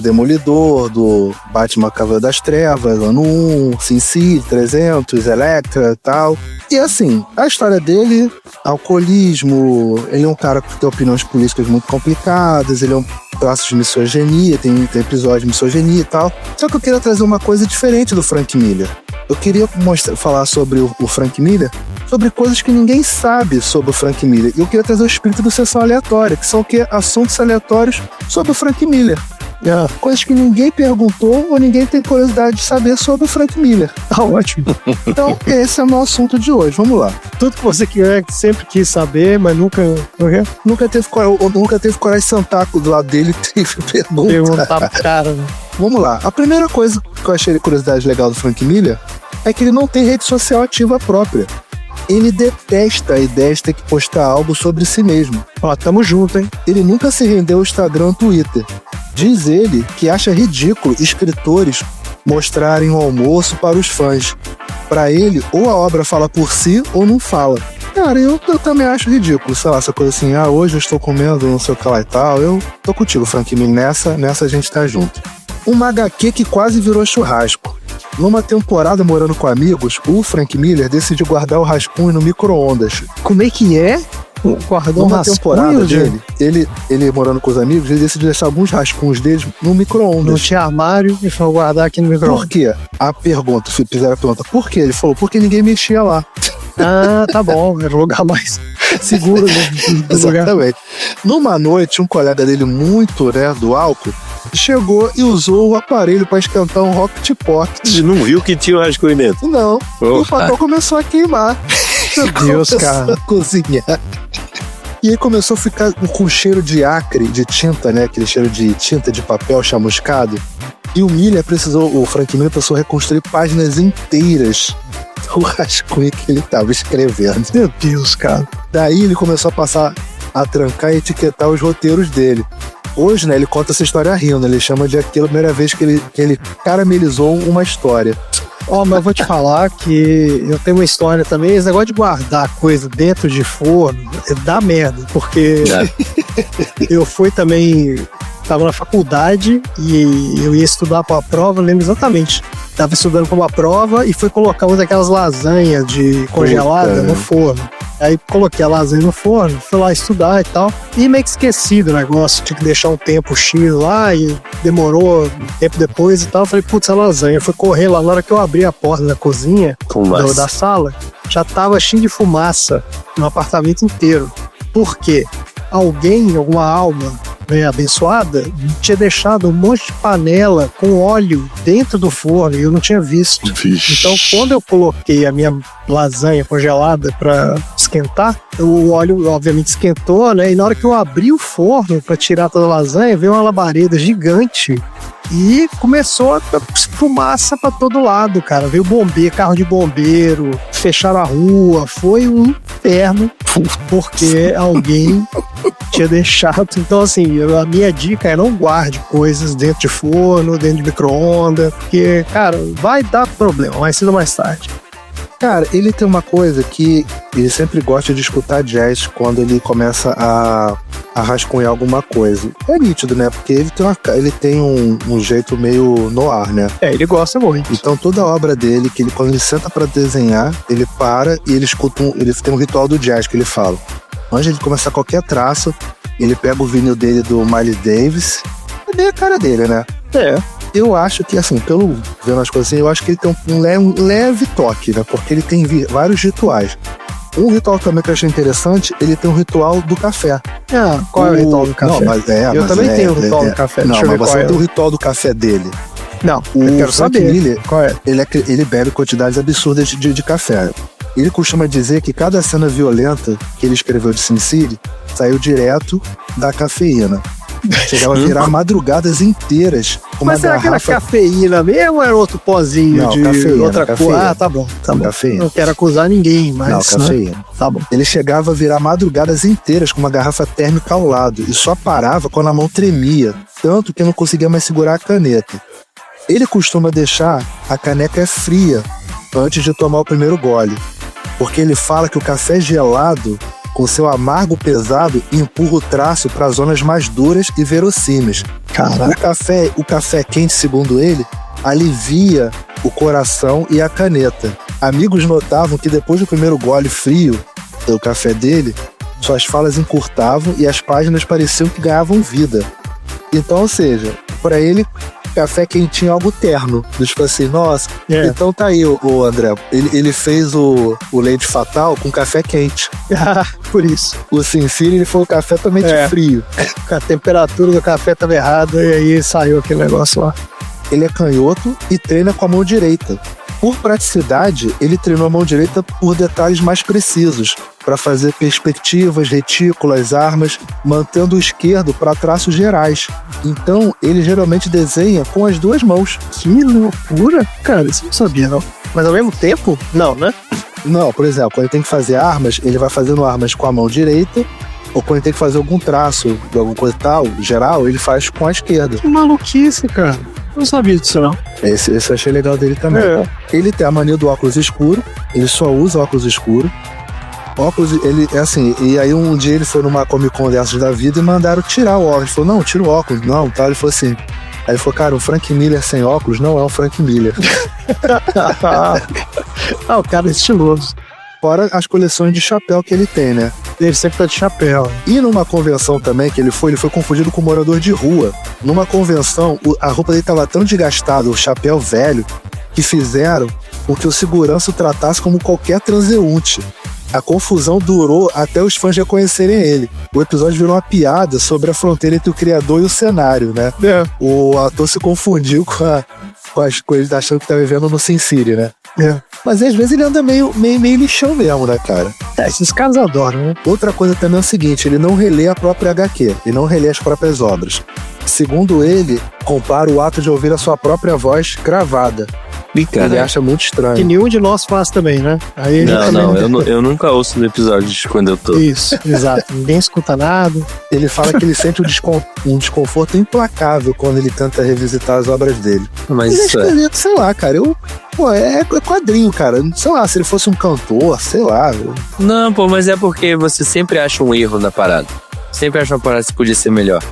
Demolidor, do Batman Cavaleiro das Trevas, ano 1, Sin City, 300, Electra e tal. E assim, a história dele, alcoolismo, ele é um cara que tem opiniões políticas muito complicadas, ele é um traço de misoginia, tem episódio de misoginia e tal. Só que eu queria trazer uma coisa diferente do Frank Miller. Eu queria falar sobre o Frank Miller, sobre coisas que ninguém sabe sobre o Frank Miller. E eu queria trazer o espírito do Sessão Aleatória, que são assuntos aleatórios sobre o Frank Miller. Coisas que ninguém perguntou ou ninguém tem curiosidade de saber sobre o Frank Miller. Tá ótimo. Então, esse é o meu assunto de hoje. Vamos lá. Tudo que você sempre quis saber, mas nunca teve coragem de sentar do lado dele e teve pergunta. Perguntar pro cara, né? Vamos lá. A primeira coisa que eu achei de curiosidade legal do Frank Miller é que ele não tem rede social ativa própria. Ele detesta a ideia de ter que postar algo sobre si mesmo. Ó, tamo junto, hein? Ele nunca se rendeu ao Instagram ou Twitter. Diz ele que acha ridículo escritores mostrarem o almoço para os fãs. Para ele, ou a obra fala por si ou não fala. Cara, eu também acho ridículo, sei lá, essa coisa assim, hoje eu estou comendo não sei o que lá e tal. Eu tô contigo, Frank Miller, nessa a gente tá junto. Uma HQ que quase virou churrasco. Numa temporada morando com amigos, o Frank Miller decidiu guardar o rascunho no micro-ondas. Como é que é? Guardou uma temporada dele, ele morando com os amigos, ele decidiu deixar alguns rascunhos deles no micro-ondas. Não tinha armário e foi guardar aqui no micro-ondas. Por quê? Fizeram a pergunta, por quê? Ele falou, porque ninguém mexia lá. Tá bom, era o lugar mais seguro do lugar. Exatamente. Numa noite, um colega dele muito, do álcool, chegou e usou o aparelho para esquentar um Rocket Pocket. Não viu que tinha um rascunho dentro? Não. O papel começou a queimar. Meu Deus, cara. A cozinhar. E aí começou a ficar com cheiro de acre, de tinta, né? Aquele cheiro de tinta de papel chamuscado. E o Frank Miller precisou reconstruir páginas inteiras do rascunho que ele estava escrevendo. Meu Deus, cara. Daí ele começou a passar a trancar e etiquetar os roteiros dele. Hoje, né, ele conta essa história rindo. Ele chama de aquela primeira vez que ele caramelizou uma história. Mas eu vou te falar que eu tenho uma história também. Esse negócio de guardar coisa dentro de forno dá merda, porque eu fui também, tava na faculdade e eu ia estudar para a prova, eu lembro exatamente. Tava estudando para uma prova e fui colocar uma daquelas lasanhas congelada no forno. Aí coloquei a lasanha no forno, fui lá estudar e tal. E meio que esqueci do negócio, tinha que deixar um tempo X lá e demorou um tempo depois e tal. Falei, putz, a lasanha. Fui correr lá, na hora que eu abri a porta da cozinha, da sala, já tava cheio de fumaça no apartamento inteiro. Por quê? Alguma alma abençoada, tinha deixado um monte de panela com óleo dentro do forno e eu não tinha visto. Vixe. Então, quando eu coloquei a minha lasanha congelada para esquentar, o óleo obviamente esquentou, né? E na hora que eu abri o forno para tirar toda a lasanha, veio uma labareda gigante e começou a fumaça para todo lado, cara. Veio carro de bombeiro, fecharam a rua, foi um inferno, porque alguém tinha deixado. Então, assim, a minha dica é não guarde coisas dentro de forno, dentro de micro-ondas, porque, cara, vai dar problema, mais cedo ou mais tarde. Cara, ele tem uma coisa que ele sempre gosta de escutar jazz quando ele começa a rascunhar alguma coisa. É nítido, né? Porque ele tem um jeito meio noir, né? Ele gosta muito. Então toda a obra dele, quando ele senta pra desenhar, ele para e ele escuta ele tem um ritual do jazz que ele fala. Antes de ele começar qualquer traço, ele pega o vinil dele do Miles Davis. É bem a cara dele, né? Eu acho que, assim, vendo as coisas assim, eu acho que ele tem um leve toque, né? Porque ele tem vários rituais. Um ritual também que eu achei interessante, ele tem um ritual do café. Qual é o ritual do café? Não, eu também tenho o ritual do café. Não, mas você tem o ritual do café dele. Não, eu quero Frank saber. Miller, Qual é? Ele bebe quantidades absurdas de café. Ele costuma dizer que cada cena violenta que ele escreveu de Sin City saiu direto da cafeína. Chegava a virar madrugadas inteiras com uma Mas será garrafa... que era cafeína mesmo ou era outro pozinho Não, de cafeína, outra cafeína. coisa? Tá bom. Cafeína. Não quero acusar ninguém, mas... Não, cafeína. Né? Tá bom. Ele chegava a virar madrugadas inteiras com uma garrafa térmica ao lado e só parava quando a mão tremia, tanto que não conseguia mais segurar a caneta. Ele costuma deixar a caneca fria antes de tomar o primeiro gole, porque ele fala que o café gelado, com seu amargo pesado, empurra o traço para zonas mais duras e verossímeis. O café quente, segundo ele, alivia o coração e a caneta. Amigos notavam que depois do primeiro gole frio do café dele, suas falas encurtavam e as páginas pareciam que ganhavam vida. Então, ou seja, para ele, café quentinho é algo terno. Tipo assim, nossa, então tá aí o André. Ele fez o Leite Fatal com café quente. Por isso. O Sin City, ele foi o café totalmente frio. A temperatura do café estava errada e aí saiu aquele negócio lá. Ele é canhoto e treina com a mão direita. Por praticidade, ele treinou a mão direita por detalhes mais precisos, para fazer perspectivas, retículas, armas, mantendo o esquerdo para traços gerais. Então, ele geralmente desenha com as duas mãos. Que loucura! Cara, isso eu não sabia, não. Mas ao mesmo tempo, não, né? Não, por exemplo, quando ele tem que fazer armas, ele vai fazendo armas com a mão direita, ou quando ele tem que fazer algum traço, alguma coisa tal, geral, ele faz com a esquerda. Que maluquice, cara. Não sabia disso, não. Esse eu achei legal dele também. Ele tem a mania do óculos escuro, ele só usa óculos escuro. Óculos, ele é assim, e aí um dia ele foi numa Comic Con dessas da vida e mandaram tirar o óculos. Ele falou, não, tira o óculos, não, tá? Ele falou assim. Aí ele falou, cara, o Frank Miller sem óculos não é o Frank Miller. O cara é estiloso. Fora as coleções de chapéu que ele tem, né? Ele sempre tá de chapéu. E numa convenção também que ele foi confundido com um morador de rua. Numa convenção, a roupa dele tava tão desgastada, o chapéu velho, que fizeram com que o segurança o tratasse como qualquer transeunte. A confusão durou até os fãs reconhecerem ele. O episódio virou uma piada sobre a fronteira entre o criador e o cenário, né? O ator se confundiu com as coisas achando que tá vivendo no Sin City, né? Mas às vezes ele anda meio lixão mesmo, né, cara? Esses caras adoram, né? Outra coisa também é o seguinte, ele não relê a própria HQ, ele não relê as próprias obras. Segundo ele, compara o ato de ouvir a sua própria voz gravada. Ele acha muito estranho. Que nenhum de nós faz também, né? Aí eu nunca ouço no episódio quando eu tô. Isso, exato. Ninguém escuta nada. Ele fala que ele sente um desconforto implacável quando ele tenta revisitar as obras dele. Mas ele é esquisito, sei lá, cara. É quadrinho, cara. Sei lá, se ele fosse um cantor, sei lá. Não, mas é porque você sempre acha um erro na parada. Sempre acha uma parada que podia ser melhor.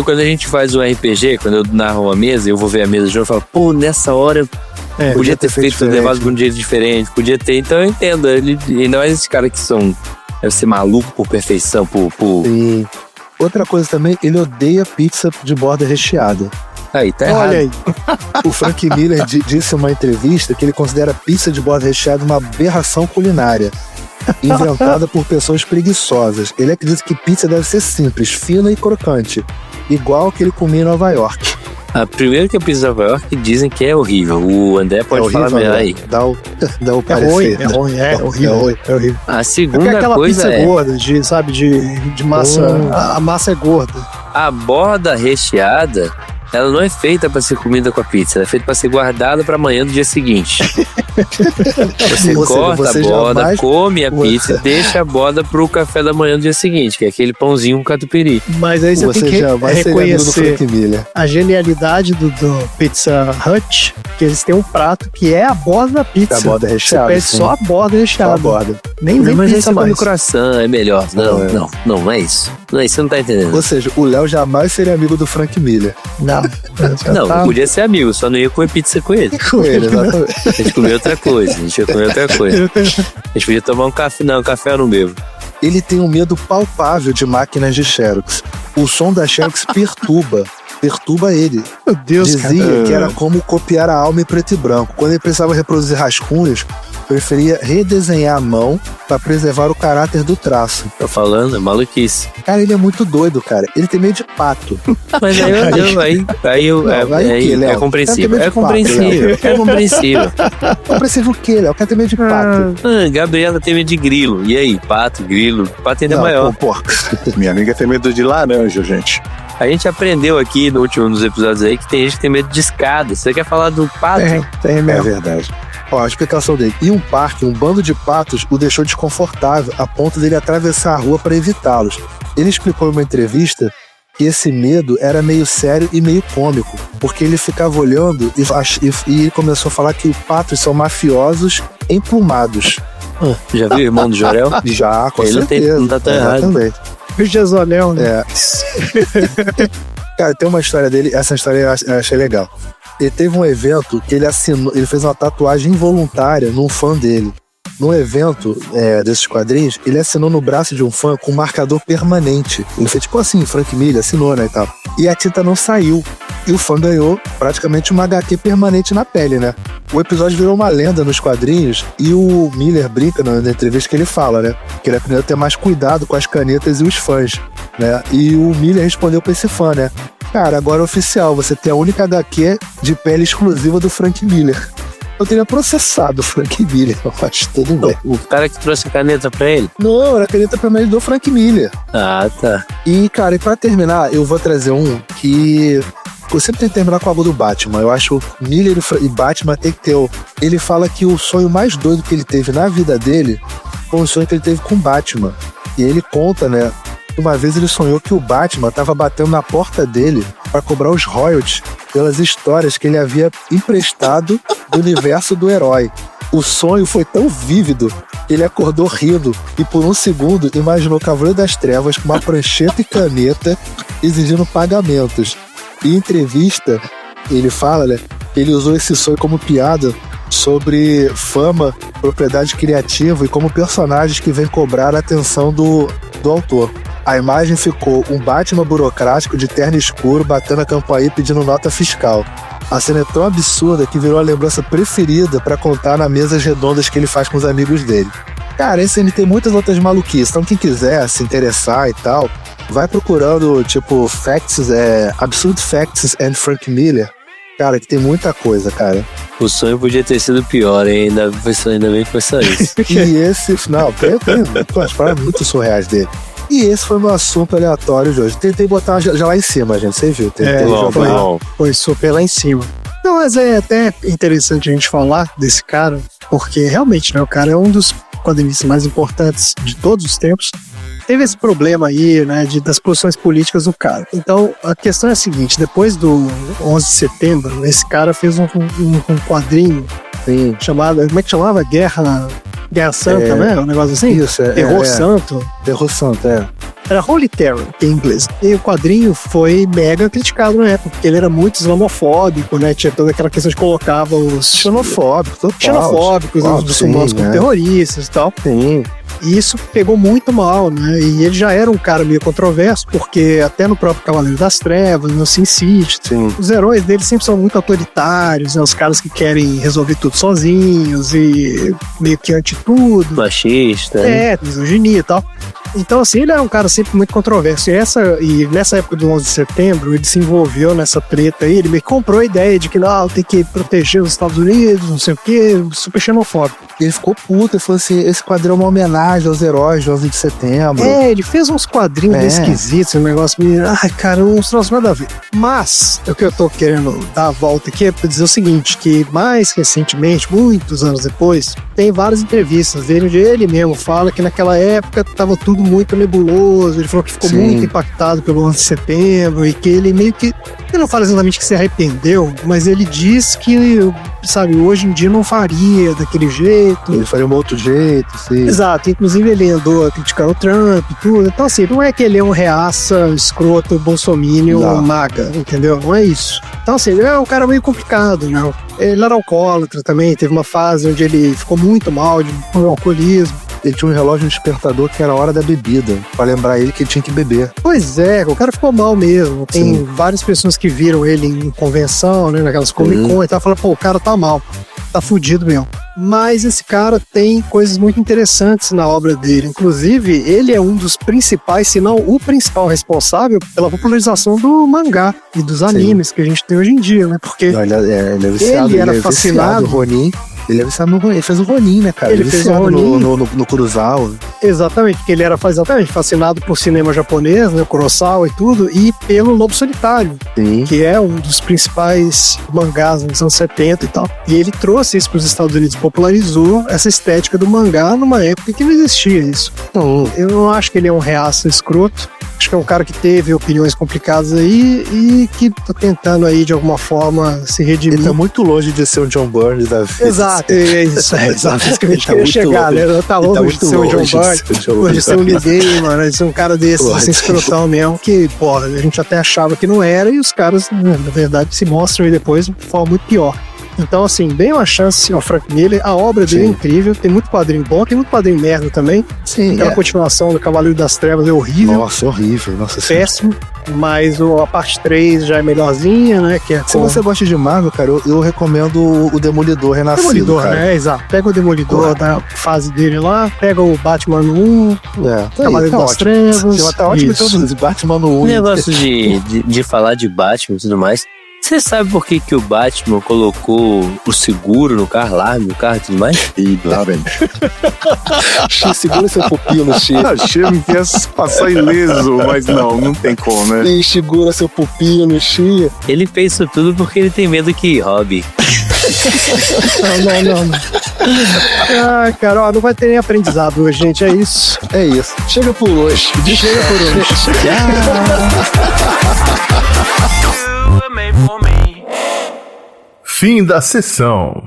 Quando a gente faz um RPG, quando eu narro uma mesa, eu vou ver a mesa de jogo e falo, pô, nessa hora podia ter feito, levado de um jeito diferente, podia ter, então eu entendo. E não é esses caras que deve ser maluco por perfeição, Sim. Outra coisa também, ele odeia pizza de borda recheada. Aí, tá errado. Olha aí. O Frank Miller disse em uma entrevista que ele considera pizza de borda recheada uma aberração culinária, inventada por pessoas preguiçosas. Ele acredita que pizza deve ser simples, fina e crocante, igual que ele comia em Nova York. Primeiro que a pizza de Nova York dizem que é horrível. O André pode falar melhor aí. Dá o parecer. É horrível. A segunda aquela coisa pizza gorda, de massa. A massa é gorda. A borda recheada, ela não é feita para ser comida com a pizza, ela é feita para ser guardada para amanhã do dia seguinte. Você Ou seja, corta você a borda, jamais- come a pizza e deixa a borda pro café da manhã do dia seguinte, que é aquele pãozinho com catupiry. Mas aí você, Você tem que jamais seria amigo do reconhecer Frank Miller. a genialidade do Pizza Hut, que eles têm um prato que é a borda da pizza. A borda Você recheada. pede sim. só a borda Só recheada. a borda. Nem vem Mas aí pizza você come mais. croissant, é melhor. Não é isso. Não é isso, você não tá entendendo. Ou seja, o Léo jamais seria amigo do Frank Miller. Não. Não, podia ser amigo, só não ia comer pizza com ele. Com ele, exatamente. A gente comia outra coisa, a gente ia comer outra coisa. A gente podia tomar um café, não, café eu não bebo. Ele tem um medo palpável de máquinas de Xerox. O som da Xerox perturba ele. Meu Deus, Dizia cara. que era como copiar a alma em preto e branco. Quando ele precisava reproduzir rascunhos, preferia redesenhar a mão para preservar o caráter do traço. Tô falando, é maluquice. Cara, ele é muito doido, cara. Ele tem medo de pato. Mas aí é compreensível. É compreensível. É compreensível. Compreensível o quê, Léo? Quer ter medo de pato? Gabriela tem medo de grilo. E aí, pato, grilo? Pato ainda é maior. Pô. Minha amiga tem medo de laranja, gente. A gente aprendeu aqui no último dos episódios aí que tem gente que tem medo de escada. Você quer falar do pato? Tem É mesmo. verdade. Ó, a explicação dele. Em um parque, um bando de patos o deixou desconfortável a ponto dele atravessar a rua para evitá-los. Ele explicou em uma entrevista que esse medo era meio sério e meio cômico, porque ele ficava olhando e começou a falar que patos são mafiosos emplumados. Já viu o irmão do Jorel? Já, com Ele certeza. não tá tão errado. Exatamente. O Jezonel, né? É. Cara, tem uma história dele, essa história eu achei legal. Ele teve um evento que ele fez uma tatuagem involuntária num fã dele. Num evento desses quadrinhos, ele assinou no braço de um fã com um marcador permanente. Ele fez tipo assim, Frank Miller assinou, né, e tal. E a tinta não saiu. E o fã ganhou praticamente uma HQ permanente na pele, né? O episódio virou uma lenda nos quadrinhos e o Miller brinca na entrevista que ele fala, né? Que ele aprendeu a ter mais cuidado com as canetas e os fãs, né? E o Miller respondeu pra esse fã, né? Cara, agora é oficial, você tem a única HQ de pele exclusiva do Frank Miller. Eu teria processado o Frank Miller, eu acho, tudo bem. O cara que trouxe a caneta pra ele? Não, era a caneta permanente do Frank Miller. Ah, tá. E, cara, e pra terminar, eu vou trazer um que... Eu sempre tento terminar com algo do Batman. Eu acho que Miller e Batman tem que ter... Ele fala que o sonho mais doido que ele teve na vida dele foi um sonho que ele teve com o Batman. E ele conta, né? Uma vez ele sonhou que o Batman estava batendo na porta dele para cobrar os royalties pelas histórias que ele havia emprestado do universo do herói. O sonho foi tão vívido que ele acordou rindo e por um segundo imaginou o Cavaleiro das Trevas com uma prancheta e caneta exigindo pagamentos. Em entrevista, ele fala, né, que ele usou esse sonho como piada sobre fama, propriedade criativa e como personagens que vêm cobrar a atenção do autor. A imagem ficou um Batman burocrático de terno escuro batendo a campainha pedindo nota fiscal. A cena é tão absurda que virou a lembrança preferida para contar nas mesas redondas que ele faz com os amigos dele. Cara, esse ele tem muitas outras maluquices, então quem quiser se interessar e tal, vai procurando, tipo, Absurd Facts and Frank Miller. Cara, que tem muita coisa, cara. O sonho podia ter sido pior, hein? Ainda bem que foi só isso. E esse, não, tem umas paradas muito surreais dele. E esse foi meu assunto aleatório de hoje. Tentei botar já lá em cima, gente. Você viu? Tentei jogar. Foi super lá em cima. Não, mas é até interessante a gente falar desse cara, porque realmente, né, o cara é um dos quadrinistas mais importantes de todos os tempos. Teve esse problema aí, né, das posições políticas do cara. Então, a questão é a seguinte, depois do 11 de setembro, esse cara fez um quadrinho chamado, como é que chamava? Guerra Santa, né? Um negócio assim? Isso, Terror Santo. Terror Santo, é. Era Holy Terror, em inglês. E o quadrinho foi mega criticado na época, porque ele era muito islamofóbico, né? Tinha toda aquela questão de colocava os... Xenofóbicos, os muçulmanos como terroristas e tal. Sim. E isso pegou muito mal, né? E ele já era um cara meio controverso, porque até no próprio Cavaleiro das Trevas, no Sin City, os heróis dele sempre são muito autoritários, né? Os caras que querem resolver tudo sozinhos e meio que anti-tudo. Machista. Misoginia e tal. Então, assim, ele era um cara sempre muito controverso. E nessa época do 11 de setembro, ele se envolveu nessa treta aí. Ele meio que comprou a ideia de que, não, tem que proteger os Estados Unidos, não sei o quê, super xenofóbico. E ele ficou puto, ele falou assim, esse quadrinho é uma homenagem homenagem aos heróis de 11 de setembro. Ele fez uns quadrinhos meio esquisitos, um negócio meio... Ai, cara, não trouxe nada a ver. Mas, o que eu tô querendo dar a volta aqui é pra dizer o seguinte, que mais recentemente, muitos anos depois, tem várias entrevistas dele, onde ele mesmo fala que naquela época tava tudo muito nebuloso, ele falou que ficou muito impactado pelo 11 de setembro, e que ele meio que... Ele não fala exatamente que se arrependeu, mas ele diz que, sabe, hoje em dia não faria daquele jeito. Ele faria um outro jeito, sim. Exato, inclusive ele andou a criticar o Trump e tudo. Então, assim, não é que ele é um reaça, escroto, bolsominion, maga, entendeu? Não é isso. Então, assim, ele é um cara meio complicado, né? Ele era alcoólatra também, teve uma fase onde ele ficou muito mal de alcoolismo. Ele tinha um relógio despertador que era a hora da bebida, pra lembrar ele que ele tinha que beber. Pois é, o cara ficou mal mesmo. Tem várias pessoas que viram ele em convenção, né, naquelas Comic Con e tal, falando, pô, o cara tá mal, tá fudido mesmo. Mas esse cara tem coisas muito interessantes na obra dele. Inclusive, ele é um dos principais, se não o principal responsável pela popularização do mangá e dos animes que a gente tem hoje em dia, né? Porque ele é viciado, ele era fascinado. Ronin. Ele é viciado no Ronin. Ele fez o Ronin, né, cara? Ele fez o Ronin no Kurosawa. Exatamente, porque ele era fascinado por cinema japonês, né, Kurosawa e tudo, e pelo Lobo Solitário, que é um dos principais mangás nos anos 70 e tal. E ele trouxe isso para os Estados Unidos, popularizou essa estética do mangá numa época que não existia isso. Então, eu não acho que ele é um reaça escroto. Acho que é um cara que teve opiniões complicadas aí e que tá tentando aí de alguma forma se redimir. Ele tá muito longe de ser um John Byrne da vida. Exato, é isso que a gente queria chegar, né? Tá longe de ser um John Byrne, longe de ser um ninguém, mano, de ser um cara desses, assim, escrotão mesmo, que, pô, a gente até achava que não era e os caras, na verdade, se mostram aí depois de forma muito pior. Então, assim, dê uma chance ao Frank Miller. A obra dele é incrível. Tem muito quadrinho bom, tem muito quadrinho merda também. Sim. Aquela continuação do Cavaleiro das Trevas é horrível. Nossa, horrível. Nossa, péssimo. Mas a parte 3 já é melhorzinha, né? Que é se você gosta de Marvel, cara, eu recomendo o Demolidor Renascido. Demolidor, cara. né? Exato. Pega o Demolidor da fase dele lá, pega o Batman 1, Cavaleiro das Trevas. Tá ótimo todos. Batman 1. O negócio de falar de Batman e tudo mais. Você sabe por que o Batman colocou o seguro no carro, alarme no carro e tudo mais? E lá vem. Segura seu pupilo, Xê. Xê me quer passar ileso, mas não tem como, né? E segura seu pupilo, Xê. Ele fez isso tudo porque ele tem medo que roube. Não. Ah, cara, ó, não vai ter nem aprendizado hoje, gente. É isso. É isso. Chega por hoje. Chega por hoje. Fim da sessão.